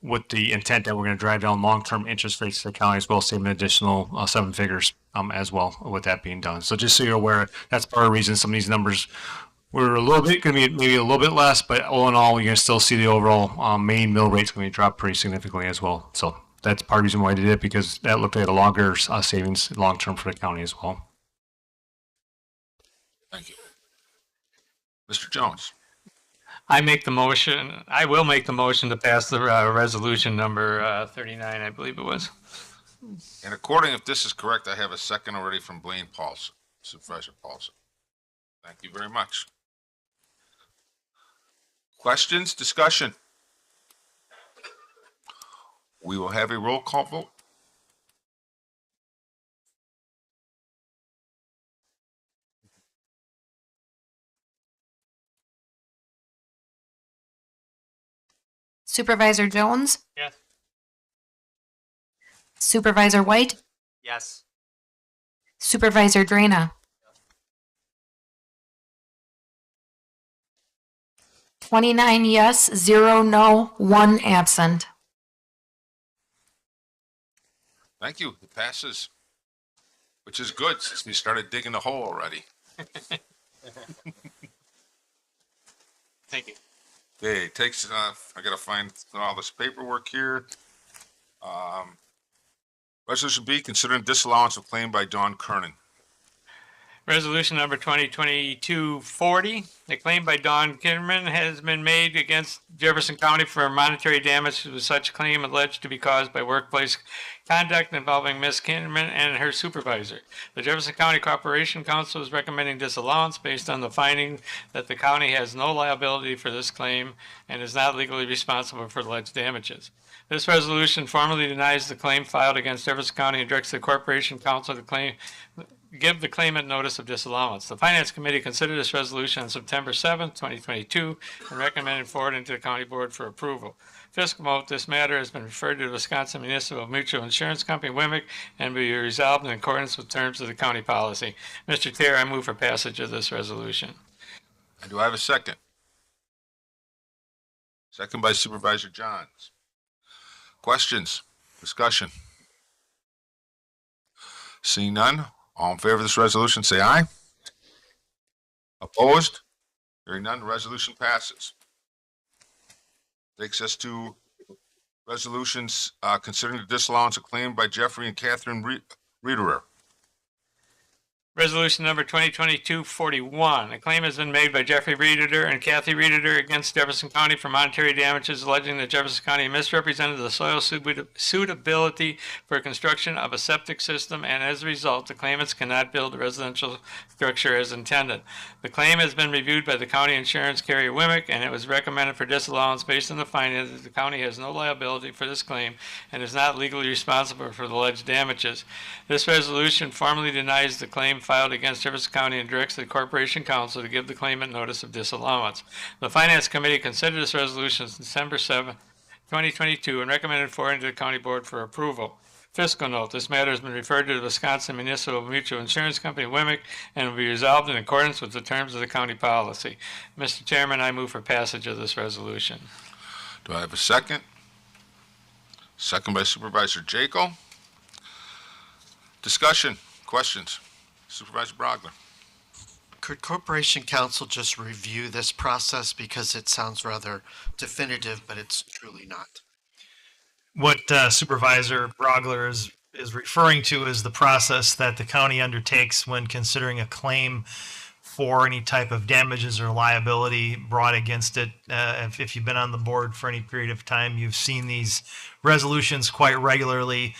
with the intent that we're going to drive down long-term interest rates to the county as well, saving an additional 7 figures as well with that being done. So just so you're aware, that's part of the reason some of these numbers were a little bit going to be maybe a little bit less, but all in all, you're going to still see the overall main mill rates going to drop pretty significantly as well. So that's part of the reason why I did it, because that looked at a longer savings long-term for the county as well. Thank you. Mr. Jones. I will make the motion to pass the resolution number 39, I believe it was. And according, if this is correct, I have a second already from Blaine Paulson, Supervisor Paulson. Thank you very much. Questions, discussion? We will have a roll call vote. Supervisor Jones? Yes. Supervisor White? Yes. Supervisor Drana? 29 yes, 0 no, 1 absent. Thank you. It passes. which is good since we started digging the hole already. Thank you. Okay, takes, I gotta find all this paperwork here. Resolution B, considering disallowance of claim by Don Kernan. Resolution number 2022-40. The claim by Don Kinderman has been made against Jefferson County for monetary damage, with such claim alleged to be caused by workplace conduct involving Ms. Kinderman and her supervisor. The Jefferson County Corporation Council is recommending disallowance based on the finding that the county has no liability for this claim and is not legally responsible for alleged damages. This resolution formally denies the claim filed against Jefferson County and directs the Corporation Council to give the claimant notice of disallowance. The Finance Committee considered this resolution on September 7th, 2022, and recommended forwarding to the County Board for approval. Fiscal note, this matter has been referred to the Wisconsin Municipal Mutual Insurance Company, WMIC, and will be resolved in accordance with terms of the county policy. Mr. Chair, I move for passage of this resolution. And do I have a second? Second by Supervisor Johns. Questions? Discussion? Seeing none, all in favor of this resolution, say aye. Opposed? Hearing none, the resolution passes. Takes us to resolutions considering the disallowance of claim by Jeffrey and Catherine Riederer. Resolution number 2022-41. A claim has been made by Jeffrey Reeder and Kathy Reeder against Jefferson County for monetary damages, alleging that Jefferson County misrepresented the soil suitability for construction of a septic system, and as a result, the claimants cannot build a residential structure as intended. The claim has been reviewed by the county insurance carrier WMIC, and it was recommended for disallowance based on the finding that the county has no liability for this claim and is not legally responsible for the alleged damages. This resolution formally denies the claim filed against Jefferson County and directs the Corporation Council to give the claimant notice of disallowance. The Finance Committee considered this resolution on December 7, 2022, and recommended forwarding to the County Board for approval. Fiscal note, this matter has been referred to the Wisconsin Municipal Mutual Insurance Company, WMIC, and will be resolved in accordance with the terms of the county policy. Mr. Chairman, I move for passage of this resolution. Do I have a second? Second by Supervisor Jaco. Discussion? Questions? Supervisor Brogler. Could Corporation Council just review this process, because it sounds rather definitive, but it's truly not? What Supervisor Brogler is referring to is the process that the county undertakes when considering a claim for any type of damages or liability brought against it. If you've been on the board for any period of time, you've seen these resolutions quite regularly.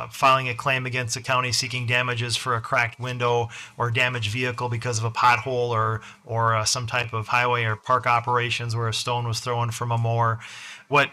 Filing a claim against the county seeking damages for a cracked window or damaged vehicle because of a pothole or some type of highway or park operations where a stone was thrown from a mower. What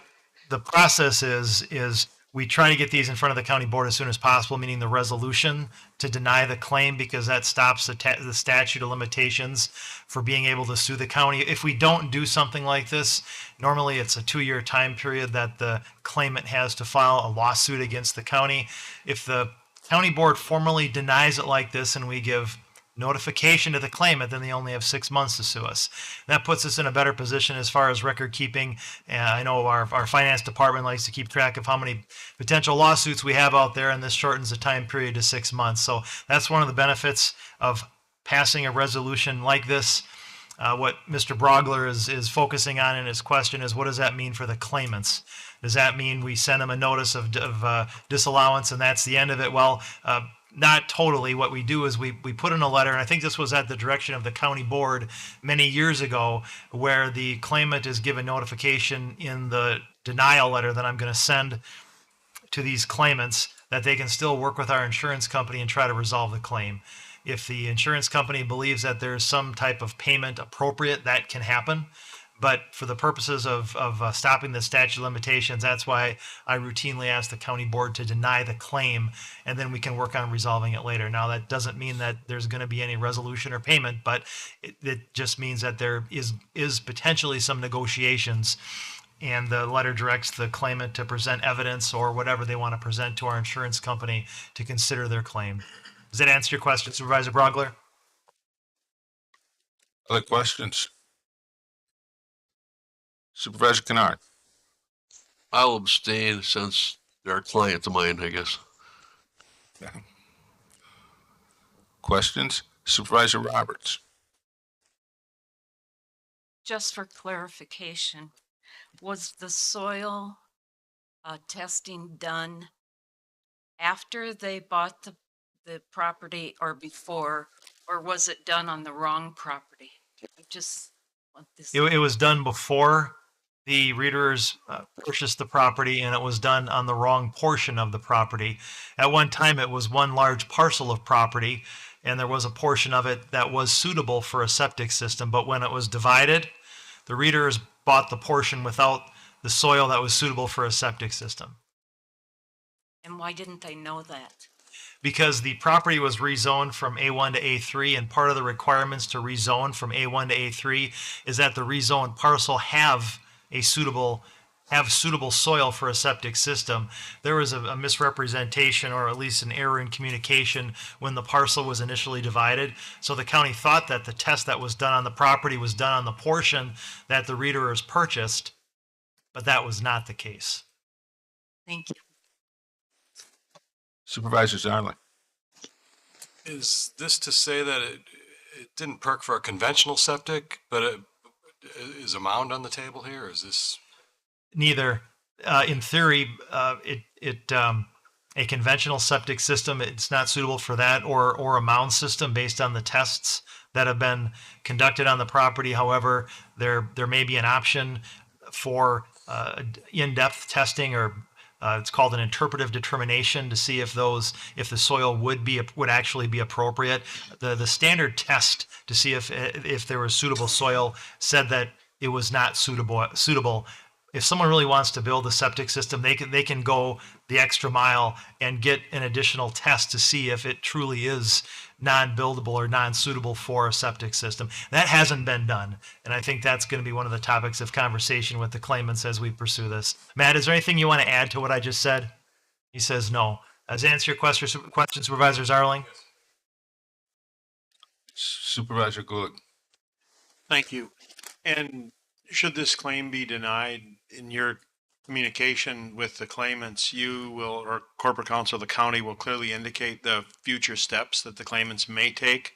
the process is we try to get these in front of the county board as soon as possible, meaning the resolution to deny the claim, because that stops the statute of limitations for being able to sue the county. If we don't do something like this, normally it's a 2-year time period that the claimant has to file a lawsuit against the county. If the county board formally denies it like this and we give notification to the claimant, then they only have 6 months to sue us. That puts us in a better position as far as record keeping. I know our finance department likes to keep track of how many potential lawsuits we have out there, and this shortens the time period to 6 months. So that's one of the benefits of passing a resolution like this. What Mr. Brogler is focusing on in his question is, what does that mean for the claimants? Does that mean we send them a notice of disallowance and that's the end of it? Well, not totally. What we do is we put in a letter, and I think this was at the direction of the county board many years ago, where the claimant is given notification in the denial letter that I'm going to send to these claimants that they can still work with our insurance company and try to resolve the claim. If the insurance company believes that there's some type of payment appropriate, that can happen. But for the purposes of stopping the statute of limitations, that's why I routinely ask the county board to deny the claim, and then we can work on resolving it later. Now, that doesn't mean that there's going to be any resolution or payment, but it just means that there is potentially some negotiations, and the letter directs the claimant to present evidence or whatever they want to present to our insurance company to consider their claim. Does that answer your question, Supervisor Brogler? Other questions? Supervisor Kennard. I'll abstain since they're a client of mine, I guess. questions? Supervisor Roberts. Just for clarification, was the soil testing done after they bought the property or before, or was it done on the wrong property? I just want this. It was done before the readers purchased the property, and it was done on the wrong portion of the property. At one time, it was one large parcel of property, and there was a portion of it that was suitable for a septic system. But when it was divided, the readers bought the portion without the soil that was suitable for a septic system. And why didn't they know that? Because the property was rezoned from A1 to A3, and part of the requirements to rezone from A1 to A3 is that the rezoned parcel have suitable soil for a septic system. There was a misrepresentation, or at least an error in communication, when the parcel was initially divided. So the county thought that the test that was done on the property was done on the portion that the readers purchased, but that was not the case. Thank you. Supervisor Zarling. Is this to say that it didn't perk for a conventional septic, but is a mound on the table here? Or is this? Neither. In theory, a conventional septic system, it's not suitable for that, or a mound system based on the tests that have been conducted on the property. However, there may be an option for in-depth testing, or it's called an interpretive determination, to see if the soil would actually be appropriate. The standard test to see if there was suitable soil said that it was not suitable. If someone really wants to build a septic system, they can go the extra mile and get an additional test to see if it truly is non-buildable or non-suitable for a septic system. That hasn't been done, and I think that's going to be one of the topics of conversation with the claimants as we pursue this. Matt, is there anything you want to add to what I just said? He says no. Does that answer your question, Supervisor Zarling? Supervisor Gulick. Thank you. And should this claim be denied, in your communication with the claimants, you will, or corporate counsel of the county, will clearly indicate the future steps that the claimants may take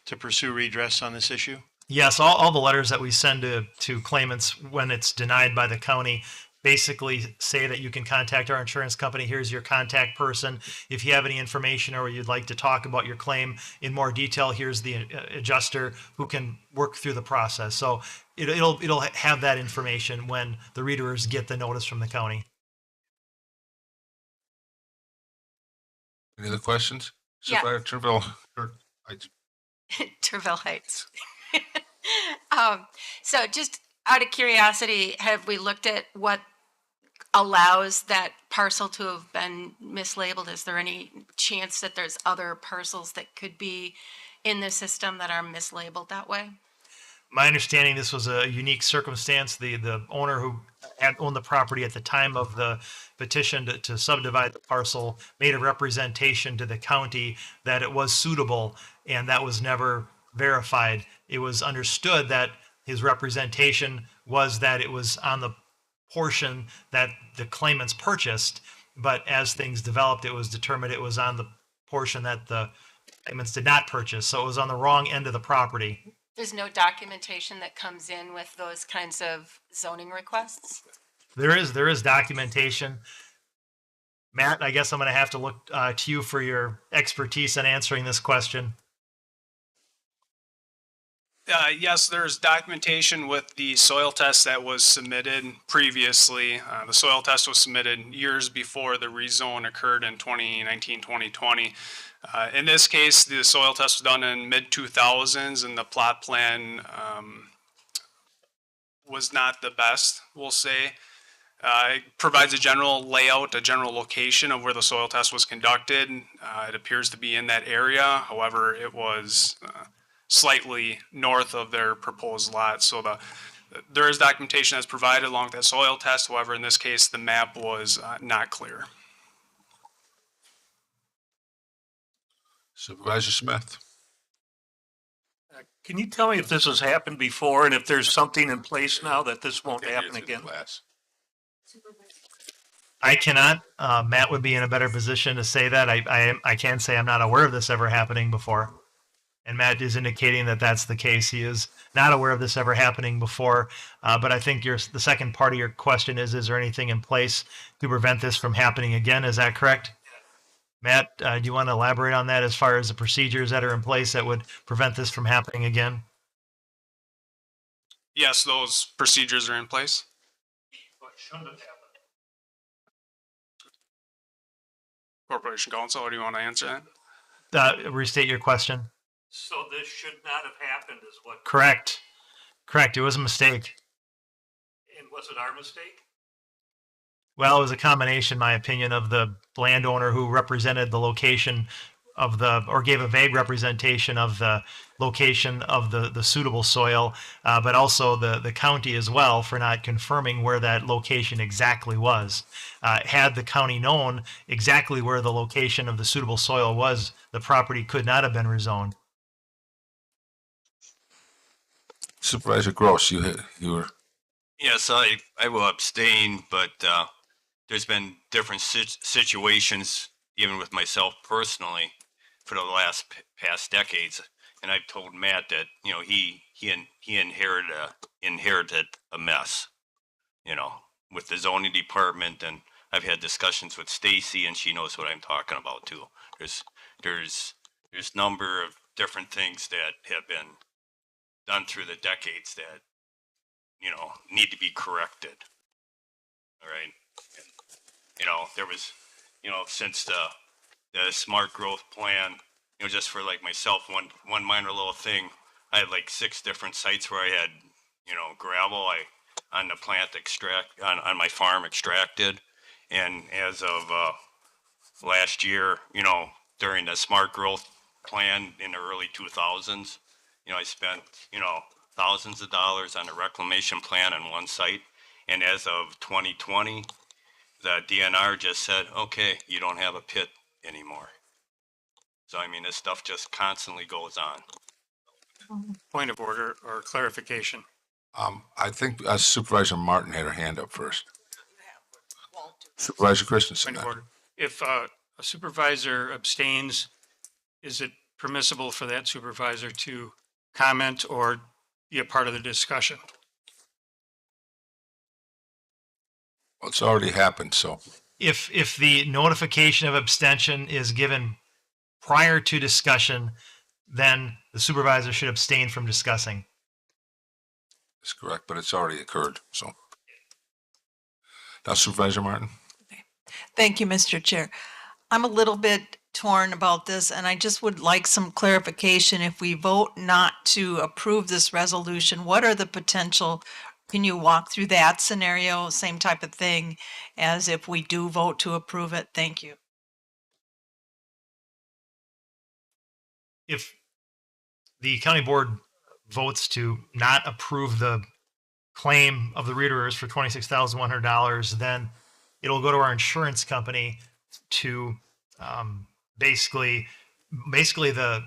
to pursue redress on this issue? Yes, all the letters that we send to claimants when it's denied by the county basically say that you can contact our insurance company. Here's your contact person. If you have any information or you'd like to talk about your claim in more detail, here's the adjuster who can work through the process. So it'll have that information when the readers get the notice from the county. Any other questions? Yeah. Supervisor Treville. Terville Heights. So just out of curiosity, have we looked at what allows that parcel to have been mislabeled? Is there any chance that there's other parcels that could be in the system that are mislabeled that way? My understanding, this was a unique circumstance. The owner who had owned the property at the time of the petition to subdivide the parcel made a representation to the county that it was suitable, and that was never verified. It was understood that his representation was that it was on the portion that the claimants purchased, but as things developed, it was determined it was on the portion that the claimants did not purchase. So it was on the wrong end of the property. There's no documentation that comes in with those kinds of zoning requests? There is documentation. Matt, I guess I'm going to have to look to you for your expertise in answering this question. Yes, there's documentation with the soil test that was submitted previously. The soil test was submitted years before the rezone occurred in 2019, 2020. In this case, the soil test was done in mid-2000s, and the plot plan was not the best, we'll say. It provides a general layout, a general location of where the soil test was conducted. It appears to be in that area. However, it was slightly north of their proposed lot. So there is documentation that's provided along with that soil test. However, in this case, the map was not clear. Supervisor Smith. Can you tell me if this has happened before and if there's something in place now that this won't happen again? I cannot. Matt would be in a better position to say that. I can say I'm not aware of this ever happening before. And Matt is indicating that that's the case. He is not aware of this ever happening before. But I think the second part of your question is there anything in place to prevent this from happening again? Is that correct? Matt, do you want to elaborate on that as far as the procedures that are in place that would prevent this from happening again? Yes, those procedures are in place. What shouldn't have happened? Corporation Counsel, do you want to answer that? Restate your question. So this should not have happened is what? Correct. Correct. It was a mistake. And was it our mistake? Well, it was a combination, in my opinion, of the landowner who represented the location of or gave a vague representation of the location of the suitable soil, but also the county as well for not confirming where that location exactly was. Had the county known exactly where the location of the suitable soil was, the property could not have been rezoned. Supervisor Gross, you were. Yes, I will abstain, but there's been different situations, even with myself personally, for the past decades. And I've told Matt that he inherited a mess, with the zoning department, and I've had discussions with Stacy, and she knows what I'm talking about too. There's number of different things that have been done through the decades that need to be corrected. All right. And, there was, since the smart growth plan, just for like myself, one minor little thing, I had like 6 different sites where I had, gravel on the plant on my farm extracted. And as of last year, during the smart growth plan in the early 2000s, I spent, thousands of dollars on a reclamation plan on one site. And as of 2020, the DNR just said, okay, you don't have a pit anymore. So, I mean, this stuff just constantly goes on. Point of order or clarification. I think Supervisor Martin had her hand up first. Supervisor Christensen. Point of order. If a supervisor abstains, is it permissible for that supervisor to comment or be a part of the discussion? Well, it's already happened, so. If the notification of abstention is given prior to discussion, then the supervisor should abstain from discussing. That's correct, but it's already occurred, so. Now Supervisor Martin. Thank you, Mr. Chair. I'm a little bit torn about this, and I just would like some clarification. If we vote not to approve this resolution, what are the potential, can you walk through that scenario, same type of thing as if we do vote to approve it? Thank you. If the county board votes to not approve the claim of the reiterers for $26,100, then it'll go to our insurance company to basically the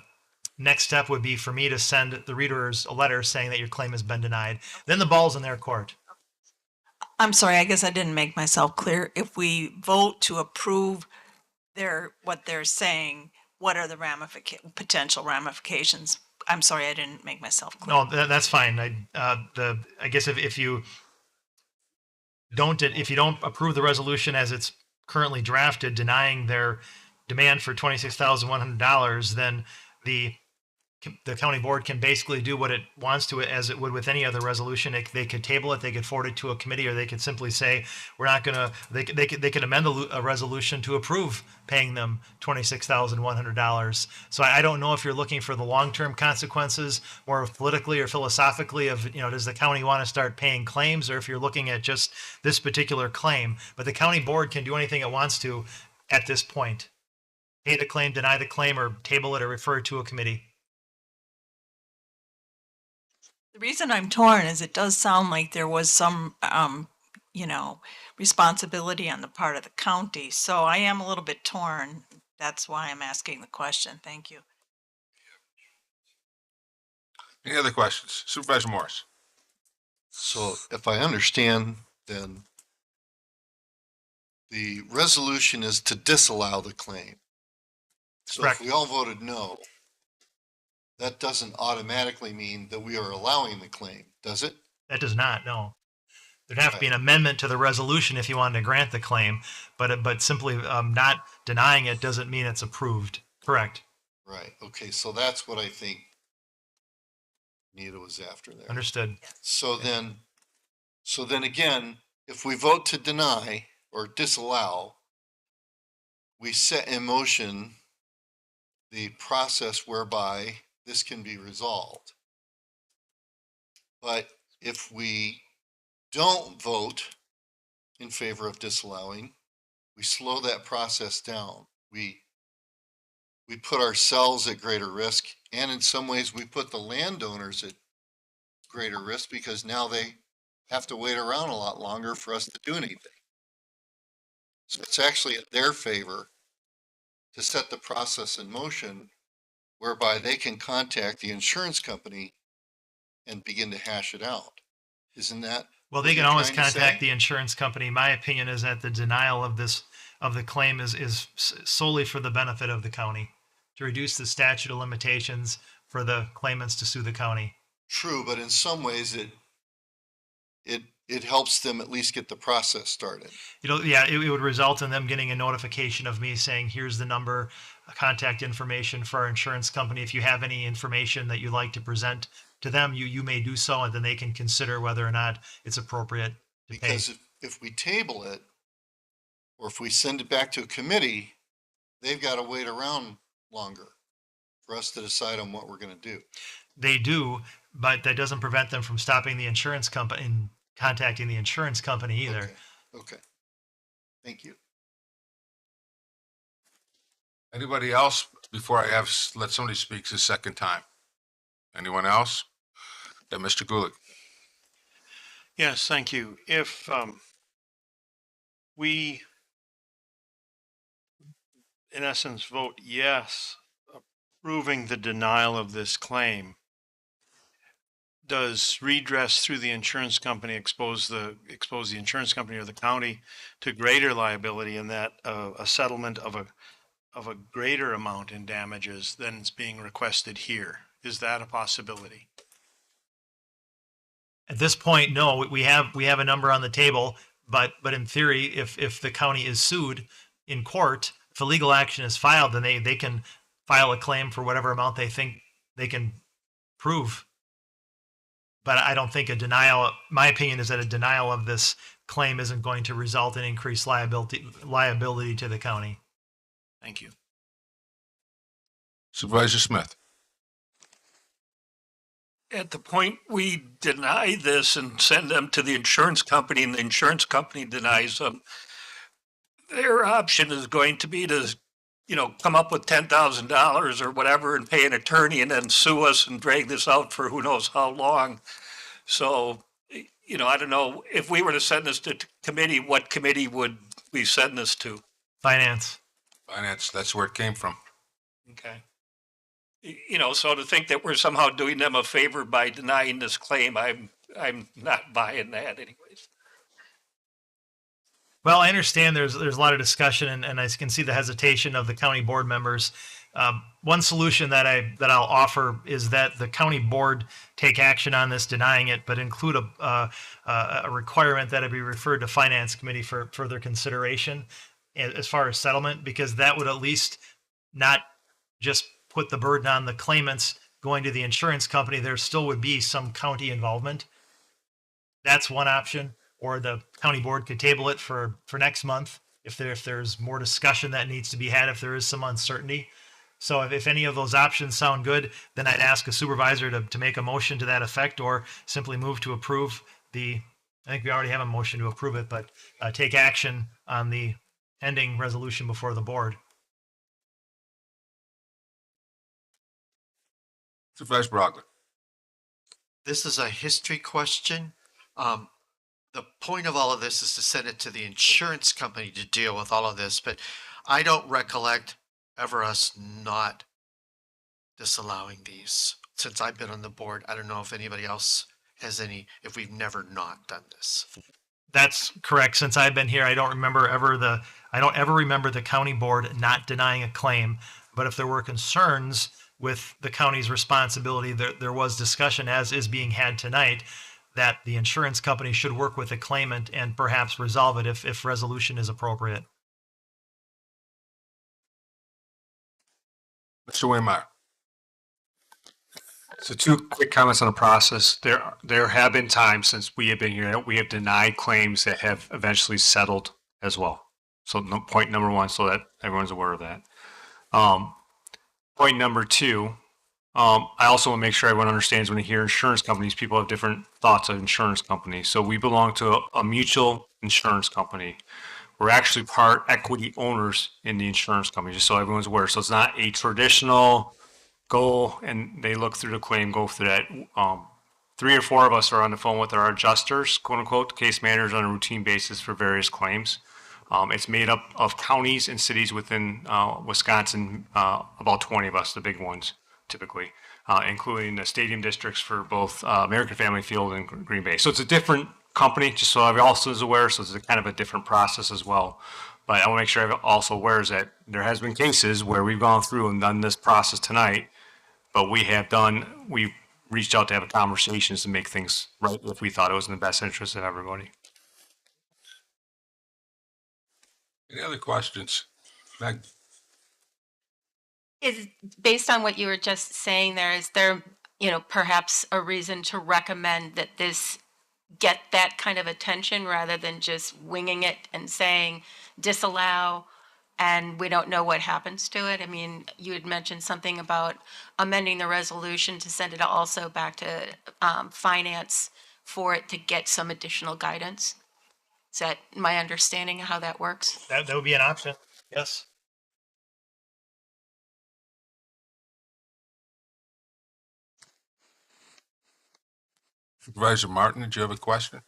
next step would be for me to send the reiterers a letter saying that your claim has been denied. Then the ball's in their court. I'm sorry, I guess I didn't make myself clear. If we vote to approve what they're saying, what are the potential ramifications? I'm sorry, I didn't make myself clear. No, that's fine. I guess if you don't approve the resolution as it's currently drafted, denying their demand for $26,100, then the county board can basically do what it wants to it as it would with any other resolution. They could table it, they could forward it to a committee, or they could simply say, we're not going to, they could amend a resolution to approve paying them $26,100. So I don't know if you're looking for the long-term consequences more politically or philosophically of, does the county want to start paying claims, or if you're looking at just this particular claim. But the county board can do anything it wants to at this point. Pay the claim, deny the claim, or table it or refer it to a committee. The reason I'm torn is it does sound like there was some, responsibility on the part of the county. So I am a little bit torn. That's why I'm asking the question. Thank you. Any other questions? Supervisor Morris. So if I understand, then the resolution is to disallow the claim. So Correct. if we all voted no, that doesn't automatically mean that we are allowing the claim, does it? That does not, no. There'd have to be an amendment to the resolution if you wanted to grant the claim, but simply not denying it doesn't mean it's approved. Correct. Right, okay, so that's what I think Nita was after there. Understood. So then again, if we vote to deny or disallow, we set in motion the process whereby this can be resolved. But if we don't vote in favor of disallowing, we slow that process down. We put ourselves at greater risk, and in some ways we put the landowners at greater risk because now they have to wait around a lot longer for us to do anything. So it's actually in their favor to set the process in motion whereby they can contact the insurance company and begin to hash it out. Isn't that? Well, what they can you're always trying to contact say? the insurance company. My opinion is that the denial of the claim is solely for the benefit of the county, to reduce the statute of limitations for the claimants to sue the county. True, but in some ways it helps them at least get the process started. Yeah, it would result in them getting a notification of me saying, here's the number, contact information for our insurance company. If you have any information that you'd like to present to them, you may do so, and then they can consider whether or not it's appropriate to pay. Because if we table it, or if we send it back to a committee, they've got to wait around longer for us to decide on what we're going to do. They do, but that doesn't prevent them from stopping the insurance company and contacting the insurance company either. Okay. Thank you. Anybody else before I let somebody speak a second time? Anyone else? Yeah, Mr. Gulick. Yes, thank you. If we, in essence, vote yes, approving the denial of this claim, does redress through the insurance company expose the insurance company or the county to greater liability in that a settlement of a greater amount in damages than is being requested here? Is that a possibility? At this point, no. We have a number on the table, but in theory, if the county is sued in court, if a legal action is filed, then they can file a claim for whatever amount they think they can prove. But I don't think a denial, my opinion is that a denial of this claim isn't going to result in increased liability to the county. Thank you. Supervisor Smith. At the point we deny this and send them to the insurance company and the insurance company denies them, their option is going to be to, come up with $10,000 or whatever and pay an attorney and then sue us and drag this out for who knows how long. So, I don't know, if we were to send this to committee, what committee would we send this to? Finance. Finance, that's where it came from. Okay. So to think that we're somehow doing them a favor by denying this claim, I'm not buying that anyways. Well, I understand there's a lot of discussion, and I can see the hesitation of the county board members. One solution that I'll offer is that the county board take action on this, denying it, but include a requirement that it be referred to finance committee for further consideration as far as settlement, because that would at least not just put the burden on the claimants going to the insurance company. There still would be some county involvement. That's one option. Or the county board could table it for next month if there's more discussion that needs to be had, if there is some uncertainty. So if any of those options sound good, then I'd ask a supervisor to make a motion to that effect, or simply move to approve I think we already have a motion to approve it, but take action on the pending resolution before the board. Supervisor Brogler. This is a history question. The point of all of this is to send it to the insurance company to deal with all of this, but I don't recollect ever us not disallowing these since I've been on the board. I don't know if anybody else has if we've never not done this. That's correct. Since I've been here, I don't ever remember the county board not denying a claim. But if there were concerns with the county's responsibility. There was discussion, as is being had tonight, that the insurance company should work with the claimant and perhaps resolve it if resolution is appropriate. Mr. Waymire. So two quick comments on the process. There have been times since we have been here that we have denied claims that have eventually settled as well. So point number one, so that everyone's aware of that. Point number two, I also want to make sure everyone understands when they hear insurance companies, people have different thoughts of insurance companies. So we belong to a mutual insurance company. We're actually part equity owners in the insurance company, just so everyone's aware. So it's not a traditional go and they look through the claim, go through that. 3 or 4 of us are on the phone with our adjusters, quote unquote, case managers on a routine basis for various claims. It's made up of counties and cities within Wisconsin, about 20 of us, the big ones typically, including the stadium districts for both American Family Field and Green Bay. So it's a different company, just so everyone else is aware. So it's a kind of a different process as well. But I want to make sure everyone also aware is that there has been cases where we've gone through and done this process tonight, but we've reached out to have conversations to make things right if we thought it was in the best interest of everybody. Any other questions? Meg? Is based on what you were just saying there, is there, perhaps a reason to recommend that this get that kind of attention rather than just winging it and saying disallow and we don't know what happens to it? I mean, you had mentioned something about amending the resolution to send it also back to finance for it to get some additional guidance. Is that my understanding of how that works? That would be an option. Yes. Supervisor Martin, did you have a question?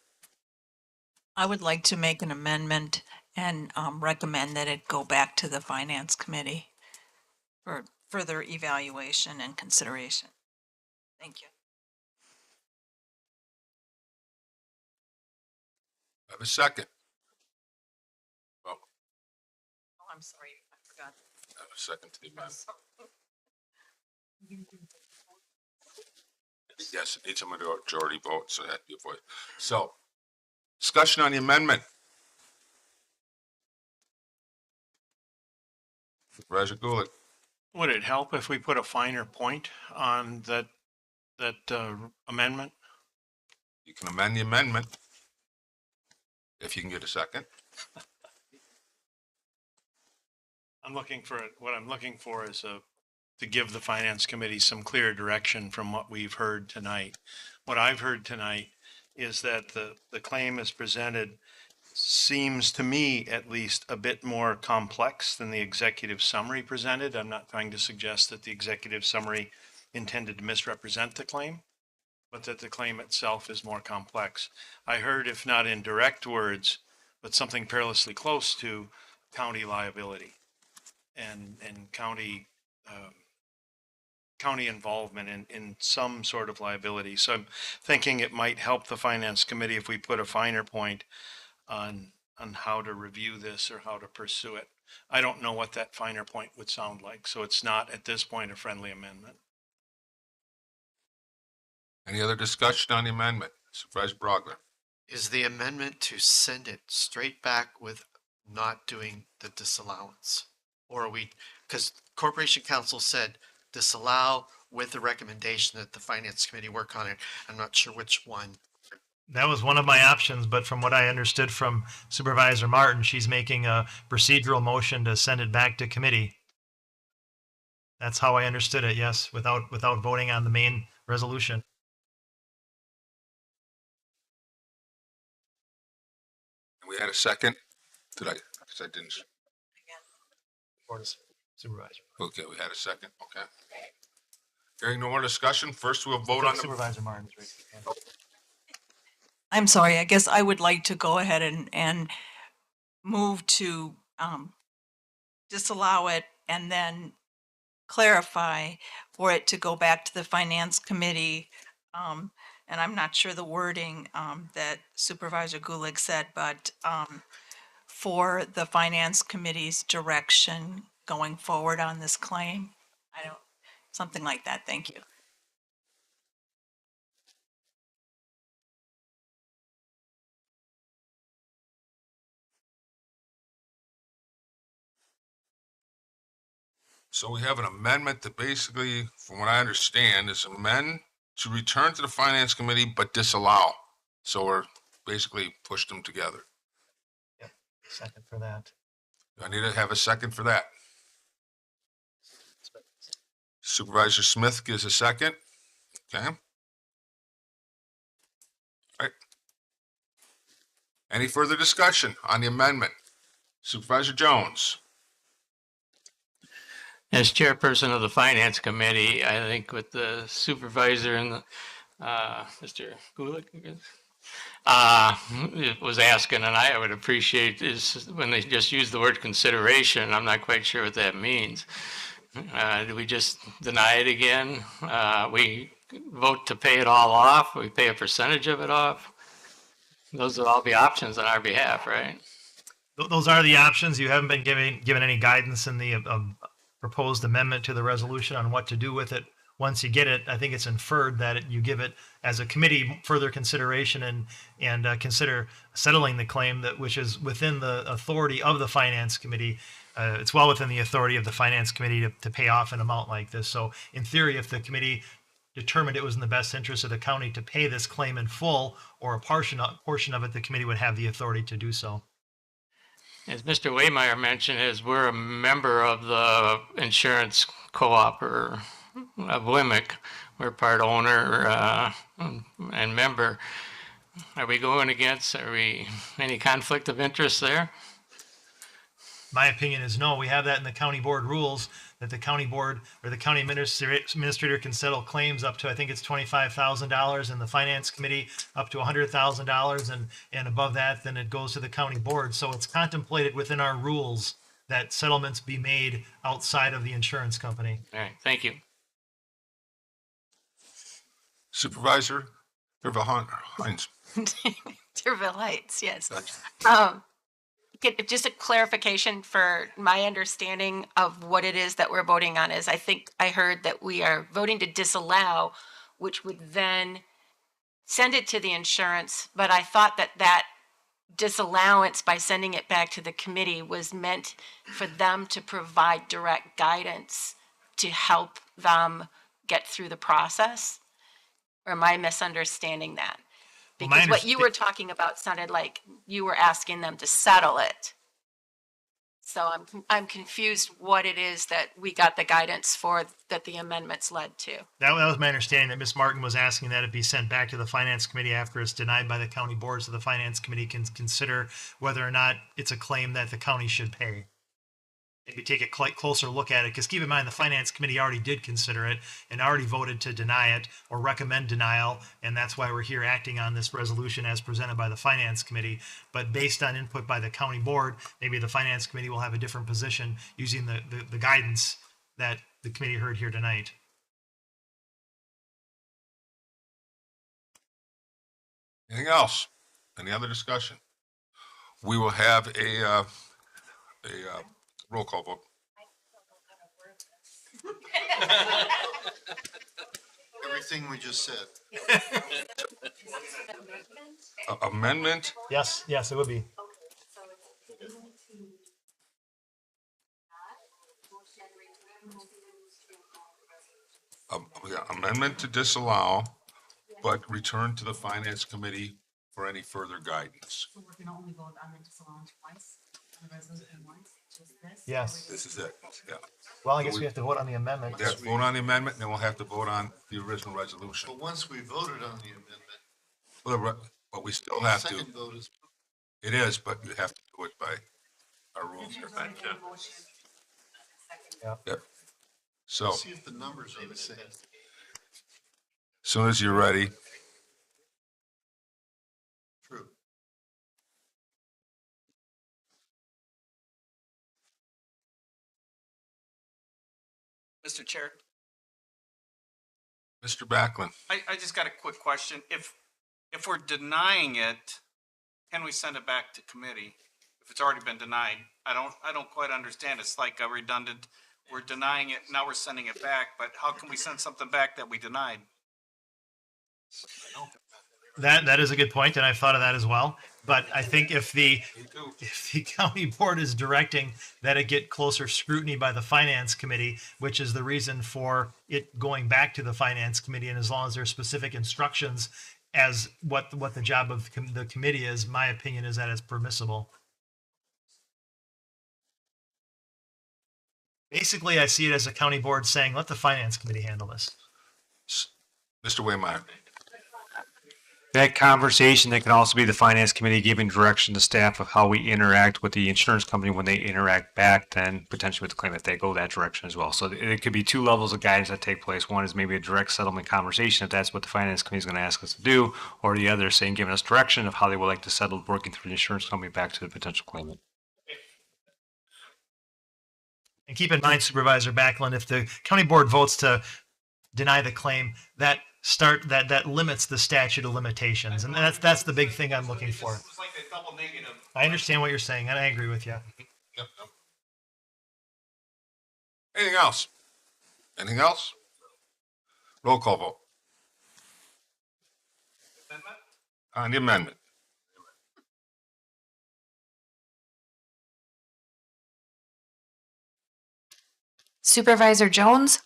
I would like to make an amendment and recommend that it go back to the Finance Committee for further evaluation and consideration. Thank you. I have a second. Oh, I'm sorry, I forgot. I have a second to the amendment. Yes, it needs a majority vote, so that be a voice. So, discussion on the amendment. Supervisor Gulick. Would it help if we put a finer point on that amendment? You can amend the amendment if you can get a second. What I'm looking for is to give the Finance Committee some clear direction from what we've heard tonight. What I've heard tonight is that the claim as presented seems to me at least a bit more complex than the executive summary presented. I'm not trying to suggest that the executive summary intended to misrepresent the claim, but that the claim itself is more complex. I heard, if not in direct words, but something perilously close to county liability and county involvement in some sort of liability. So I'm thinking it might help the Finance Committee if we put a finer point on how to review this or how to pursue it. I don't know what that finer point would sound like, so it's not at this point a friendly amendment. Any other discussion on the amendment? Supervisor Brogler. Is the amendment to send it straight back with not doing the disallowance? Or are we, because Corporation Counsel said disallow with the recommendation that the Finance Committee work on it. I'm not sure which one. That was one of my options, but from what I understood from Supervisor Martin, she's making a procedural motion to send it back to committee. That's how I understood it, yes, without voting on the main resolution. We had a second. Did I? Because I didn't. Supervisor. Okay, we had a second. Okay. Hearing no more discussion, first we'll vote on the. Supervisor Martin's right. I'm sorry, I guess I would like to go ahead and move to disallow it and then clarify for it to go back to the Finance Committee. And I'm not sure the wording that Supervisor Gulick said, but for the Finance Committee's direction going forward on this claim. something like that. Thank you. So we have an amendment that basically, from what I understand, is amend to return to the finance committee but disallow. So we're basically pushed them together. Second for that. I need to have a second for that. Supervisor Smith gives a second. Okay. All right. Any further discussion on the amendment? Supervisor Jones. As chairperson of the finance committee, I think with the supervisor and the, Mr. Gulick, was asking, and I would appreciate is when they just use the word consideration, I'm not quite sure what that means. Do we just deny it again? We vote to pay it all off? We pay a percentage of it off? Those would all be options on our behalf, right? Those are the options. You haven't been given any guidance in the proposed amendment to the resolution on what to do with it. Once you get it, I think it's inferred that you give it as a committee further consideration and consider settling the claim which is within the authority of the finance committee. It's well within the authority of the finance committee to pay off an amount like this. So in theory, if the committee determined it was in the best interest of the county to pay this claim in full or a portion of it, the committee would have the authority to do so. As Mr. Waymeyer mentioned, is we're a member of the insurance co-op of WIMIC. We're part owner and member. Are we going against, any conflict of interest there? My opinion is no. We have that in the county board rules that the county board or the county administrator can settle claims up to, I think it's $25,000, and the finance committee up to $100,000, and above that, then it goes to the county board. So it's contemplated within our rules that settlements be made outside of the insurance company. All right, thank you. Supervisor Hines. Deerville Heights, yes. Just a clarification for my understanding of what it is that we're voting on is I think I heard that we are voting to disallow, which would then send it to the insurance, but I thought that disallowance by sending it back to the committee was meant for them to provide direct guidance to help them get through the process. Or am I misunderstanding that? Because what you were talking about sounded like you were asking them to settle it. So I'm confused what it is that we got the guidance for that the amendments led to. That was my understanding, that Ms. Martin was asking that it be sent back to the finance committee after it's denied by the county board, so the finance committee can consider whether or not it's a claim that the county should pay. Maybe take a closer look at it, because keep in mind the finance committee already did consider it and already voted to deny it or recommend denial, and that's why we're here acting on this resolution as presented by the finance committee. But based on input by the county board, maybe the finance committee will have a different position using the guidance that the committee heard here tonight. Anything else? Any other discussion? We will have a roll call vote. Everything we just said. Amendment? Yes, it would be. Amendment to disallow, but return to the finance committee for any further guidance. So we're gonna only vote on the disallowance twice, on the resolution once, just this? Yes. This is it, yeah. Well, I guess we have to vote on the amendment. We have to vote on the amendment, and then we'll have to vote on the original resolution. But once we voted on the amendment. But we still have to. Second vote is. It is, but you have to do it by our rules here. Yep. So, See if the numbers are the same. as soon as you're ready. True. Mr. Chair, Mr. Backlund. I just got a quick question. If we're denying it, can we send it back to committee? If it's already been denied, I don't quite understand. It's like a redundant, We're denying it, now we're sending it back, but how can we send something back that we denied? That is a good point, and I've thought of that as well. But I think if the county board is directing that it get closer scrutiny by the finance committee, which is the reason for it going back to the finance committee, and as long as there's specific instructions as what the job of the committee is, my opinion is that it's permissible. Basically, I see it as a county board saying, let the finance committee handle this. Mr. Waymeyer. That conversation, that can also be the finance committee giving direction to staff of how we interact with the insurance company when they interact back, then potentially with the claimant, they go that direction as well. So it could be two levels of guidance that take place. One is maybe a direct settlement conversation, if that's what the finance committee is going to ask us to do, or the other saying, giving us direction of how they would like to settle working through the insurance company back to the potential claimant. And keep in mind, Supervisor Backlund, if the county board votes to deny the claim, that limits the statute of limitations, and that's the big thing I'm looking for. It's like a double negative. I understand what you're saying, and I agree with you. Yep. Anything else? Anything else? Roll call vote. On the amendment. Supervisor Jones?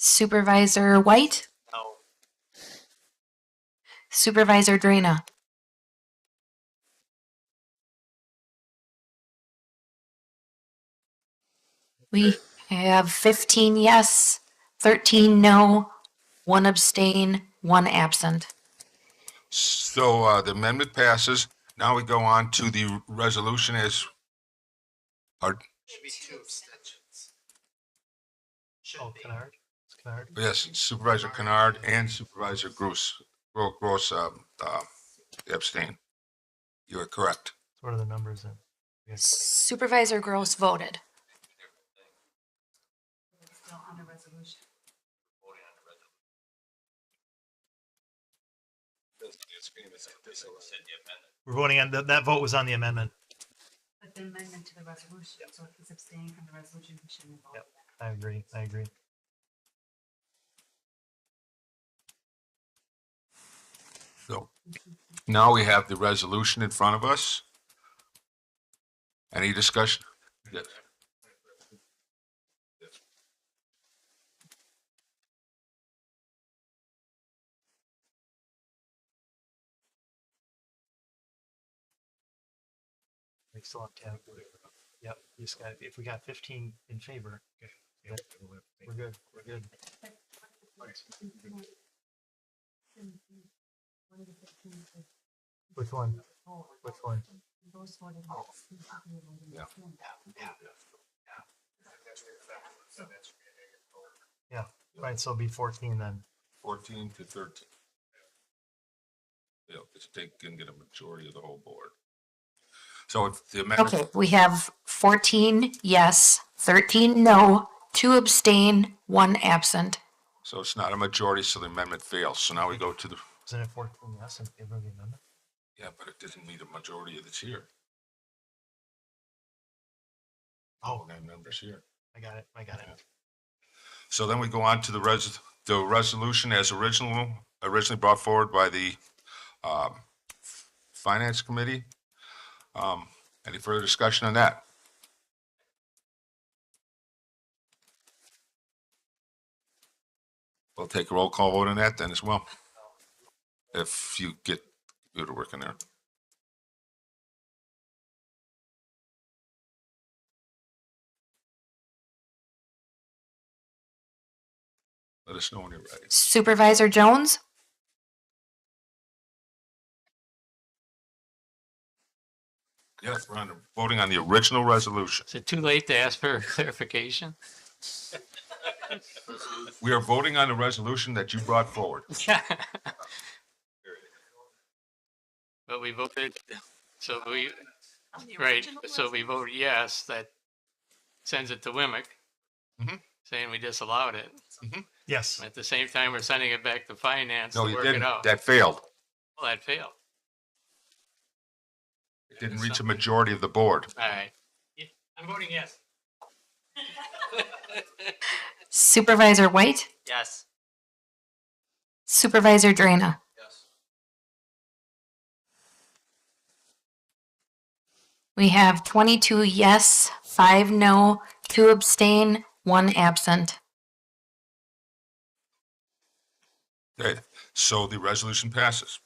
Supervisor White? No. Supervisor Drana? We have 15 yes, 13 no, 1 abstain, 1 absent. So the amendment passes. Now we go on to the resolution as. Pardon? Should be 2 abstentions. Oh, Kennard? Kennard? Yes, Supervisor Kennard and Supervisor Gross abstain. You are correct. What are the numbers then? Supervisor Gross voted. Still on the resolution. We're voting on, that vote was on the amendment. But the amendment to the resolution, so if he's abstaining from the resolution, he shouldn't vote. Yep, I agree. So now we have the resolution in front of us. Any discussion? Yes. We still have 10. Yep, you just got, if we got 15 in favor, then we're good. Which one? Yeah. Yeah, right, so it'll be 14 then. 14 to 13. Yeah, they can get a majority of the whole board. So if the amendment. Okay, we have 14 yes, 13 no, 2 abstain, 1 absent. So it's not a majority, so the amendment fails. So now we go to the. Isn't it 14 yes in favor of the amendment? Yeah, but it doesn't meet a majority that's here. Oh, 9 members here. I got it. So then we go on to the resolution as originally brought forward by the Finance Committee. Any further discussion on that? We'll take a roll call vote on that then as well. If you get the computer working there. Let us know when you're ready. Supervisor Jones? Yes, we're voting on the original resolution. Is it too late to ask for clarification? We are voting on the resolution that you brought forward. But we voted, so we, right, so we voted yes, that sends it to Wimick, saying we disallowed it. Yes. At the same time, we're sending it back to finance to No, you work didn't. it out. That failed. Well, that failed. It didn't reach a majority of the board. All right. I'm voting yes. Supervisor White, Yes. Supervisor Drana. Yes. We have 22 yes, 5 no, 2 abstain, 1 absent. Okay, so the resolution passes.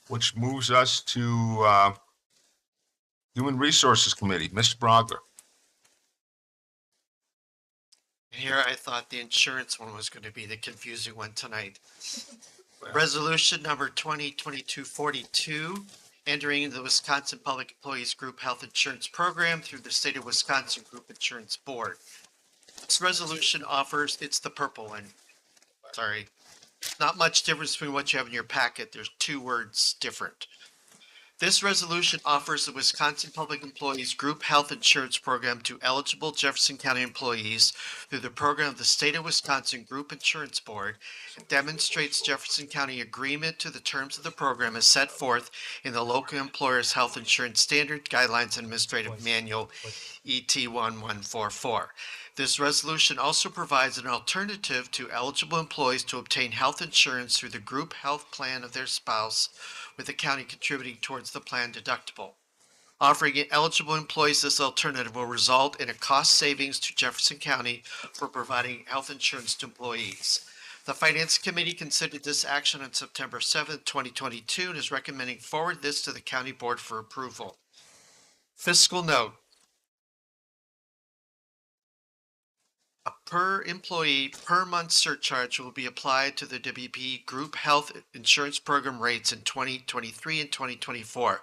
Which moves us to Human Resources Committee, Mr. Brogler. Here, I thought the insurance one was going to be the confusing one tonight. Resolution number 2022-42, entering the Wisconsin Public Employees Group Health Insurance Program through the State of Wisconsin Group Insurance Board. This resolution offers, it's the purple one. Sorry. Not much difference between what you have in your packet. There's 2 words different. This resolution offers the Wisconsin Public Employees Group Health Insurance Program to eligible Jefferson County employees through the program of the State of Wisconsin Group Insurance Board. It demonstrates Jefferson County agreement to the terms of the program as set forth in the Local Employers Health Insurance Standard Guidelines and Administrative Manual, ET 1144. This resolution also provides an alternative to eligible employees to obtain health insurance through the group health plan of their spouse, with the county contributing towards the plan deductible. Offering eligible employees this alternative will result in a cost savings to Jefferson County for providing health insurance to employees. The Finance Committee considered this action on September 7th, 2022, and is recommending forward this to the County Board for approval. Fiscal note. A per employee per month surcharge will be applied to the WP Group Health Insurance Program rates in 2023 and 2024.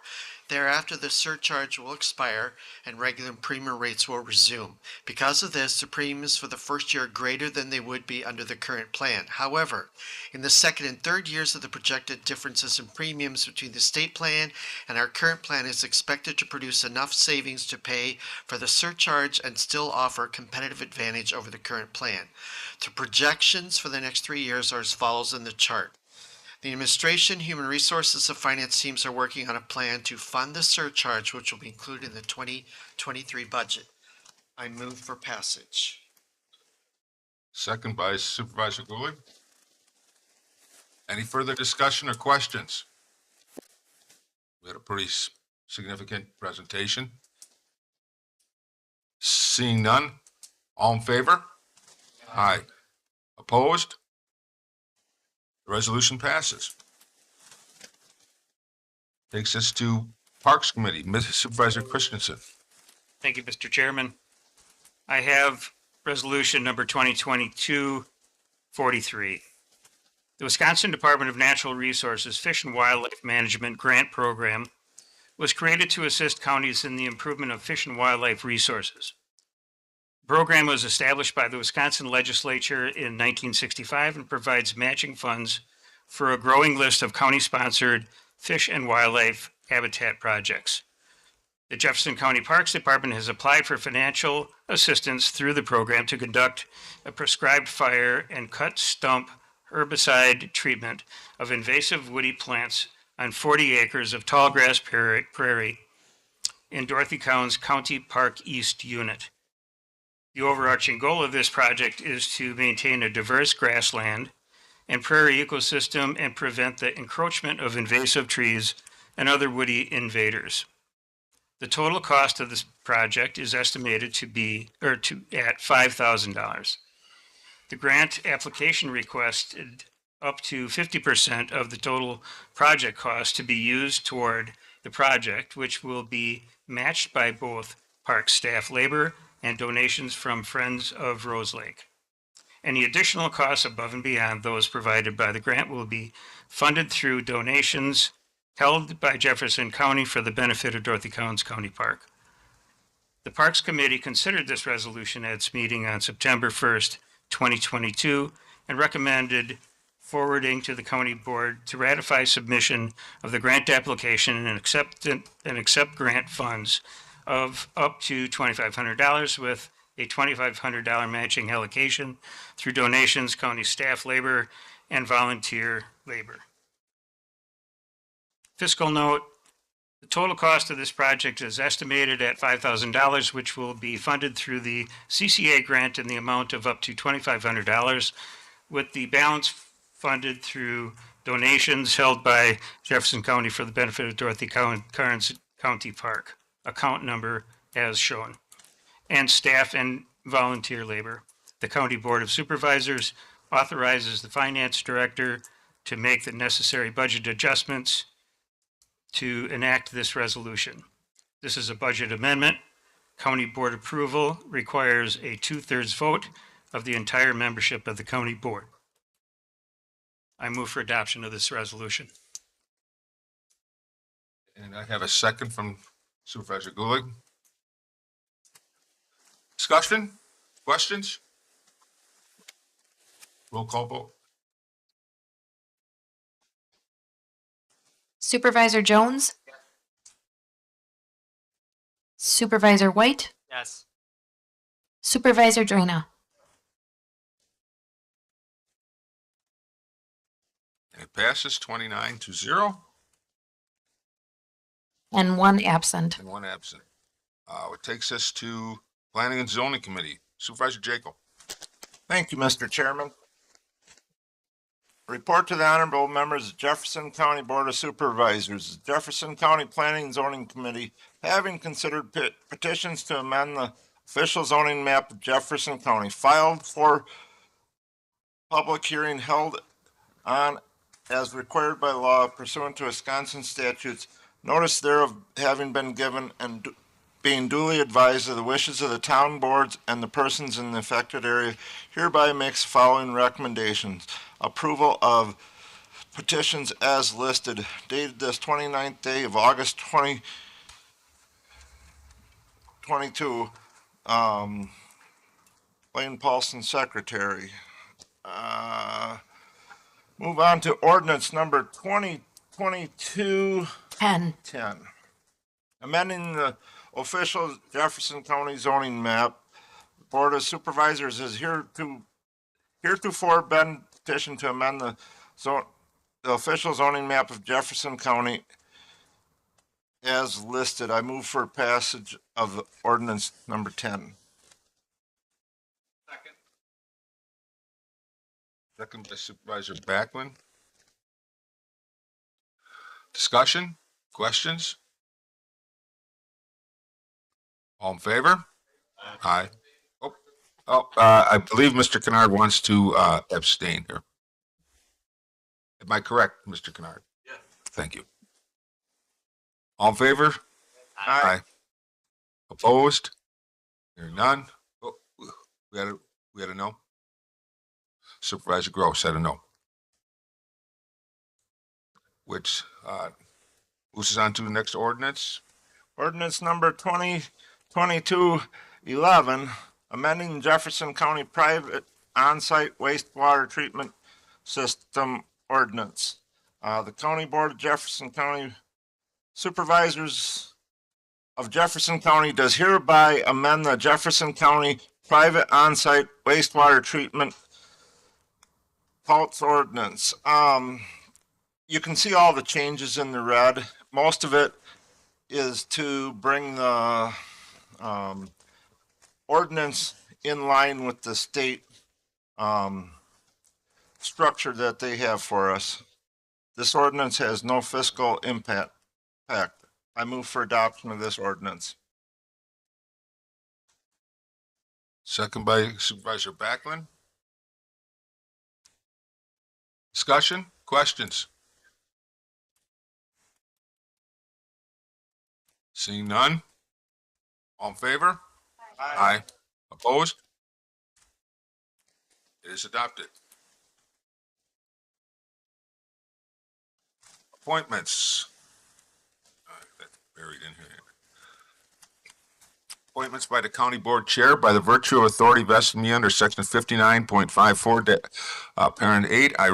Thereafter, the surcharge will expire and regular premium rates will resume. Because of this, the premiums for the first year are greater than they would be under the current plan. However, in the second and third years of the projected differences in premiums between the state plan and our current plan is expected to produce enough savings to pay for the surcharge and still offer competitive advantage over the current plan. The projections for the next 3 years are as follows in the chart. The administration, human resources, and finance teams are working on a plan to fund the surcharge, which will be included in the 2023 budget. I move for passage. Second by Supervisor Gould. Any further discussion or questions? We had a pretty significant presentation. Seeing none, all in favor? Aye. Opposed? The resolution passes. Takes us to Parks Committee, Mr. Supervisor Christensen. Thank you, Mr. Chairman. I have resolution number 2022-43. The Wisconsin Department of Natural Resources Fish and Wildlife Management Grant Program was created to assist counties in the improvement of fish and wildlife resources. The program was established by the Wisconsin legislature in 1965 and provides matching funds for a growing list of county-sponsored fish and wildlife habitat projects. The Jefferson County Parks Department has applied for financial assistance through the program to conduct a prescribed fire and cut stump herbicide treatment of invasive woody plants on 40 acres of tall grass prairie in Dorothy County's County Park East unit. The overarching goal of this project is to maintain a diverse grassland and prairie ecosystem and prevent the encroachment of invasive trees and other woody invaders. The total cost of this project is estimated to be at $5,000. The grant application requested up to 50% of the total project cost to be used toward the project, which will be matched by both park staff labor and donations from Friends of Rose Lake. Any additional costs above and beyond those provided by the grant will be funded through donations held by Jefferson County for the benefit of Dorothy County Park. The Parks Committee considered this resolution at its meeting on September 1st, 2022, and recommended forwarding to the County Board to ratify submission of the grant application and accept grant funds of up to $2,500 with a $2,500 matching allocation through donations, county staff labor, and volunteer labor. Fiscal note, The total cost of this project is estimated at $5,000, which will be funded through the CCA grant in the amount of up to $2,500, with the balance funded through donations held by Jefferson County for the benefit of Dorothy Carnes County Park, account number as shown, and staff and volunteer labor. The County Board of Supervisors authorizes the Finance Director to make the necessary budget adjustments to enact this resolution. This is a budget amendment. County Board approval requires a 2/3 vote of the entire membership of the County Board. I move for adoption of this resolution. And I have a second from Supervisor Gulick. Discussion? Questions? Roll call vote. Supervisor Jones? Supervisor White? Yes. Supervisor Drana? And it passes 29-0 And one absent. and one absent. It takes us to Planning and Zoning Committee. Supervisor Jacob. Thank you, Mr. Chairman. Report to the honorable members of Jefferson County Board of Supervisors. Jefferson County Planning and Zoning Committee, having considered petitions to amend the official zoning map of Jefferson County, filed for public hearing held on as required by law pursuant to Wisconsin statutes, notice thereof having been given and being duly advised of the wishes of the town boards and the persons in the affected area, hereby makes the following recommendations. Approval of petitions as listed, dated this 29th day of August 2022. Lane Paulson, Secretary. Move on to ordinance number 2022-10. Amending the official Jefferson County zoning map. Board of Supervisors has heretofore been petitioned to amend the official zoning map of Jefferson County as listed. I move for passage of ordinance number 10. Second by Supervisor Backlund. Discussion? Questions? All in favor? Aye. I believe Mr. Kennard wants to abstain here. Am I correct, Mr. Kennard? Yes. Thank you. All in favor? Aye. Opposed? Hearing none? Oh, we had a no? Supervisor Gross said a no. Which moves us on to the next ordinance. Ordinance number 2022-11, amending Jefferson County private on-site wastewater treatment system ordinance. The County Board of Jefferson County Supervisors of Jefferson County does hereby amend the Jefferson County private on-site wastewater treatment Pulse ordinance. You can see all the changes in the red. Most of it is to bring the ordinance in line with the state structure that they have for us. This ordinance has no fiscal impact. I move for adoption of this ordinance. Second by Supervisor Backlund. Discussion? Questions? Seeing none? All in favor? Aye. Opposed? It is adopted. Appointments. That's buried in here. Appointments by the County Board Chair by the virtue of authority vested in me under Section 59.54, Parent 8. I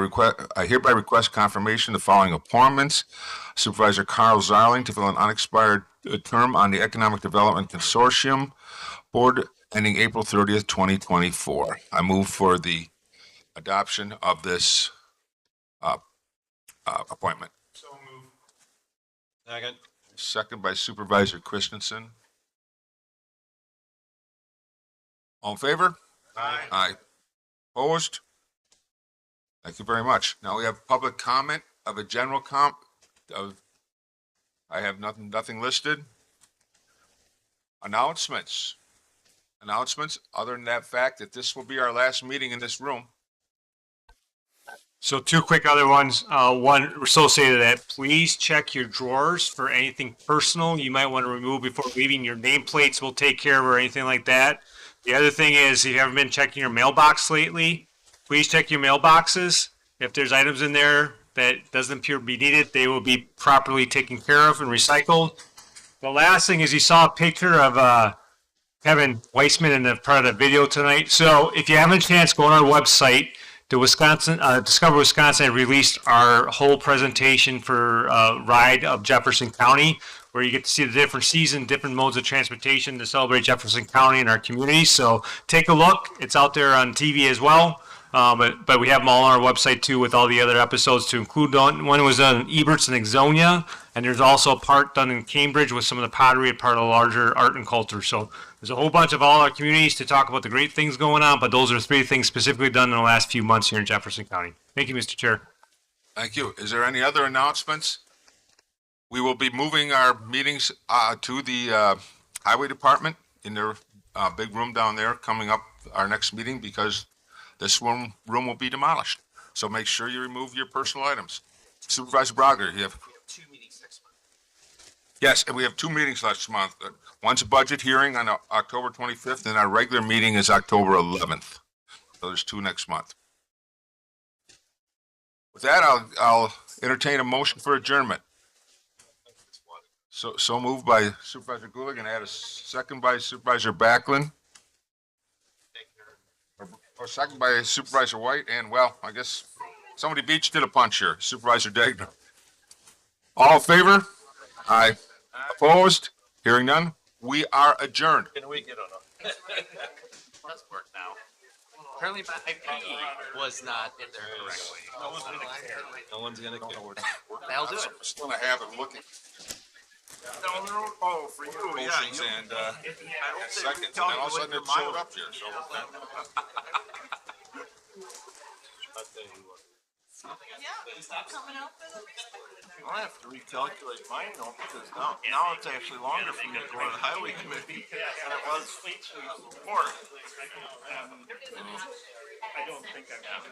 hereby request confirmation of the following appointments. Supervisor Carl Zarling to fill an unexpired term on the Economic Development Consortium Board ending April 30th, 2024. I move for the adoption of this appointment. So moved. Second. second by Supervisor Christensen. All in favor? Aye. Aye. Opposed? Thank you very much. Now we have public comment of a general I have nothing listed. Announcements. Announcements, other than that fact that this will be our last meeting in this room. So two quick other ones. One associated to that, please check your drawers for anything personal you might want to remove before leaving. Your nameplates will take care of or anything like that. The other thing is, if you haven't been checking your mailbox lately, please check your mailboxes. If there's items in there that doesn't appear to be needed, they will be properly taken care of and recycled. The last thing is you saw a picture of Kevin Weissman in the part of the video tonight. So if you haven't a chance, go on our website. The Discover Wisconsin released our whole presentation for Ride of Jefferson County, where you get to see the different seasons, different modes of transportation to celebrate Jefferson County and our community. So take a look. It's out there on TV as well. But we have them all on our website too, with all the other episodes to include. One was done in Eberts and Exonia, and there's also a part done in Cambridge with some of the pottery, a part of the larger art and culture. So there's a whole bunch of all our communities to talk about the great things going on, but those are three things specifically done in the last few months here in Jefferson County. Thank you, Mr. Chair. Thank you. Is there any other announcements? We will be moving our meetings to the Highway Department in their big room down there coming up our next meeting because this room will be demolished. So make sure you remove your personal items. Supervisor Brager, you have 2 meetings next month. Yes, and we have 2 meetings next month. One's a budget hearing on October 25th, and our regular meeting is October 11th. So there's 2 next month. With that, I'll entertain a motion for adjournment. So moved by Supervisor Gulick and add a second by Supervisor Backlund. Or second by Supervisor White, and well, I guess somebody beat you to the punch here, Supervisor Degner. All in favor? Aye. Opposed? Hearing none, we are adjourned. Can we get on a? Does work now. Apparently my IP was not in there correctly. No one's gonna care. No one's gonna care. I'll do it. I'm just gonna have it looking. Oh, for you, yeah. Motions and seconds, and then all of a sudden it showed up here, so. I'll have to recalculate mine though, because now it's actually longer for me to go to the highway committee than it was before. I don't think I have.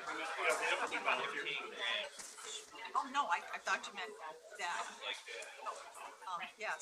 Oh, no, I thought you meant that. Yes.